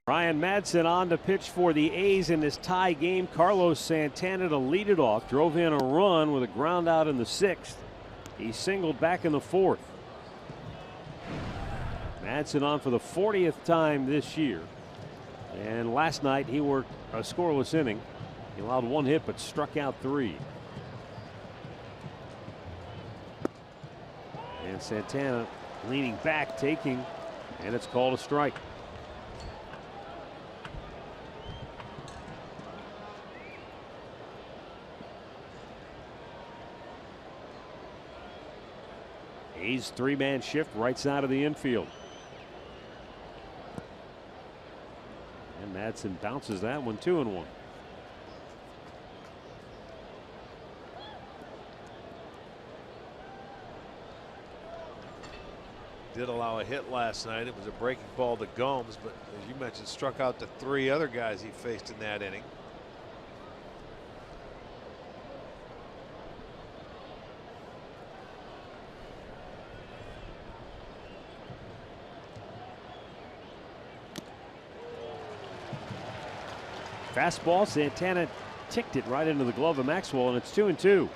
Ryan Madsen on to pitch for the A's in this tie game. Carlos Santana to lead it off. Drove in a run with a ground out in the 6th. He singled back in the 4th. Madsen on for the 40th time this year. And last night he worked a scoreless inning. He allowed 1 hit but struck out 3. And Santana leaning back, taking, and it's called a strike. A's 3-man shift right side of the infield. And Madsen bounces that one, 2-1. Did allow a hit last night. It was a breaking ball to Gomes, but as you mentioned, struck out the 3 other guys he faced in that inning. Fastball, Santana ticked it right into the glove of Maxwell, and it's 2-2.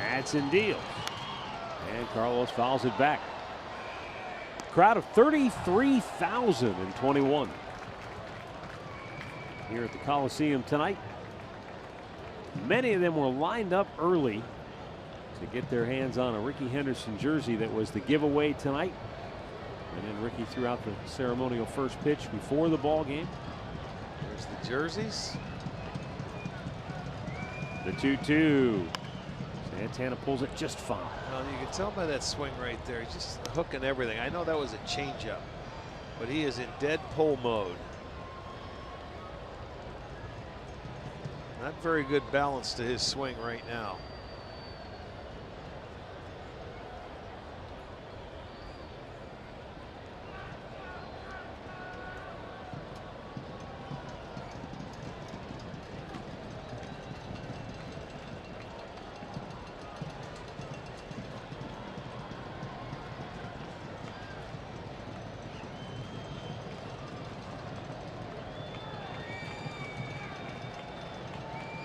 Madsen deals, and Carlos fouls it back. Crowd of 33,021 here at the Coliseum tonight. Many of them were lined up early to get their hands on a Rickey Henderson jersey that was the giveaway tonight. And then Rickey threw out the ceremonial first pitch before the ball game. There's the jerseys. The 2-2. Santana pulls it just fine. Well, you can tell by that swing right there. He's just hooking everything. I know that was a changeup, but he is in dead pull mode. Not very good balance to his swing right now.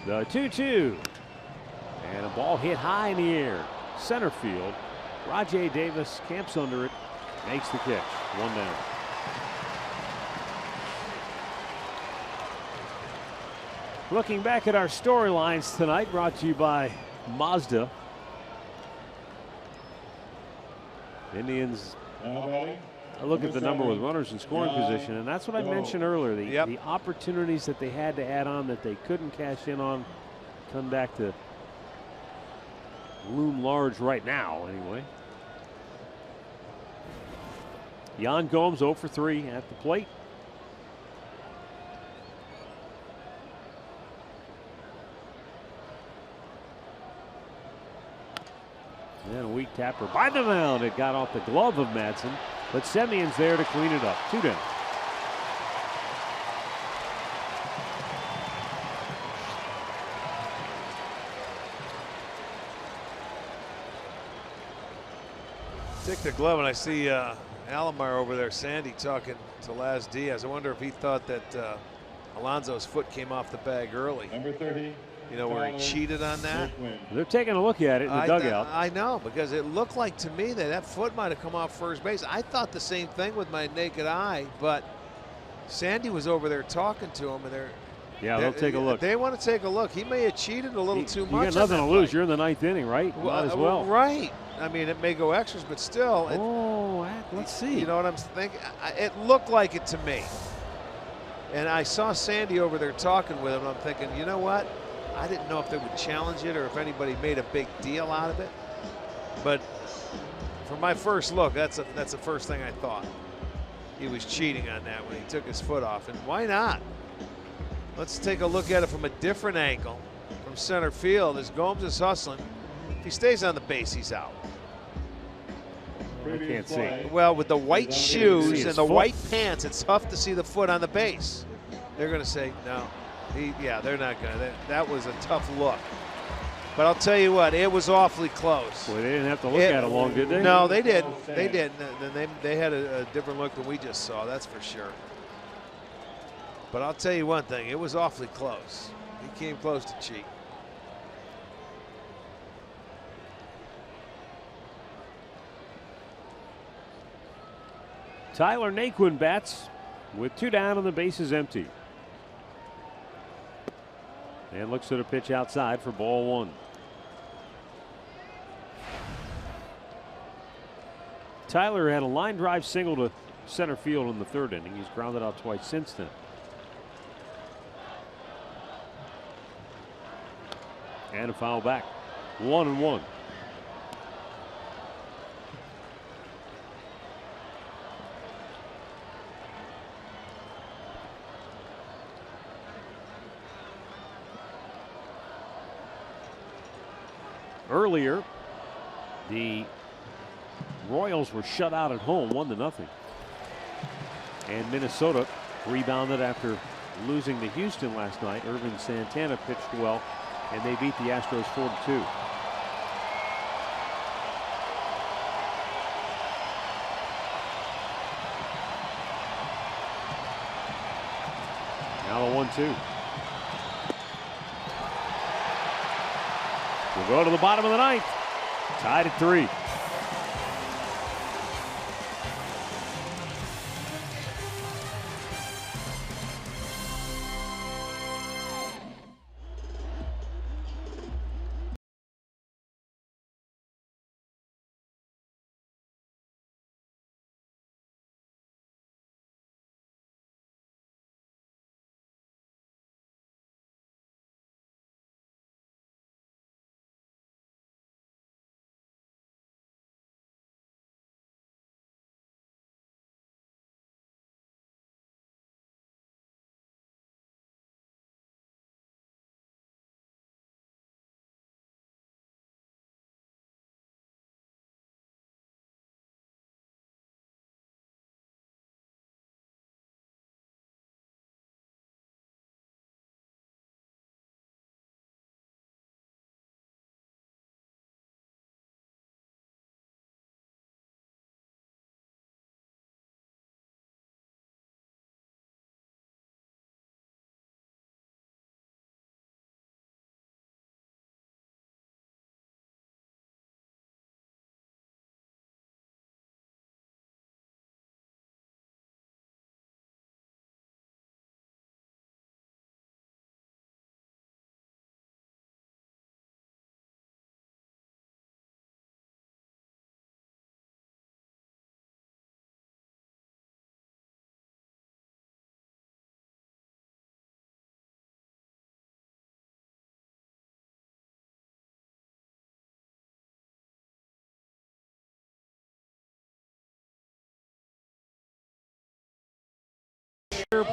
The 2-2. And a ball hit high in the air. Center field. Rajai Davis camps under it. Makes the catch. 1 down. Looking back at our storylines tonight, brought to you by Mazda. Indians look at the number with runners in scoring position, and that's what I mentioned earlier. The opportunities that they had to add on that they couldn't cash in on come back to loom large right now, anyway. Yan Gomes 0 for 3 at the plate. And a weak tapper by the mound. It got off the glove of Madsen, but Semion's there to clean it up. 2 down. Take the glove and I see Alomar over there, Sandy, talking to Laz Diaz. I wonder if he thought that Alonso's foot came off the bag early. Number 30. You know, where he cheated on that. They're taking a look at it in the dugout. I know, because it looked like to me that foot might have come off first base. I thought the same thing with my naked eye, but Sandy was over there talking to him, and they'll take a look. They want to take a look. He may have cheated a little too much. You got nothing to lose. You're in the 9th inning, right? Might as well. Right. I mean, it may go extras, but still. Let's see. You know what I'm thinking? It looked like it to me. And I saw Sandy over there talking with him, and I'm thinking, you know what? I didn't know if they would challenge it or if anybody made a big deal out of it. But for my first look, that's the first thing I thought. he was cheating on that when he took his foot off. And why not? Let's take a look at it from a different angle. From center field, as Gomes is hustling. If he stays on the base, he's out. I can't see. Well, with the white shoes and the foot. white pants, it's tough to see the foot on the base. They're going to say, no. Yeah, they're not going to. That was a tough look. But I'll tell you what, it was awfully close. Well, they didn't have to look at it long, did they? No, they didn't. They didn't. Then they had a different look than we just saw, that's for sure. But I'll tell you one thing, it was awfully close. He came close to cheat. Tyler Naquin bats with 2 down and the base is empty. And looks at a pitch outside for ball 1. Tyler had a line drive single to center field in the 3rd inning. He's grounded out twice since then. And a foul back. 1-1. Earlier, the Royals were shut out at home 1-0. And Minnesota rebounded after losing to Houston last night. Irvin Santana pitched well, and they beat the Astros 4-2. Now the 1-2. We'll go to the bottom of the 9th. Tied at 3.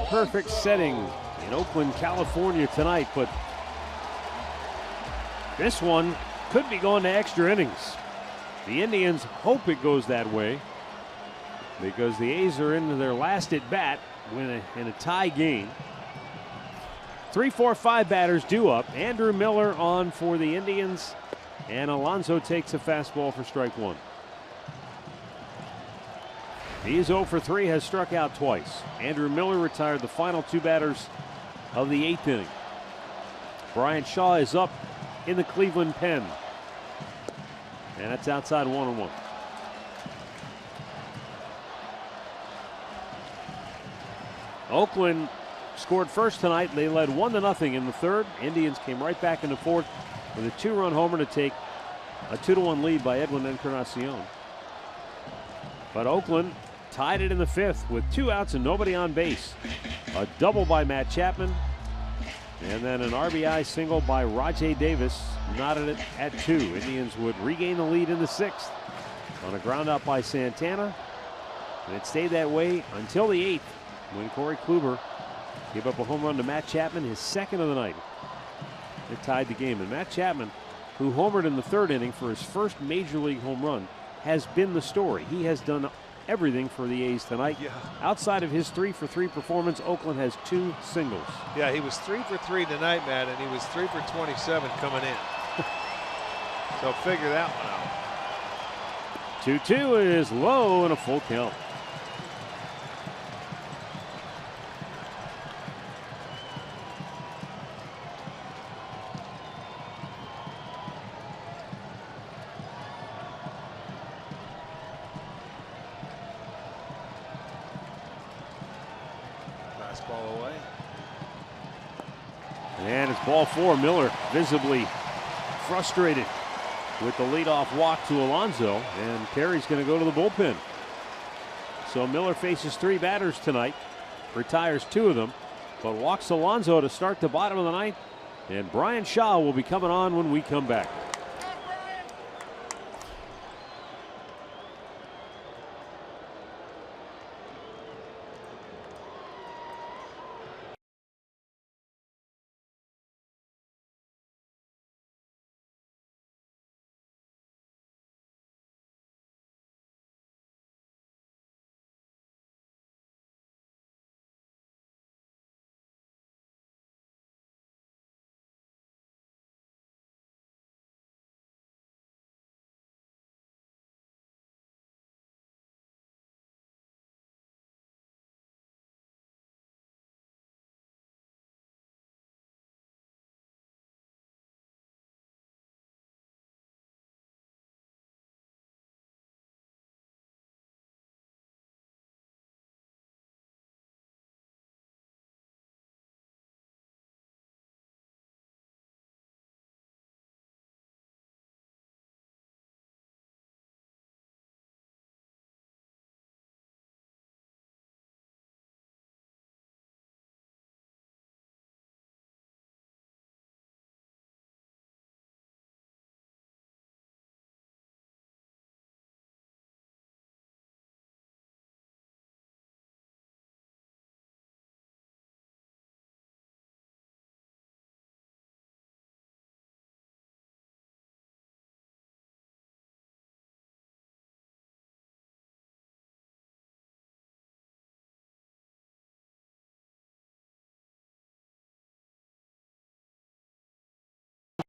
Perfect setting in Oakland, California tonight, but this one could be going to extra innings. The Indians hope it goes that way because the A's are into their last at bat in a tie game. 3, 4, 5 batters due up. Andrew Miller on for the Indians, and Alonso takes a fastball for strike 1. He is 0 for 3, has struck out twice. Andrew Miller retired the final 2 batters of the 8th inning. Brian Shaw is up in the Cleveland pen. And that's outside 1-1. Oakland scored first tonight. They led 1-0 in the 3rd. Indians came right back in the 4th with a 2-run homer to take a 2-1 lead by Edwin Encarnacion. But Oakland tied it in the 5th with 2 outs and nobody on base. A double by Matt Chapman, and then an RBI single by Rajai Davis knotted it at 2. Indians would regain the lead in the 6th on a ground out by Santana, And it stayed that way until the 8th when Corey Kluber gave up a home run to Matt Chapman, his second of the night. It tied the game. And Matt Chapman, who homered in the 3rd inning for his first major league home run, has been the story. He has done everything for the A's tonight. Yeah. Outside of his 3-for-3 performance, Oakland has 2 singles. Yeah, he was 3 for 3 tonight, Matt, and he was 3 for 27 coming in. So figure that one out. 2-2 is low and a full count. Fastball away. And it's ball 4. Miller visibly frustrated with the leadoff walk to Alonso, and Perry's going to go to the bullpen. So Miller faces 3 batters tonight, retires 2 of them, but walks Alonso to start the bottom of the 9th, and Brian Shaw will be coming on when we come back.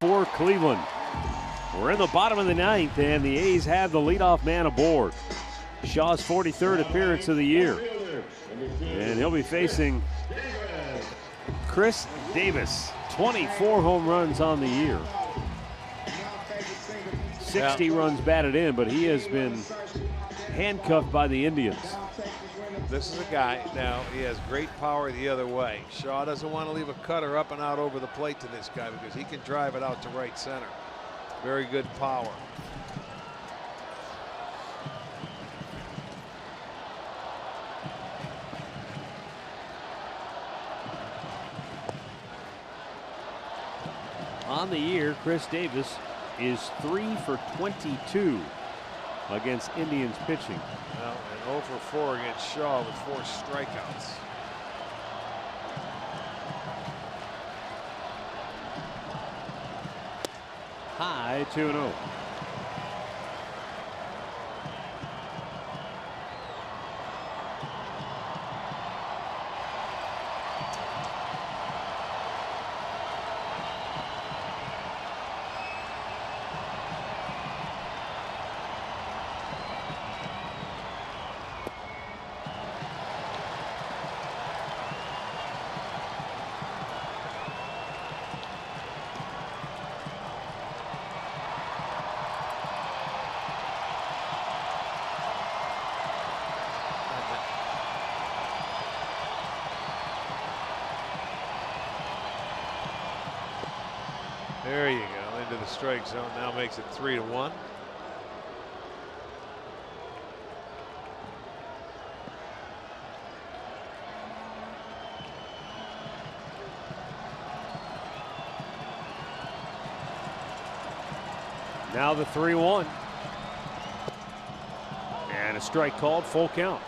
For Cleveland. We're in the bottom of the 9th, and the A's have the leadoff man aboard. Shaw's 43rd appearance of the year. And he'll be facing Chris Davis. 24 home runs on the year. 60 runs batted in, but he has been handcuffed by the Indians. This is a guy, now, he has great power the other way. Shaw doesn't want to leave a cutter up and out over the plate to this guy because he can drive it out to right center. Very good power. On the year, Chris Davis is 3 for 22 against Indians pitching. Well, and 0 for 4 against Shaw with 4 strikeouts. High 2-0. There you go, into the strike zone. Now makes it 3-1. Now the 3-1. And a strike called, full count.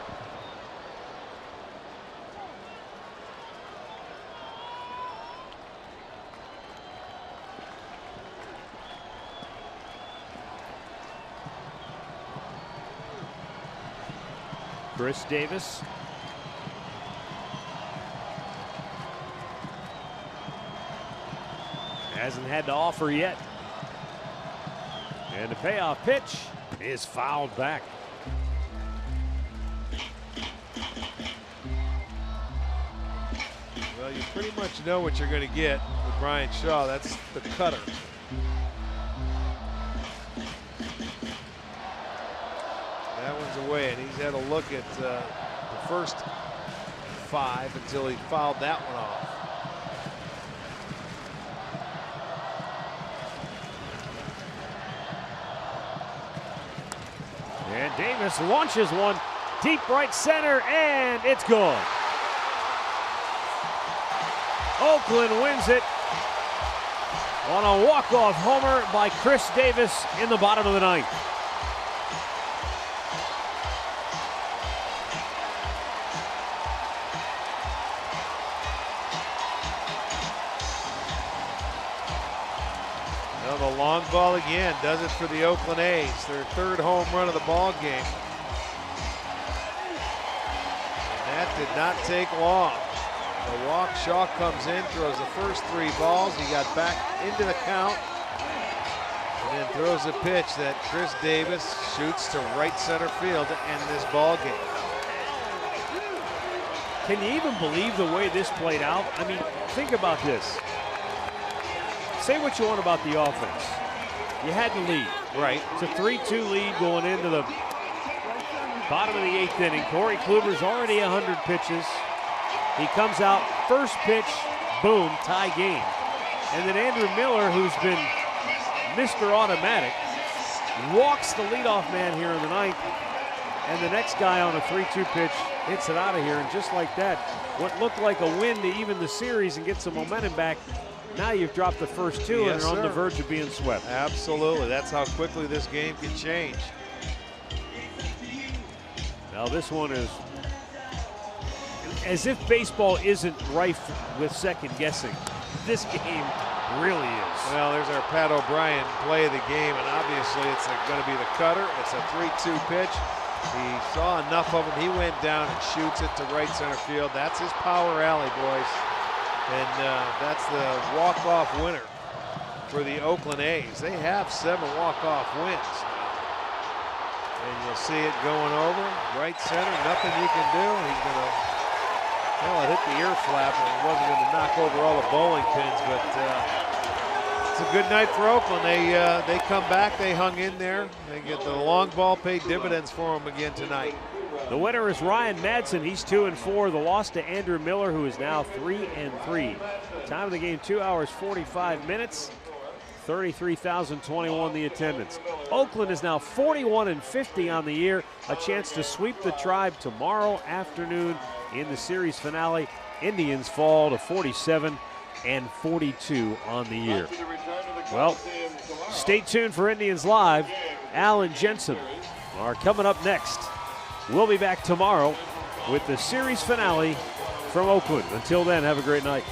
Chris Davis. Hasn't had to offer yet. And the payoff pitch is fouled back. Well, you pretty much know what you're going to get with Brian Shaw. That's the cutter. That one's away, and he's had a look at the first 5 until he fouled that one off. And Davis launches one deep right center, and it's gone. Oakland wins it on a walk-off homer by Chris Davis in the bottom of the 9th. Well, the long ball again does it for the Oakland A's. Their 3rd home run of the ball game. And that did not take long. The walk, Shaw comes in, throws the first 3 balls. He got back into the count. And then throws a pitch that Chris Davis shoots to right center field to end this ball game. Can you even believe the way this played out? I mean, think about this. Say what you want about the offense. You had the lead. Right. It's a 3-2 lead going into the bottom of the 8th inning. Corey Kluber's already 100 pitches. He comes out, first pitch, boom, tie game. And then Andrew Miller, who's been Mr. Automatic, walks the leadoff man here in the 9th. And the next guy on a 3-2 pitch hits it out of here. And just like that, what looked like a win to even the series and get some momentum back, now you've dropped the first 2 and are on the verge of being swept. Absolutely. That's how quickly this game can change. Now this one is as if baseball isn't rife with second guessing. This game really is. Well, there's our Pat O'Brien play of the game, and obviously it's going to be the cutter. It's a 3-2 pitch. He saw enough of him. He went down and shoots it to right center field. That's his power alley, boys. And that's the walk-off winner for the Oakland A's. They have 7 walk-off wins. And you'll see it going over. Right center, nothing you can do. He's going to, well, it hit the ear flap and it wasn't going to knock over all the bowling pins, but it's a good night for Oakland. They come back, they hung in there. They get the long ball paid dividends for them again tonight. The winner is Ryan Madsen. He's 2-4. The loss to Andrew Miller, who is now 3-3. Time of the game, 2 hours, 45 minutes. 33,021 the attendance. Oakland is now 41-50 on the year. A chance to sweep the Tribe tomorrow afternoon in the series finale. Indians fall to 47-42 on the year. Well, stay tuned for Indians Live. Al and Jensen are coming up next. We'll be back tomorrow with the series finale from Oakland. Until then, have a great night.